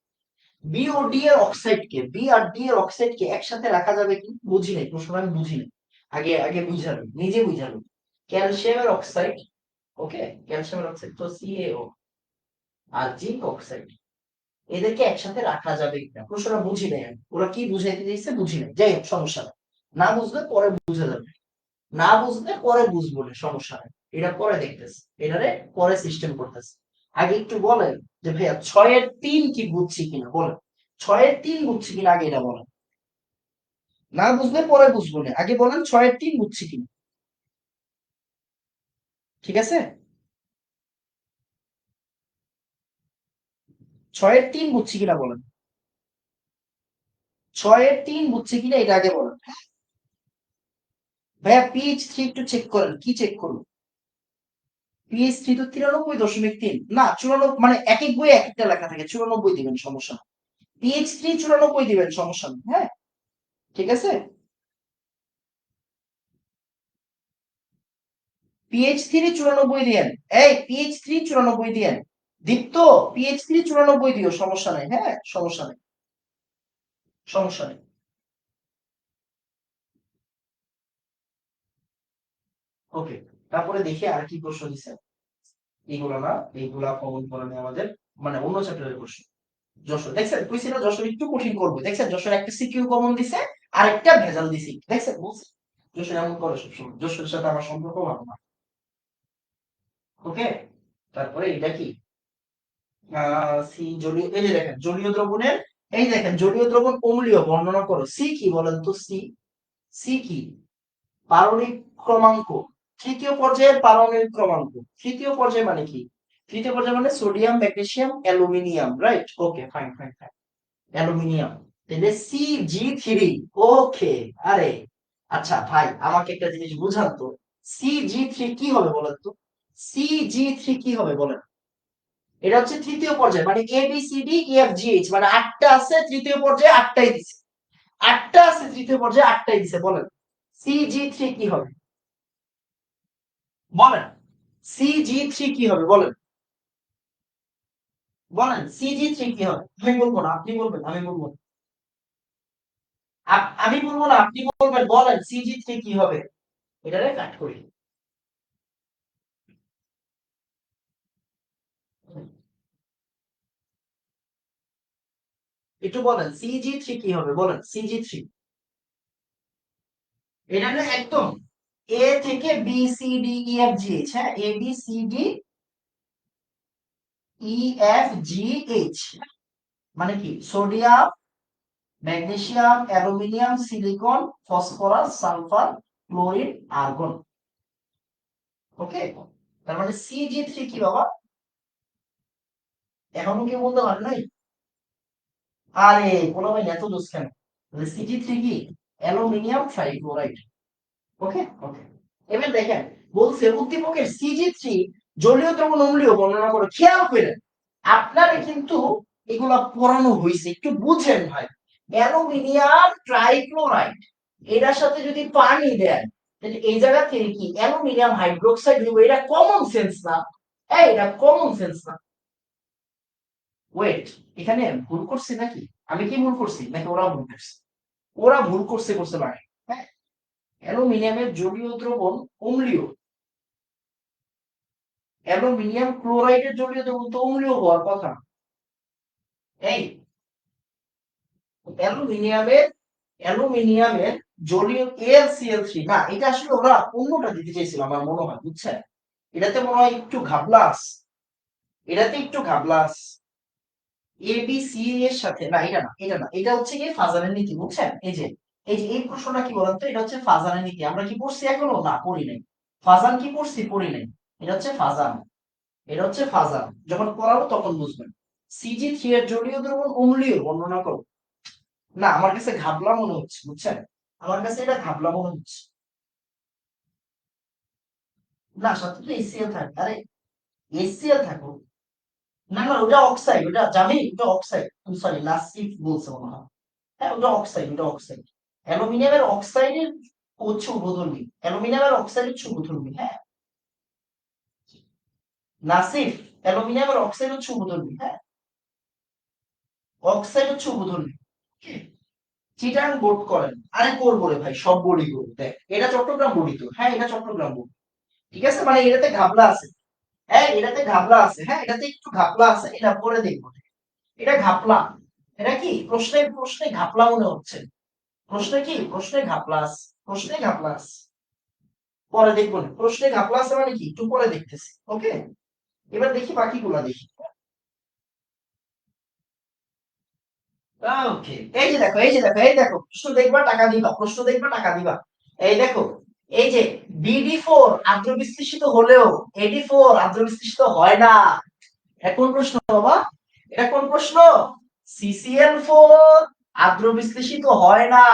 বি ও ডি এর অক্সাইড কে, বি আর ডি এর অক্সাইড কে একসাথে রাখা যাবে কি, বুঝি নাই প্রশ্ন, আমি বুঝি নাই, আগে আগে বুঝালো, নিজে বুঝালো। ক্যালসিয়ামের অক্সাইড, ওকে, ক্যালসিয়ামের অক্সাইড তো সিএও, আর জিঙ্ক অক্সাইড, এদেরকে একসাথে রাখা যাবে কিনা, প্রশ্নটা বুঝি নাই আমি। ওরা কি বুঝাইতে চাইছে বুঝি নাই, যাই হোক সমস্যা নাই, না বুঝলে পরে বুঝা যাবে, না বুঝলে পরে বুঝবো না, সমস্যা নেই, এটা পরে দেখতেছি, এটারে পরে সিস্টেম করতেছি। আগে একটু বলেন যে ভাইয়া 6-এর 3 কি বুঝছি কিনা, বলেন 6-এর 3 বুঝছি কিনা, আগে এটা বলেন, না বুঝলে পরে বুঝবো না, আগে বলেন 6-এর 3 বুঝছি কিনা। ঠিক আছে, 6-এর 3 বুঝছি কিনা বলেন, 6-এর 3 বুঝছি কিনা এটা আগে বলেন। ভাইয়া পিএইচ 3 একটু চেক করেন, কি চেক করুন, পিএইচ 3 তো 93.3, না 94, মানে এক এক বই এক একটা লেখা থাকে, 94 দিবেন সমস্যা না, পিএইচ 3 94 দিবেন সমস্যা নেই, হ্যাঁ ঠিক আছে। পিএইচ 3 94 দিয়েন, এই পিএইচ 3 94 দিয়েন, দীপ্ত পিএইচ 3 94 দিও, সমস্যা নাই, হ্যাঁ সমস্যা নেই, সমস্যা নেই। ওকে, তারপরে দেখি আর কি প্রশ্ন দিছে, এইগুলা না, এইগুলা কমন করে নেই আমাদের, মানে অন্য চ্যাপ্টারের প্রশ্ন। যশোর দেখছেন, কইছি না যশোর একটু কঠিন করবে, দেখছেন যশোর একটা সিকিউ কমন দিছে, আর একটা ভেজাল দিছি, দেখছেন বলছি, যশোর এমন করে সবসময়, যশোরের সাথে আমার সম্পর্ক ভালো না। ওকে, তারপরে এটা কি, সি জলীয়, এই যে দেখেন জলীয় দ্রবণের, এই দেখেন জলীয় দ্রবণ অম্লীয় বর্ণনা করো, সি কি বলেন তো, সি, সি কি, পারমাণবিক ক্রমাঙ্ক, তৃতীয় পর্যায়ের পারমাণবিক ক্রমাঙ্ক, তৃতীয় পর্যায় মানে কি, তৃতীয় পর্যায় মানে sodium magnesium aluminium, right, okay fine fine fine, aluminium, তাহলে Cg3, ওকে। আরে আচ্ছা ভাই আমাকে একটা জিনিস বুঝান তো, Cg3 কি হবে বলেন তো, Cg3 কি হবে বলেন, এটা হচ্ছে তৃতীয় পর্যায়, মানে A B C D E F G H, মানে 8টা আছে তৃতীয় পর্যায়ে, 8টাই দিছে, 8টা আছে তৃতীয় পর্যায়ে, 8টাই দিছে, বলেন Cg3 কি হবে, বলেন Cg3 কি হবে বলেন, বলেন Cg3 কি হবে, আমি বলবো না আপনি বলবেন, আমি বলবো না, আমি বলবো না আপনি বলবেন, বলেন Cg3 কি হবে, এটারে কাট করি, একটু বলেন Cg3 কি হবে, বলেন Cg3, এটা না একদম এ থেকে B C D E F G H, হ্যাঁ A B C D E F G H, মানে কি sodium magnesium aluminium silicon phosphorus sulphur chlorine argon. Okay, তার মানে Cg3 কি বাবা, এখনো কি বলতে পারেন নাই, আরে কোনো ভাই এত দোষ কেন, তাহলে Cg3 কি অ্যালুমিনিয়াম ট্রাইক্লোরাইড। ওকে ওকে, এবার দেখেন বলছে উদ্দীপকের Cg3 জলীয় দ্রবণ অম্লীয় বর্ণনা করে, খেয়াল করেন আপনারে কিন্তু এগুলা পড়ানো হয়েছে, একটু বুঝেন ভাই, অ্যালুমিনিয়াম ট্রাইক্লোরাইড, এটার সাথে যদি পানি দেন তাহলে এই জায়গা থেকে কি অ্যালুমিনিয়াম হাইড্রোক্সাইড হইব, এটা কমন সেন্স না, এই এটা কমন সেন্স না। ওয়েট, এখানে ভুল করছি নাকি, আমি কি ভুল করছি নাকি ওরা ভুল করছে, ওরা ভুল করছে, করতে পারে, হ্যাঁ অ্যালুমিনিয়ামের জলীয় দ্রবণ অম্লীয়, অ্যালুমিনিয়াম ক্লোরাইডের জলীয় দ্রবণ তো অম্লীয় হওয়ার কথা, এই অ্যালুমিনিয়ামের, অ্যালুমিনিয়ামের জলীয় AlCl3 না, এটা আসলে ওরা অন্যটা দিতে চাইছিল আমার মনে হয়, বুঝছেন? এটাতে মনে হয় একটু ঘাবলা আছে, এটাতে একটু ঘাবলা আছে। এ বি সি এর সাথে না, এটা না, এটা না, এটা হচ্ছে কি ফাজানের নীতি, বুঝছেন? এই যে এই প্রশ্নটা কি বলতো, এটা হচ্ছে ফাজানের নীতি। আমরা কি পড়ছি এখনো? না, পড়ি নাই। ফাজান কি পড়ছি? পড়ি নাই। এটা হচ্ছে ফাজান, এটা হচ্ছে ফাজান। যখন পড়াবো তখন বুঝবেন। CG3 এর জলীয় দ্রবণ অম্লীয় বর্ণনা করো। না, আমার কাছে ঘাবলা মনে হচ্ছে, বুঝছেন? আমার কাছে এটা ঘাবলা মনে হচ্ছে। না, সাথে তো HCl থাকে। আরে HCl থাকুক। না না, ওটা অক্সাইড, ওটা জানি, ওটা অক্সাইড। সরি, নাসিফ বলছে মনে হয়। হ্যাঁ, ওটা অক্সাইড, ওটা অক্সাইড। অ্যালুমিনিয়ামের অক্সাইডের হচ্ছে উভধর্মী, অ্যালুমিনিয়ামের অক্সাইড হচ্ছে উভধর্মী। হ্যাঁ নাসিফ, অ্যালুমিনিয়ামের অক্সাইড হচ্ছে উভধর্মী। হ্যাঁ, অক্সাইড হচ্ছে উভধর্মী। চিটাং বোর্ড করেন? আরে করবো রে ভাই, সব বোর্ডই করবো। দেখ, এটা চট্টগ্রাম বোর্ডই তো। হ্যাঁ, এটা চট্টগ্রাম বোর্ড। ঠিক আছে, মানে এটাতে ঘাবলা আছে। হ্যাঁ, এটাতে ঘাবলা আছে। হ্যাঁ, এটাতে একটু ঘাবলা আছে, এটা পরে দেখবো। এটা ঘাপলা। এটা কি প্রশ্নে প্রশ্নে ঘাপলা মনে হচ্ছে? প্রশ্নে কি? প্রশ্নে ঘাপলা আছে, প্রশ্নে ঘাপলা আছে। পরে দেখবো না, প্রশ্নে ঘাপলা আছে মানে কি, একটু পরে দেখতেছি। ওকে, এবার দেখি বাকিগুলা দেখি। ওকে, এই যে দেখো, এই যে দেখো, এই দেখো, প্রশ্ন দেখবা টাকা দিবা, প্রশ্ন দেখবা টাকা দিবা। এই দেখো, এই যে BD4 আদ্র বিশ্লেষিত হলেও AD4 আদ্র বিশ্লেষিত হয় না। এটা কোন প্রশ্ন বাবা? এটা কোন প্রশ্ন? CCl4 আদ্র বিশ্লেষিত হয় না,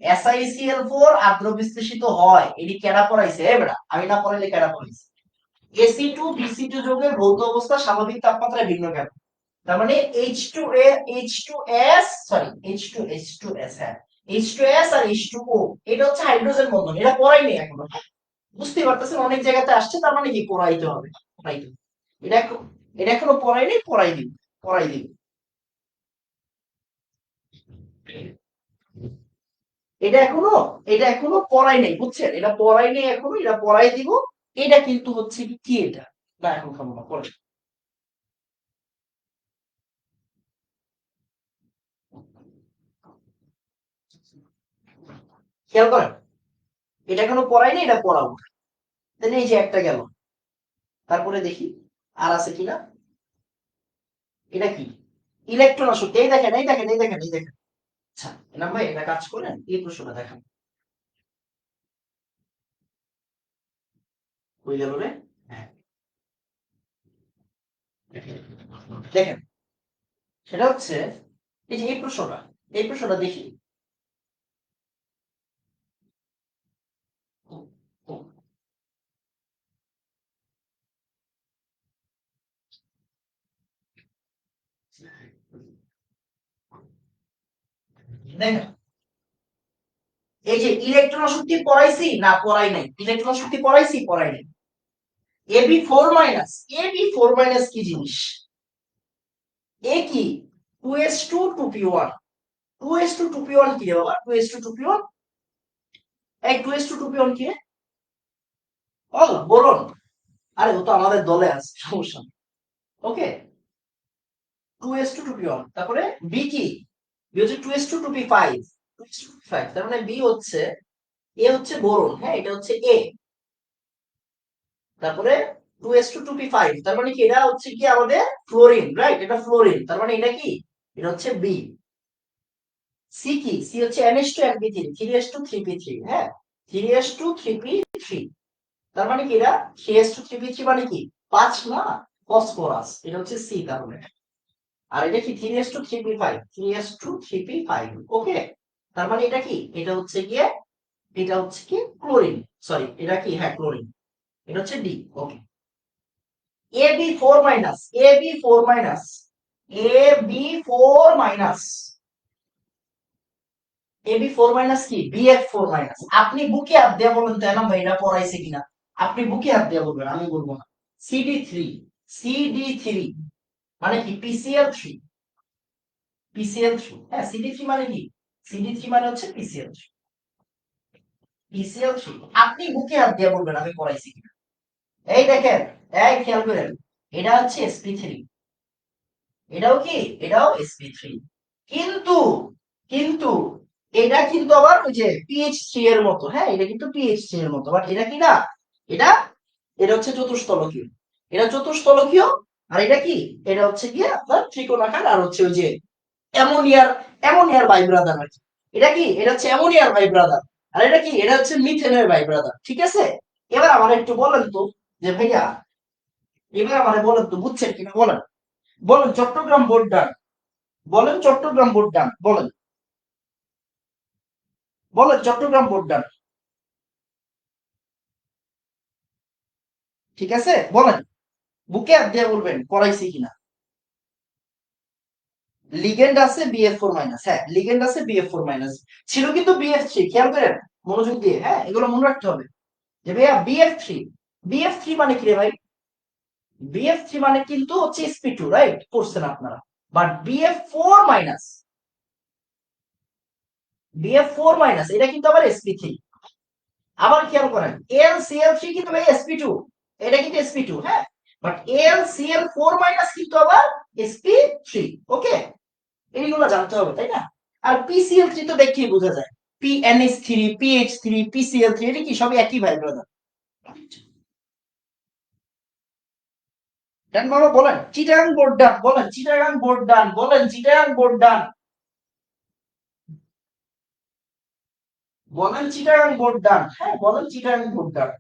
SiCl4 আদ্র বিশ্লেষিত হয়। এটি কেডা পড়াইছে? এবারে আমি না পড়াইলে কেডা পড়াইছে? Ac2BC2 যৌগের ভৌত অবস্থা স্বাভাবিক তাপমাত্রায় ভিন্ন কেন? তার মানে H2A H2S, সরি H2S, হ্যাঁ H2S আর H2O, এটা হচ্ছে হাইড্রোজেন বন্ধন। এটা পড়াইনি এখনো। বুঝতে পারতেছেন, অনেক জায়গাতে আসছে, তার মানে কি পড়াইতে হবে, পড়াইতে হবে। এটা এটা এখনো পড়াইনি, পড়াই দিব, পড়াই দিব। এটা এখনো, এটা এখনো পড়াই নাই, বুঝছেন? এটা পড়াই নাই এখনো, এটা পড়াই দিব। এটা কিন্তু হচ্ছে কি কি এটা, না এখন খাবো না, পরে। খেয়াল করেন, এটা এখনো পড়াই নাই, এটা পড়াবো। তাহলে এই যে একটা গেল, তারপরে দেখি আর আছে কিনা। এটা কি? ইলেকট্রন আসক্তি। এই দেখেন, এই দেখেন, এই দেখেন, এই দেখেন। আচ্ছা, এনাম ভাই এটা কাজ করেন, এই প্রশ্নটা দেখেন। হয়ে গেল রে। হ্যাঁ, দেখেন, সেটা হচ্ছে এই যে এই প্রশ্নটা, এই প্রশ্নটা দেখি। দেখেন, এই যে ইলেকট্রন শক্তি পড়াইছি না পড়াই নাই? ইলেকট্রন শক্তি পড়াইছি, পড়াই নাই। AB4 মাইনাস, AB4 মাইনাস কি জিনিস? এ কি? 2s2 2p1। 2s2 2p1 কি রে বাবা? 2s2 2p1, এই 2s2 2p1 কি রে? ও, বলুন। আরে ও তো আমাদের দলে আছে, সমস্যা নেই। ওকে, 2s2 2p1, তারপরে বি কি? বি হচ্ছে 2s2 2p5, 2s2 2p5, তার মানে বি হচ্ছে, এ হচ্ছে বোরন। হ্যাঁ, এটা হচ্ছে এ। তারপরে 2s2 2p5, তার মানে কি এটা হচ্ছে কি আমাদের ফ্লোরিন, রাইট? এটা ফ্লোরিন, তার মানে এটা কি? এটা হচ্ছে বি। সি কি? সি হচ্ছে NH2 1p3, 3s2 3p3। হ্যাঁ, 3s2 3p3, তার মানে কি এটা 3s2 3p3 মানে কি 5 না, ফসফরাস। এটা হচ্ছে সি তাহলে। আর এটা কি 3s2 3p5, 3s2 3p5। ওকে, তার মানে এটা কি? এটা হচ্ছে গিয়ে, এটা হচ্ছে কি ক্লোরিন। সরি, এটা কি? হ্যাঁ, ক্লোরিন। এটা হচ্ছে ডি। ওকে, AB4 minus, AB4 minus, AB4 minus, AB4 minus কি? BF4 minus. আপনি বুকে হাত দিয়ে বলেন তো এলাম ভাই, এটা পড়াইছে কিনা? আপনি বুকে হাত দিয়ে বলবেন, আমি বলবো না। CD3, CD3 মানে কি? PCl3, PCl3। হ্যাঁ, CD3 মানে কি? CD3 মানে হচ্ছে PCl3, PCl3। আপনি বুকে হাত দিয়ে বলবেন আমি পড়াইছি কিনা। এই দেখেন, এই খেয়াল করেন, এটা হচ্ছে sp3, এটাও কি? এটাও sp3। কিন্তু, কিন্তু এটা কিন্তু আবার ওই যে পিএইচ3 এর মতো, হ্যাঁ এটা কিন্তু পিএইচ3 এর মতো, বাট এটা কি না, এটা এটা হচ্ছে চতুস্তলকীয়, এটা চতুস্তলকীয়। আর এটা কি, এটা হচ্ছে গিয়ে আপনার ত্রিকোণাকার, আর হচ্ছে ওই যে অ্যামোনিয়ার অ্যামোনিয়ার বাই ব্রাদার আর কি। এটা কি, এটা হচ্ছে অ্যামোনিয়ার বাই ব্রাদার। আর এটা কি, এটা হচ্ছে মিথেনের বাই ব্রাদার। ঠিক আছে, এবার আমার একটু বলেন তো যে ভাইয়া, এবার আমার বলেন তো বুঝছেন কিনা বলেন, বলেন চট্টগ্রাম বোর্ড ডান, বলেন চট্টগ্রাম বোর্ড ডান, বলেন, বলেন চট্টগ্রাম বোর্ড ডান। ঠিক আছে বলেন, বুকে হাত দিয়ে বলবেন করাইছি কিনা। লিগেন্ড আছে BF4-, হ্যাঁ লিগেন্ড আছে BF4-, ছিল কিন্তু BF3, খেয়াল করেন মনোযোগ দিয়ে, হ্যাঁ এগুলো মনে রাখতে হবে যে ভাইয়া BF3, BF3 মানে কি রে ভাই, BF3 মানে কিন্তু হচ্ছে sp2, রাইট করছেন আপনারা, বাট BF4-, BF4-, এটা কিন্তু আবার sp3। আবার খেয়াল করেন LCl3 কিন্তু ভাই sp2, এটা কিন্তু sp2, হ্যাঁ, বাট LCl4- কিন্তু আবার sp3। ওকে, এইগুলো জানতে হবে তাই না। আর PCl3 তো দেখেই বোঝা যায়, PNH3, PH3, PCl3, এটা কি সবই একই ভাই ব্রাদার। ডান বাবা বলেন চিটাগাং বোর্ড ডান, বলেন চিটাগাং বোর্ড ডান, বলেন চিটাগাং বোর্ড ডান, বলেন চিটাগাং বোর্ড ডান, হ্যাঁ বলেন চিটাগাং বোর্ড ডান।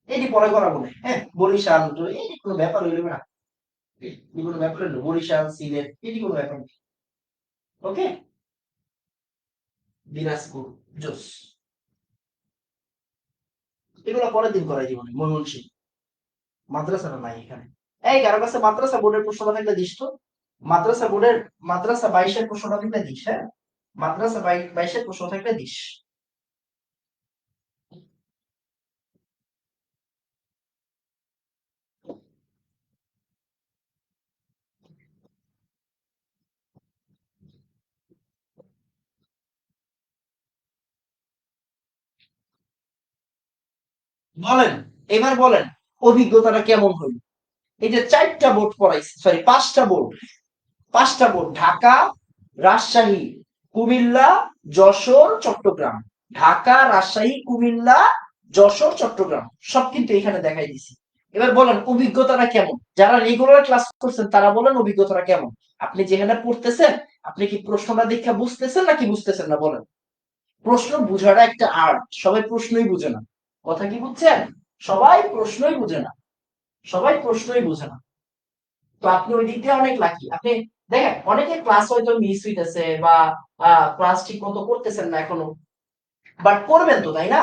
এটি পরে করা বলে, হ্যাঁ বরিশাল এটি কোনো ব্যাপার হইলো না, এটি কোনো ব্যাপার হইলো, বরিশাল সিলেট এটি কোনো ব্যাপার না। ওকে, দিনাজপুর, জোস, এগুলো পরের দিন করাই জীবনে, ময়মনসিংহ, মাদ্রাসাটা নাই এখানে। এই কারো কাছে মাদ্রাসা বোর্ডের প্রশ্নটা থাকলে দিস তো, মাদ্রাসা বোর্ডের, মাদ্রাসা 22-এর প্রশ্নটা থাকলে দিস, হ্যাঁ মাদ্রাসা 22-এর প্রশ্ন থাকলে দিস। বলেন, এবার বলেন অভিজ্ঞতাটা কেমন হইল। এই যে 4টা বোর্ড পড়াইছি, সরি 5টা বোর্ড, 5টা বোর্ড, ঢাকা, রাজশাহী, কুমিল্লা, যশোর, চট্টগ্রাম, ঢাকা, রাজশাহী, কুমিল্লা, যশোর, চট্টগ্রাম, সব কিন্তু এখানে দেখাই দিছি। এবার বলেন অভিজ্ঞতাটা কেমন, যারা রেগুলার ক্লাস করছেন তারা বলেন অভিজ্ঞতাটা কেমন। আপনি যেখানে পড়তেছেন, আপনি কি প্রশ্নটা দেখে বুঝতেছেন নাকি বুঝতেছেন না বলেন। প্রশ্ন বুঝাটা একটা আর্ট, সবাই প্রশ্নই বুঝে না, কথা কি বুঝছেন, সবাই প্রশ্নই বুঝে না, সবাই প্রশ্নই বুঝে না। তো আপনি ওই দিক দিয়ে অনেক লাকি। আপনি দেখেন অনেকে ক্লাস হয়তো মিস হইতেছে বা ক্লাস ঠিক মতো করতেছেন না এখনো, বাট করবেন তো তাই না,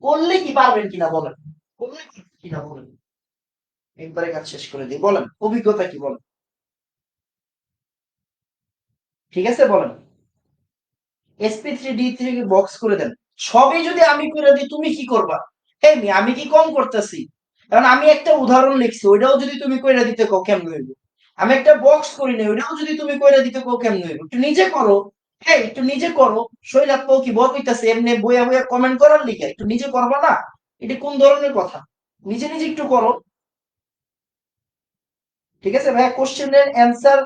করলে কি পারবেন কিনা বলেন, করলে পারবেন কিনা বলেন, একবারে কাজ শেষ করে দিই, বলেন অভিজ্ঞতা কি বলেন, ঠিক আছে বলেন। SP3D3 বক্স করে দেন, সবই যদি আমি করে দিই তুমি কি করবা, এই আমি কি কম করতেছি, কারণ আমি একটা উদাহরণ লিখছি, ওইটাও যদি তুমি কইরা দিতে কও কেমন হইব। আমি একটা বক্স করি না, ওইটাও যদি তুমি কইরা দিতে কও কেমন হইব, একটু নিজে করো, হ্যাঁ একটু নিজে করো। শৈলাপ পাও কি বল হইতাছে এমনি বইয়া বইয়া কমেন্ট করার লিখে, একটু নিজে করবা না, এটা কোন ধরনের কথা, নিজে নিজে একটু করো। ঠিক আছে ভাইয়া, কোশ্চেনের অ্যান্সার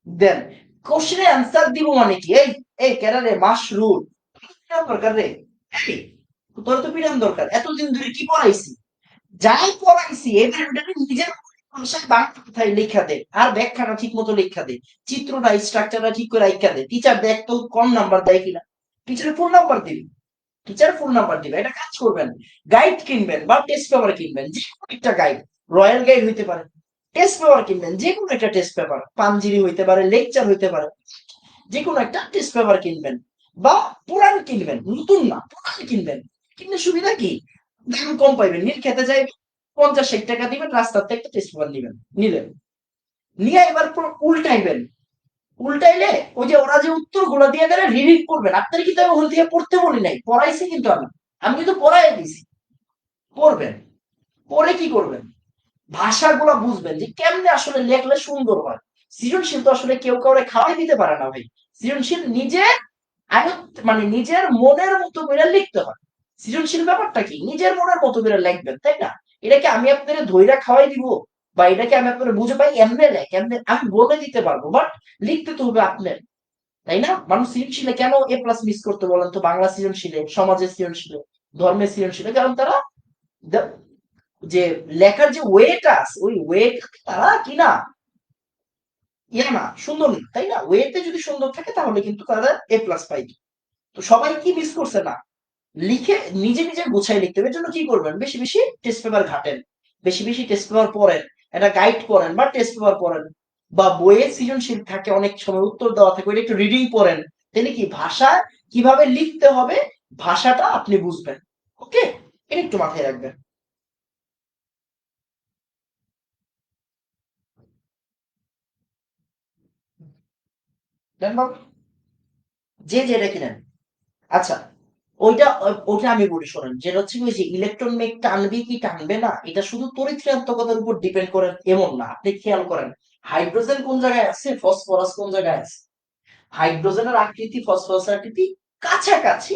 দেন, কোশ্চেনের অ্যান্সার দিব মানে কি, এই এই কেডা রে মাশরুর, দরকার রে, এই, তোর তো পিরান দরকার, এতদিন ধরে কি পড়াইছি, যাই পড়াইছি এবার ওটাকে নিজের ভাষায় বাংলা কথায় লেখা দে, আর ব্যাখ্যাটা ঠিক মতো লেখা দে, চিত্রটা স্ট্রাকচারটা ঠিক করে লেখা দে, টিচার দেখ তো কম নাম্বার দেয় কিনা, টিচার ফুল নাম্বার দিবি, টিচার ফুল নাম্বার দিবে, এটা কাজ করবেন। গাইড কিনবেন বা টেস্ট পেপার কিনবেন, যে কোনো একটা গাইড, রয়্যাল গাইড হইতে পারে, টেস্ট পেপার কিনবেন, যে কোনো একটা টেস্ট পেপার, পাঞ্জিরি হইতে পারে, লেকচার হইতে পারে, যে কোনো একটা টেস্ট পেপার কিনবেন, বা পুরান কিনবেন, নতুন না পুরান কিনবেন। কিনলে সুবিধা কি, দাম কম পাইবেন, নীল খেতে যাই 50-60 টাকা দিবেন, রাস্তাতে একটা টেস্ট পেপার নিবেন, নিলেন, নিয়ে এবার উল্টাইবেন, উল্টাইলে ওই যে ওরা যে উত্তর গুলো দিয়ে দেবে রিডিং করবেন, আপনার কিন্তু আমি ওখান থেকে পড়তে বলি নাই, পড়াইছি কিন্তু আমি, আমি কিন্তু পড়াই দিছি, পড়বেন, পড়ে কি করবেন, ভাষাগুলো বুঝবেন যে কেমনে আসলে লেখলে সুন্দর হয়। সৃজনশীল তো আসলে কেউ কাউরে খাওয়াই দিতে পারে না ভাই, সৃজনশীল নিজে আয়ত্ত মানে নিজের মনের মতো করে লিখতে হয়। সৃজনশীল ব্যাপারটা কি, নিজের মনের মতো করে লিখবেন তাই না, এটাকে আমি আপনাদের ধৈর্য খাওয়াই দিব, বা এটাকে আমি আপনার বুঝে পাই এমনি লেখ, এমনি আমি বলে দিতে পারবো, বাট লিখতে তো হবে আপনার। তাই না? মানুষ সৃজনশীলে কেন এ প্লাস মিস করতে বলেন তো? বাংলা সৃজনশীলে, সমাজের সৃজনশীলে, ধর্মের সৃজনশীলে, কারণ তারা দে- যে লেখার যে ওয়েটা আছে ওই ওয়েট তারা কি না ইয়া না, সুন্দর না, তাই না? ওয়েতে যদি সুন্দর থাকে তাহলে কিন্তু তারা এ প্লাস পাইবে। তো সবাই কি মিস করছে না, লিখে নিজে নিজে গুছাই লিখতে হবে। এর জন্য কি করবেন, বেশি বেশি টেস্ট পেপার ঘাটেন, বেশি বেশি টেস্ট পেপার পড়েন, একটা গাইড পড়েন বা টেস্ট পেপার পড়েন, বা বইয়ে সৃজনশীল থাকে অনেক সময় উত্তর দেওয়া থাকে ওইটা একটু রিডিং পড়েন। তাহলে কি ভাষা কিভাবে লিখতে হবে ভাষাটা আপনি বুঝবেন। ওকে, এটা একটু মাথায় রাখবেন। দেন বাবু, যে যেটা কিনেন। আচ্ছা, ওইটা আমি বলি শোনেন, যেটা হচ্ছে কি, ওই যে ইলেকট্রন মেঘ টানবে কি টানবে না, এটা শুধু তড়িৎক্রিয়াত্মকতার উপর ডিপেন্ড করেন এমন না। আপনি খেয়াল করেন, হাইড্রোজেন কোন জায়গায় আছে, ফসফরাস কোন জায়গায় আছে। হাইড্রোজেনের আকৃতি ফসফরাসের আকৃতি কাছাকাছি,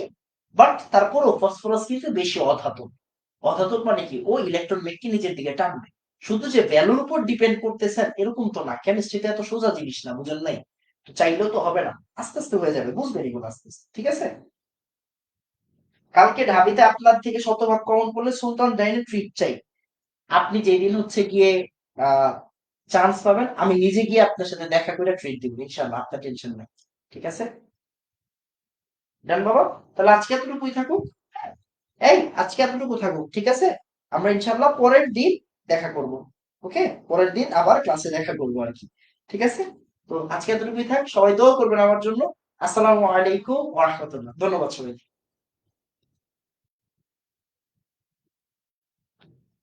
বাট তারপরও ফসফরাস কিন্তু বেশি অধাতব। অধাতব মানে কি, ও ইলেকট্রন মেঘকে নিজের দিকে টানবে। শুধু যে ভ্যালুর উপর ডিপেন্ড করতেছেন এরকম তো না, কেমিস্ট্রিতে এত সোজা জিনিস না, বুঝেন নাই? তো চাইলেও তো হবে না, আস্তে আস্তে হয়ে যাবে, বুঝবেন এগুলো আস্তে আস্তে, ঠিক আছে? কালকে ঢাবিতে আপনার থেকে শতভাগ কমন পড়লে সুলতান ডাইনে ট্রিট চাই। আপনি যেদিন হচ্ছে গিয়ে আহ চান্স পাবেন আমি নিজে গিয়ে আপনার সাথে দেখা করে ট্রিট দিব ইনশাল্লাহ, আপনার টেনশন নেই। ঠিক আছে ডান বাবা, তাহলে আজকে এতটুকুই থাকুক। এই আজকে এতটুকু থাকুক, ঠিক আছে? আমরা ইনশাল্লাহ পরের দিন দেখা করব। ওকে, পরের দিন আবার ক্লাসে দেখা করবো আর কি। ঠিক আছে, তো আজকে এতটুকুই থাক, সবাই দোয়া করবেন আমার জন্য। আসসালামু আলাইকুম ওয়া রাহমাতুল্লাহ, ধন্যবাদ সবাই।